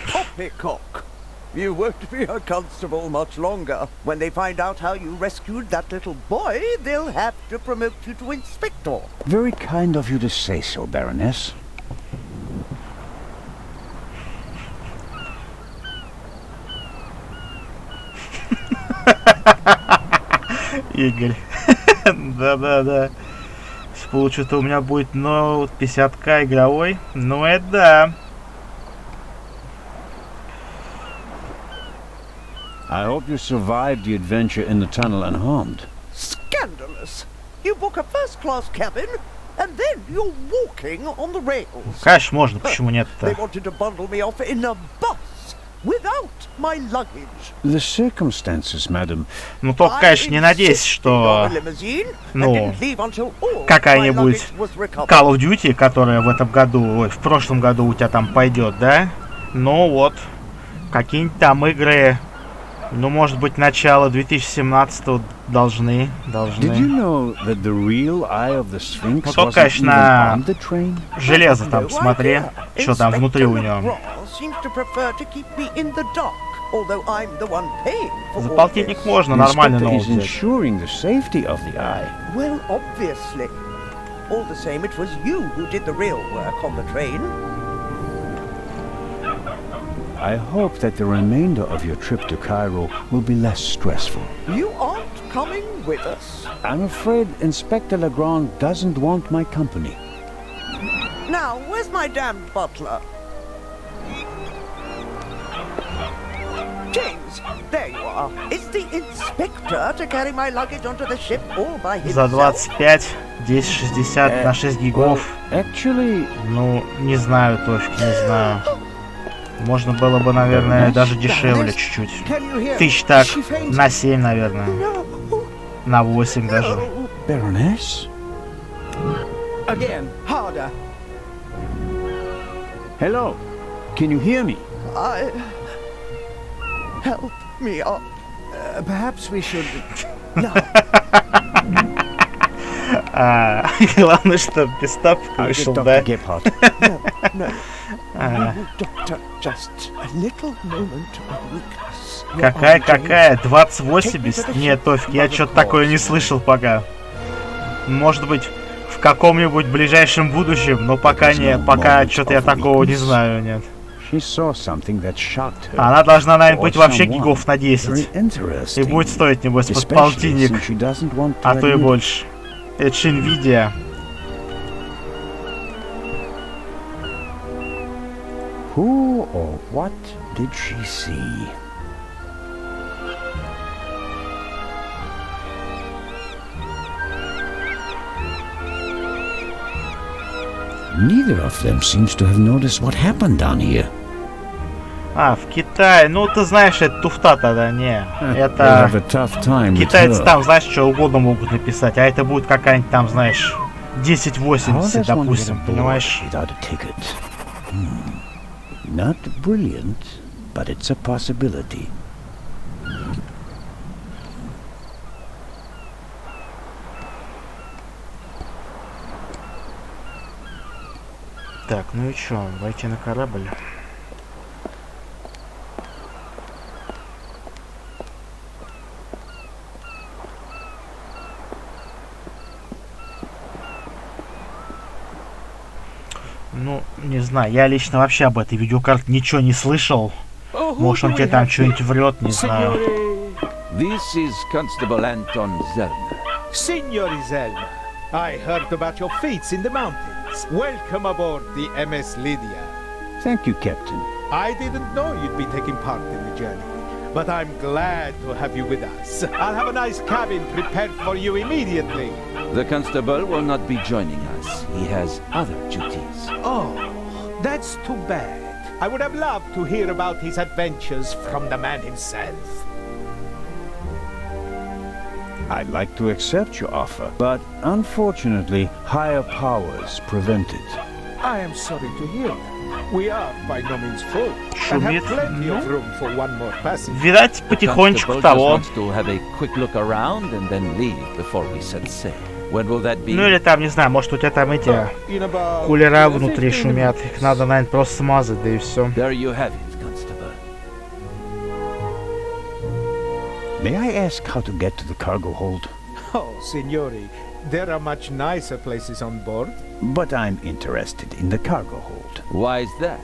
Poppycock. You won't be a constable much longer. When they find out how you rescued that little boy, they'll have to promote you to Inspector. Very kind of you to say so, Baroness. Игорь. Да-да-да. Если получится, у меня будет ноут 50к игровой. Ну это да. I hope you survived the adventure in the tunnel unharmed. Scandalous. You book a first-class cabin, and then you're walking on the rails. Конечно, можно, почему нет-то? They wanted to bundle me off in a bus without my luggage. The circumstances, madam. Ну только, конечно, не надейся, что, ну, какая-нибудь Call of Duty, которая в этом году, ой, в прошлом году у тебя там пойдет, да? Ну вот, какие-нибудь там игры, ну, может быть, начало 2017 должны. Did you know that the real eye of the Sphinx Ну только, wasn't конечно, even on the train? железо там, смотри, что там внутри у него. За полтинник можно нормально ноут взять. Ensuring the safety of the eye. Well, obviously. All the same, it was you who did the real work on the train. I hope that the remainder of your trip to Cairo will be less stressful. You aren't coming with us. I'm afraid Inspector Legrand doesn't want my company. Now, where's my damned butler? James, there you are. Is the inspector to carry my luggage onto the ship all by himself? За 25, 1060 на 6 гигов. Actually... Ну, не знаю, точно, не знаю. Можно было бы, наверное, даже дешевле чуть-чуть. Тысяч так, на 7, наверное. На 8 даже. Baroness? Again, harder. Hello, can you hear me? Help me up. Perhaps we should... Главное, что без тапок вышел, да? Какая? 2080? Нет, Тофик, я что-то такое не слышал пока. Может быть, в каком-нибудь ближайшем будущем, но пока нет, пока что-то я такого не знаю, нет. Она должна, наверное, быть вообще гигов на 10. И будет стоить, небось, под полтинник, а то и больше. Это же Nvidia. Who or what did she see? Neither of them seems to have noticed what happened down here. А, в Китае. Ну, ты знаешь, это туфта тогда, не. Это... Китайцы там, знаешь, что угодно могут написать, а это будет какая-нибудь там, знаешь, 1080, допустим, понимаешь? Not brilliant, but it's a possibility. Так, ну и чё, войти на корабль? Ну, не знаю, я лично вообще об этой видеокарте ничего не слышал. Может, он тебе там что-нибудь врет, не знаю. This is Constable Anton Zellner. Signor Zellner, I heard about your feats in the mountains. Welcome aboard the MS Lydia. Thank you, Captain. I didn't know you'd be taking part in the journey, but I'm glad to have you with us. I'll have a nice cabin prepared for you immediately. The constable will not be joining us. He has other duties. Oh, that's too bad. I would have loved to hear about his adventures from the man himself. I'd like to accept your offer, but unfortunately, higher powers prevent it. I am sorry to hear that. We are by no means full and have plenty of room for one more passenger. Видать, потихонечку того. To have a quick look around and then leave before we set sail. When will that be? Ну или там, не знаю, может у тебя там эти кулера внутри шумят. Их надо, наверное, просто смазать, да и все. There you have it, Constable. May I ask how to get to the cargo hold? Oh, Signori, there are much nicer places on board. But I'm interested in the cargo hold. Why is that?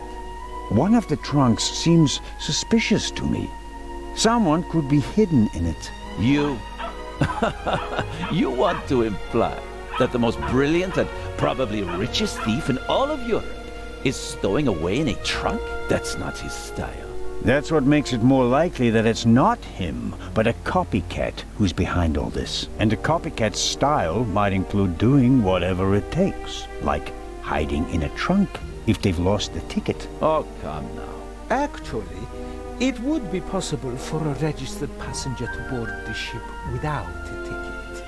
One of the trunks seems suspicious to me. Someone could be hidden in it. You? You want to imply that the most brilliant and probably richest thief in all of Europe is stowing away in a trunk? That's not his style. That's what makes it more likely that it's not him, but a copycat who's behind all this. And a copycat's style might include doing whatever it takes, like hiding in a trunk if they've lost the ticket. Oh, come now. Actually, it would be possible for a registered passenger to board the ship without a ticket.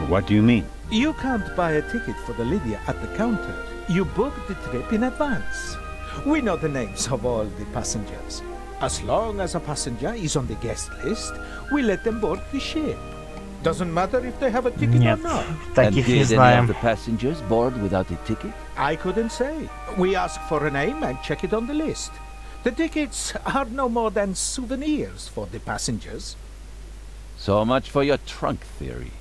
What do you mean? You can't buy a ticket for the Lydia at the counter. You book the trip in advance. We know the names of all the passengers. As long as a passenger is on the guest list, we let them board the ship. Doesn't matter if they have a ticket or not. And did any of the passengers board without a ticket? I couldn't say. We ask for a name and check it on the list. The tickets are no more than souvenirs for the passengers. So much for your trunk theory.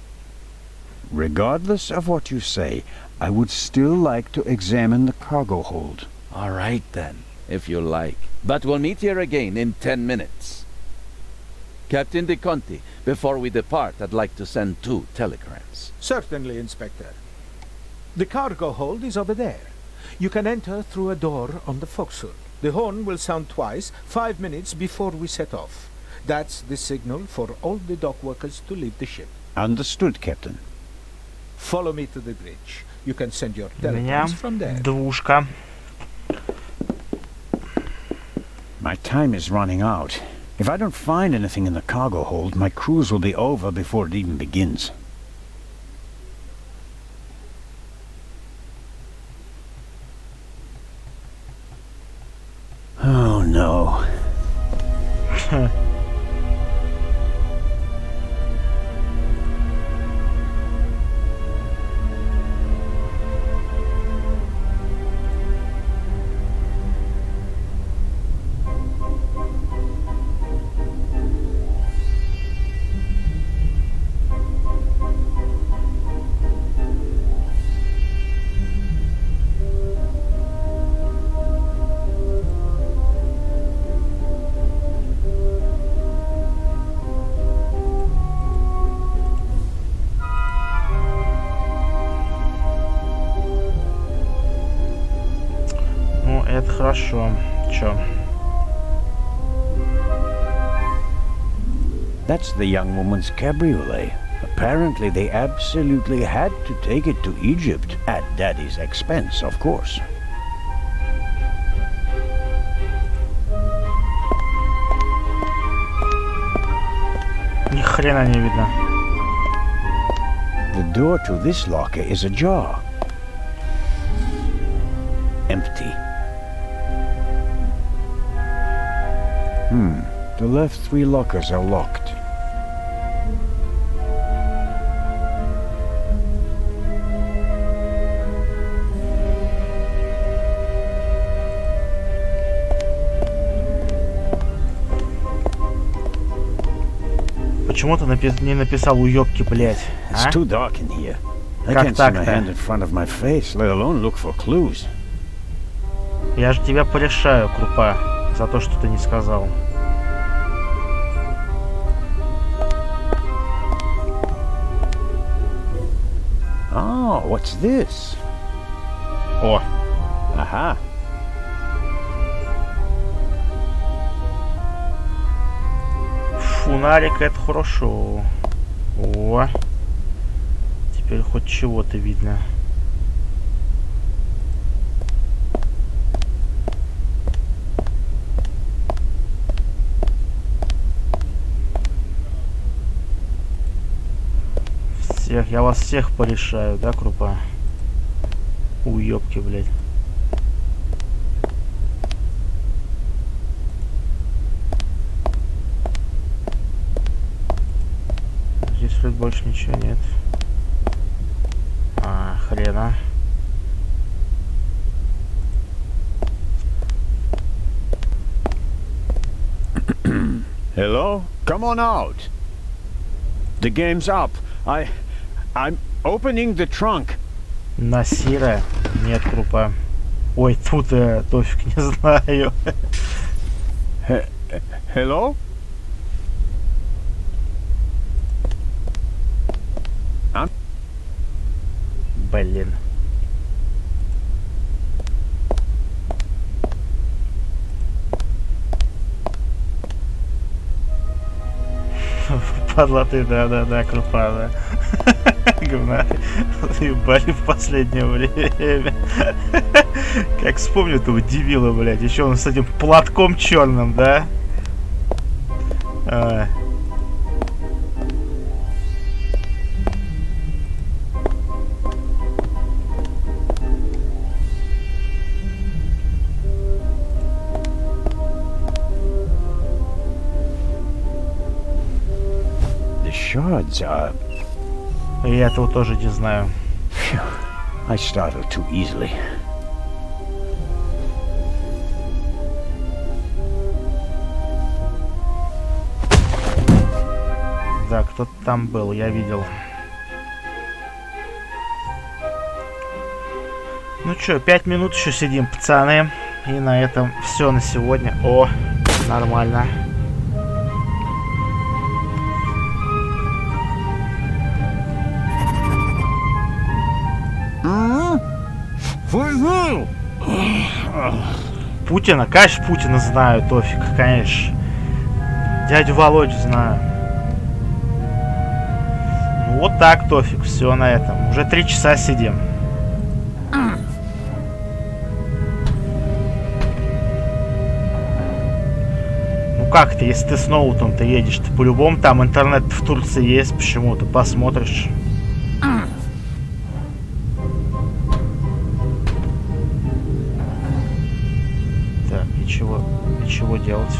Regardless of what you say, I would still like to examine the cargo hold. All right then, if you like. But we'll meet here again in 10 minutes. Captain De Conti, before we depart, I'd like to send 2 telegrams. Certainly, Inspector. The cargo hold is over there. You can enter through a door on the forecastle. The horn will sound twice, 5 minutes before we set off. That's the signal for all the dock workers to leave the ship. Understood, Captain. Follow me to the bridge. You can send your telegrams from there. Двушка. My time is running out. If I don't find anything in the cargo hold, my cruise will be over before it even begins. Oh no. Хорошо. Чё? That's the young woman's cabriolet. Apparently they absolutely had to take it to Egypt, at Daddy's expense, of course. Ни хрена не видно. The door to this locker is ajar. Empty. The left 3 lockers are locked. Почему ты не написал уёбки, блядь? It's too dark in here. I can't see my hand in front of my face, let alone look for clues. Я же тебя порешаю, Крупа, за то, что ты не сказал. Oh, what's this? О. Ага. Фонарик, это хорошо. О. Теперь хоть чего-то видно. Я вас всех порешаю, да, Крупа? Уёбки, блядь. Здесь вроде больше ничего нет. А, хрена. Hello? Come on out. The game's up. I'm opening the trunk. Насира? Нет, Крупа. Ой, тут Тофик, не знаю. Hello? Блин. Падла ты, да, Крупа, да. Говна. Ебали в последнее время. Как вспомню этого дебила, блядь. Еще он с этим платком черным, да? Shards are... Я этого тоже не знаю. I startled too easily. Да, кто-то там был, я видел. Ну чё, 5 минут еще сидим, пацаны. И на этом все на сегодня. О, нормально. Путина, конечно, Путина знаю, Тофик, конечно. Дядю Володю знаю. Ну вот так, Тофик, все на этом. Уже 3 часа сидим. Ну как ты, если ты с ноутом-то едешь, ты по-любому там интернет в Турции есть, почему-то посмотришь. Чего делать?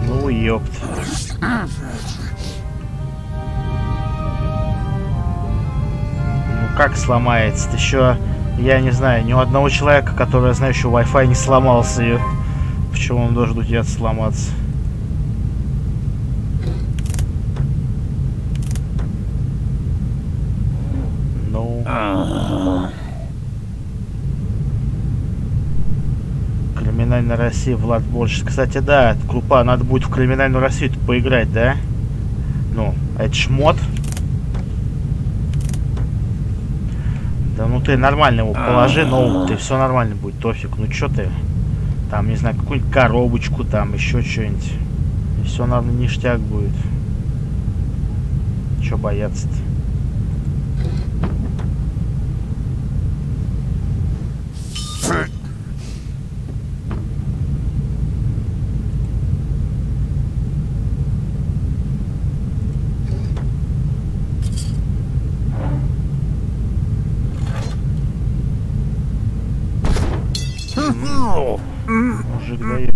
Ну ёпт. Ну как сломается? Еще, я не знаю, ни у одного человека, который, я знаю, еще Wi-Fi не сломался ее. Почему он должен у тебя сломаться? Криминальная Россия, Влад больше. Кстати, да, Крупа, надо будет в Криминальную Россию поиграть, да? Ну, это ж мод. Ну ты нормально его положи, но ты все нормально будет, Тофик. Ну чё ты? Там, не знаю, какую-нибудь коробочку, там еще что-нибудь. И все, наверное, ништяк будет. Чё бояться-то? Мужик дает.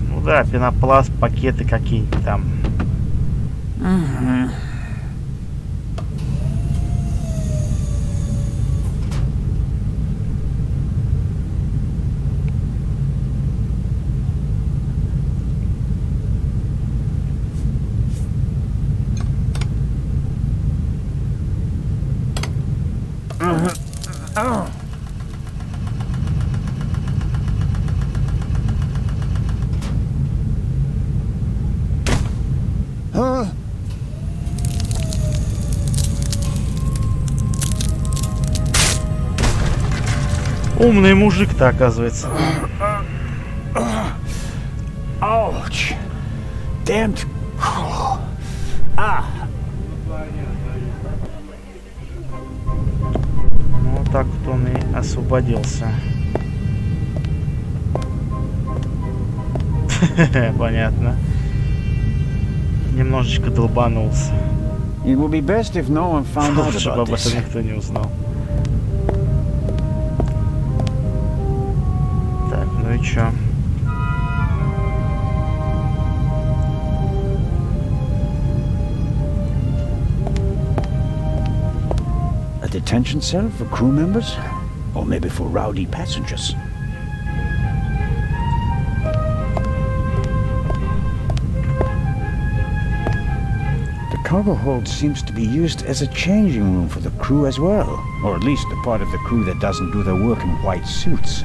Ну да, пенопласт, пакеты какие-нибудь там. Умный мужик-то, оказывается. Ouch. Damned. Ну, так вот он и освободился. Понятно. Немножечко долбанулся. It would be best if no one found out Лучше бы about об этом this. никто не узнал. Так, ну и чё? A detention cell for crew members? Or maybe for rowdy passengers? The cargo hold seems to be used as a changing room for the crew as well. Or at least the part of the crew that doesn't do their work in white suits.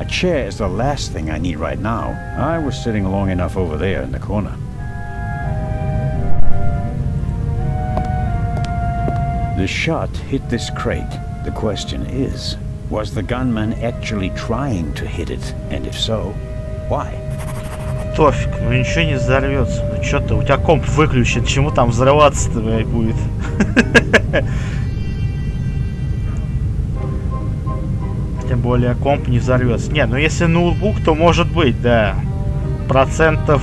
A chair is the last thing I need right now. I was sitting long enough over there in the corner. The shot hit this crate. The question is, was the gunman actually trying to hit it? And if so, why? Тофик, ну ничего не взорвется. Ну чё ты, у тебя комп выключен, чему там взрываться-то, блядь, будет? Тем более комп не взорвется. Не, ну если ноутбук, то может быть, да. Процентов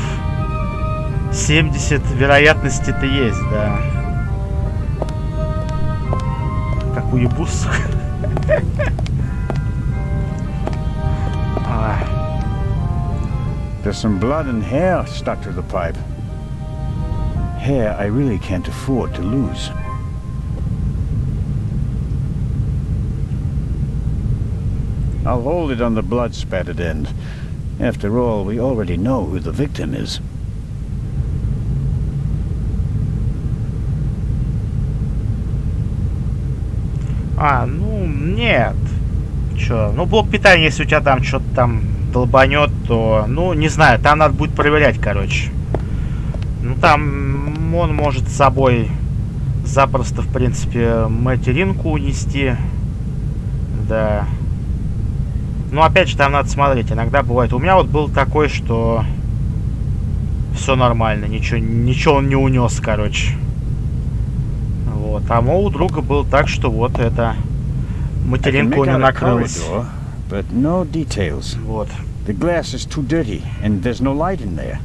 70 вероятности-то есть, да. Как уебус. There's some blood and hair stuck to the pipe. Hair I really can't afford to lose. I'll hold it on the blood-spattered end. After all, we already know who the victim is. Ну, нет. Чё? Ну, блок питания, если у тебя там что-то там долбанет, то, ну, не знаю, там надо будет проверять, короче. Ну, там он может с собой запросто, в принципе, материнку унести. Да. Ну, опять же, там надо смотреть. Иногда бывает. У меня вот был такой, что все нормально. Ничего он не унес, короче. Вот. А у друга было так, что вот это материнка у него накрылась. But no details. Вот. The glass is too dirty, and there's no light in there.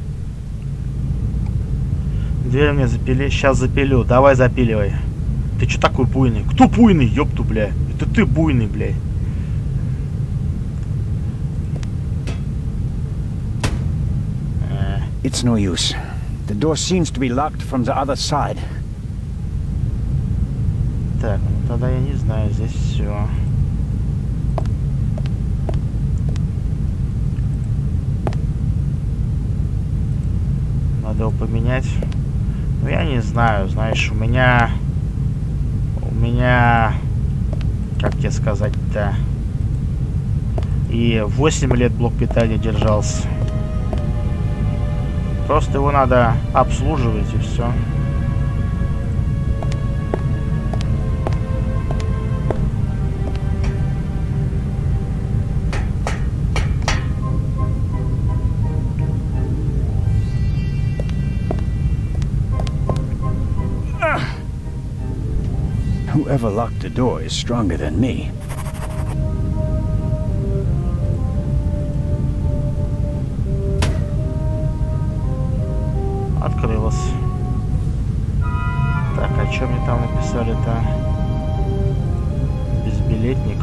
Дверь мне запили. Сейчас запилю. Давай запиливай. Ты что такой буйный? Кто буйный, ёпту, бля? Это ты буйный, бля. It's no use. The door seems to be locked from the other side. Так, ну тогда я не знаю, здесь все. надо его поменять. Ну, я не знаю, знаешь, у меня, как тебе сказать-то, и 8 лет блок питания держался. Просто его надо обслуживать и все. Whoever locked the door is stronger than me. Открылось. Так, а что мне там написали-то? Безбилетник.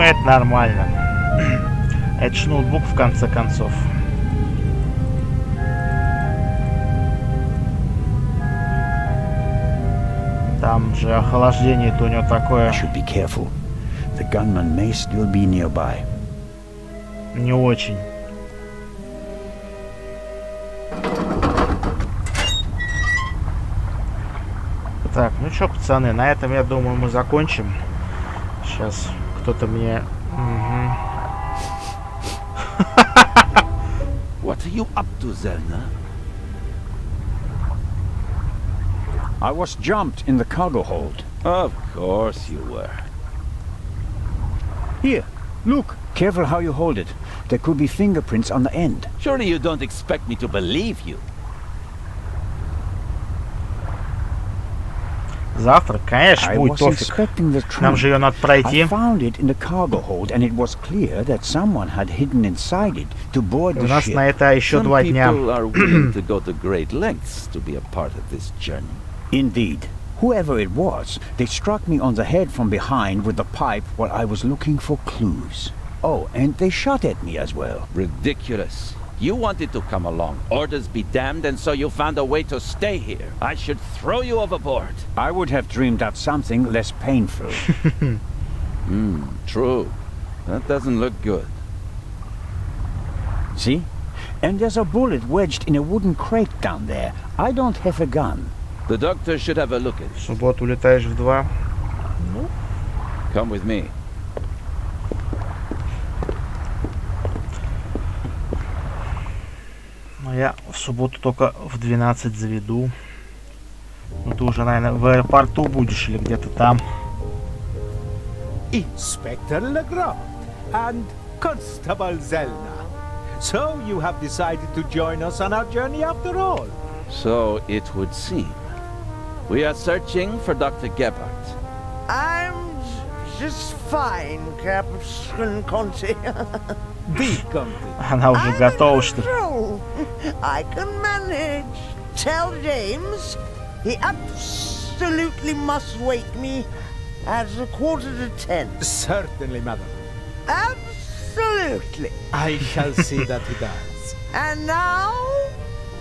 Это нормально. Это ж ноутбук в конце концов. Там же охлаждение-то у него такое. Should be careful. The gunman may still be nearby. Не очень. Так, ну чё, пацаны, на этом, я думаю, мы закончим. Сейчас кто-то мне... What are you up to, Zelna? I was jumped in the cargo hold. Of course you were. Here, look. Careful how you hold it. There could be fingerprints on the end. Surely you don't expect me to believe you. Завтра, конечно, будет Тофик. Нам же ее надо пройти. I found it in the cargo hold, and it was clear that someone had hidden inside it to board the ship. У нас на это еще 2 дня. Some people are willing to go to great lengths to be a part of this journey. Indeed. Whoever it was, they struck me on the head from behind with the pipe while I was looking for clues. Oh, and they shot at me as well. Ridiculous. You wanted to come along. Orders be damned, and so you found a way to stay here. I should throw you overboard. I would have dreamed up something less painful. True. That doesn't look good. See? And there's a bullet wedged in a wooden crate down there. I don't have a gun. The doctor should have a look at it. В субботу улетаешь в 2. Ну? Come with me. Но я в субботу только в 12 заведу. Ну ты уже, наверное, в аэропорту будешь или где-то там. Inspector Legrand and Constable Zelna. So you have decided to join us on our journey after all? So it would seem. We are searching for Dr. Gebhardt. I'm just fine, Captain Conte. Она уже готова, что ли? I can manage. Tell James he absolutely must wake me at 9:45. Certainly, madam. Absolutely. I shall see that he does. And now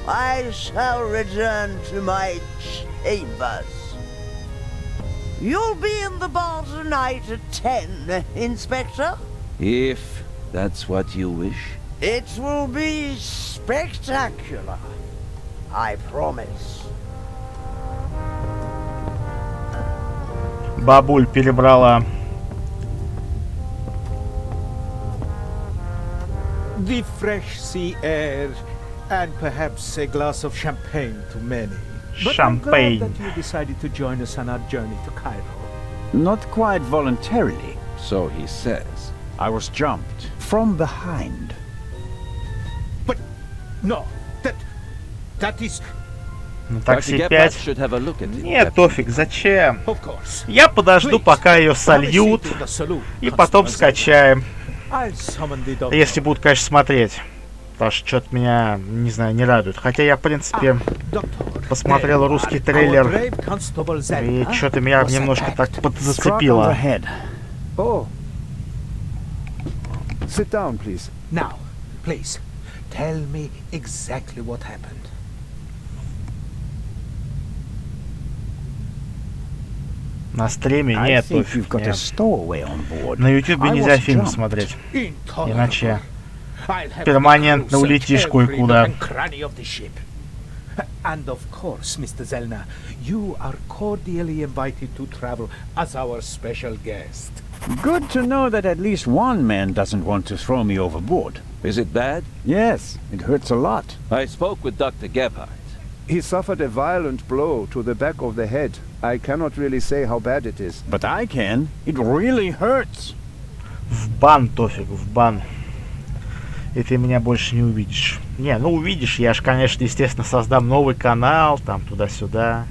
I shall return to my chambers. You'll be in the bar tonight at 10, Inspector. If that's what you wish. It will be spectacular. I promise. Бабуль перебрала. The fresh sea air and perhaps a glass of champagne to many. But Champagne. I'm glad that you decided to join us on our journey to Cairo. Not quite voluntarily. So he says. I was jumped from behind. But no, that is... На такси 5. Нет, Тофик, зачем? Я подожду, пока ее сольют, и потом скачаем. Если будут, конечно, смотреть. потому что что-то меня, не знаю, не радует. Хотя я, в принципе, посмотрел русский трейлер, и что-то меня немножко так подзацепило. Oh. Sit down, please. Now, please, tell me exactly what happened. На стриме нет. На YouTube нельзя фильм смотреть. Иначе перманентно улетишь кое-куда. And of course, Mr. Zellner, you are cordially invited to travel as our special guest. Good to know that at least one man doesn't want to throw me overboard. Is it bad? Yes, it hurts a lot. I spoke with Dr. Gebhardt. He suffered a violent blow to the back of the head. I cannot really say how bad it is. But I can. It really hurts. В бан, Тофик, в бан. И ты меня больше не увидишь. Не, ну увидишь, я же, конечно, естественно, создам новый канал, там, туда-сюда.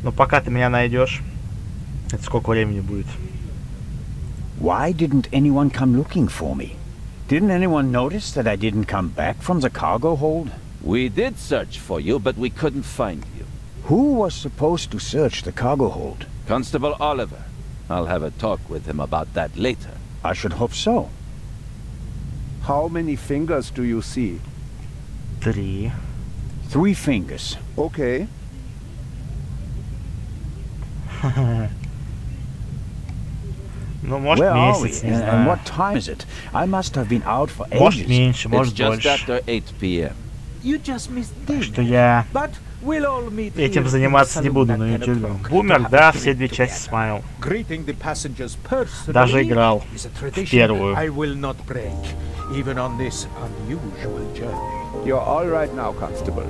Но пока ты меня найдешь, это сколько времени будет? Why didn't anyone come looking for me? Didn't anyone notice that I didn't come back from the cargo hold? We did search for you, but we couldn't find you. Who was supposed to search the cargo hold? Constable Oliver. I'll have a talk with him about that later. I should hope so. How many fingers do you see? 3. 3 fingers. Okay. Ну, может, месяц, не знаю. And what time is it? I must have been out for ages. Может, меньше, может, It's just больше. after 8 p.m. You just missed Так что я этим заниматься не буду на YouTube. Бумер, да, все 2 части смотрел. Даже играл в первую. You're all right now, Constable.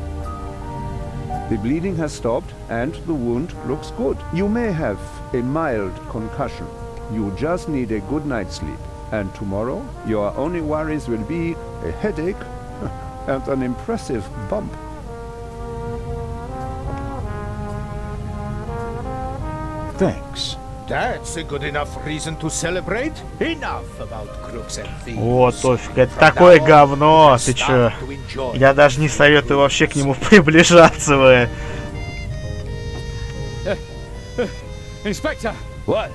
The bleeding has stopped and the wound looks good. You may have a mild concussion. You just need a good night's sleep. And tomorrow, your only worries will be a headache and an impressive bump. Thanks. That's a good enough reason to celebrate. Enough about crooks and thieves. О, Тофик, это такое говно, ты чё? Я даже не советую вообще к нему приближаться, вы. Inspector! What?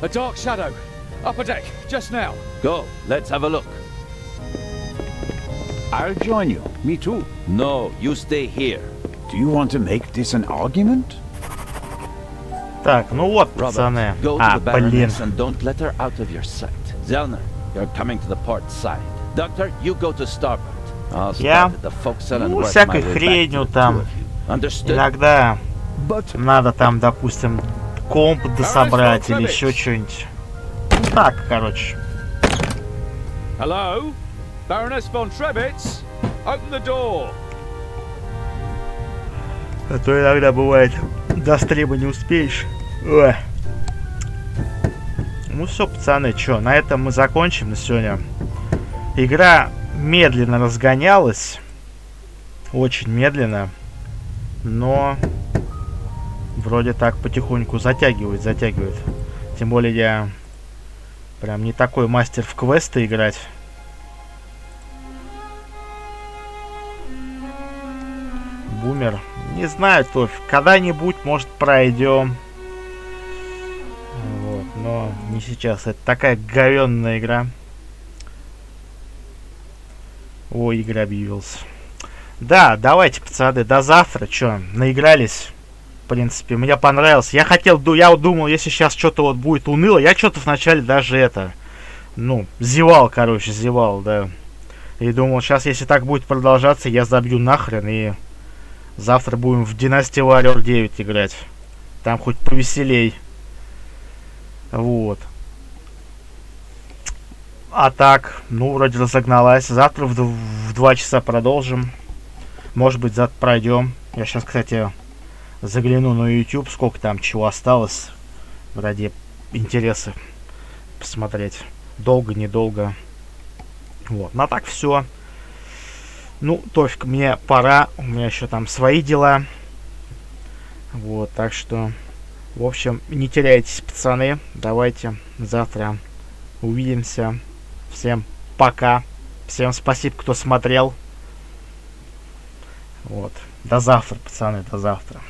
A dark shadow. Upper deck, just now. Go, let's have a look. I'll join you. Me too. No, you stay here. Do you want to make this an argument? Так, ну вот, пацаны. Go to А, the блин. Baroness and don't let her out of your sight. Zellner, you're coming to the port side. Doctor, you go to starboard. I'll start at the forecastle and Ну, work my всякой way back хренью to the там. two of you. Understood? Иногда надо там, допустим, комп дособрать или еще что-нибудь. Ну так, короче. Hello? Baroness von Trebitz? Open the door. А то иногда бывает, до стрима не успеешь. Ой. Ну все, пацаны, чё, на этом мы закончим на сегодня. Игра медленно разгонялась. Очень медленно. Но вроде так потихоньку затягивает. Тем более я прям не такой мастер в квесты играть. Бумер. Не знаю, Тоф, когда-нибудь, может, пройдем. Вот, но не сейчас. Это такая говенная игра. О, игра объявился. Да, давайте, пацаны, до завтра. Чё, наигрались? В принципе, мне понравилось. Я думал, если сейчас что-то вот будет уныло. Я что-то вначале даже это... Ну, зевал, да. И думал, сейчас, если так будет продолжаться, я забью нахрен и... Завтра будем в Dynasty Warrior 9 играть. Там хоть повеселей. Вот. А так, ну, вроде разогналась. Завтра в 2 часа продолжим. Может быть, завтра пройдем. Я сейчас, кстати, загляну на YouTube, сколько там чего осталось. Ради интереса посмотреть. Долго, недолго. Вот. Ну, а так все. Ну, Тофик, мне пора. У меня еще там свои дела. Вот, так что... В общем, не теряйтесь, пацаны. Давайте завтра увидимся. Всем пока. Всем спасибо, кто смотрел. Вот. До завтра, пацаны, до завтра.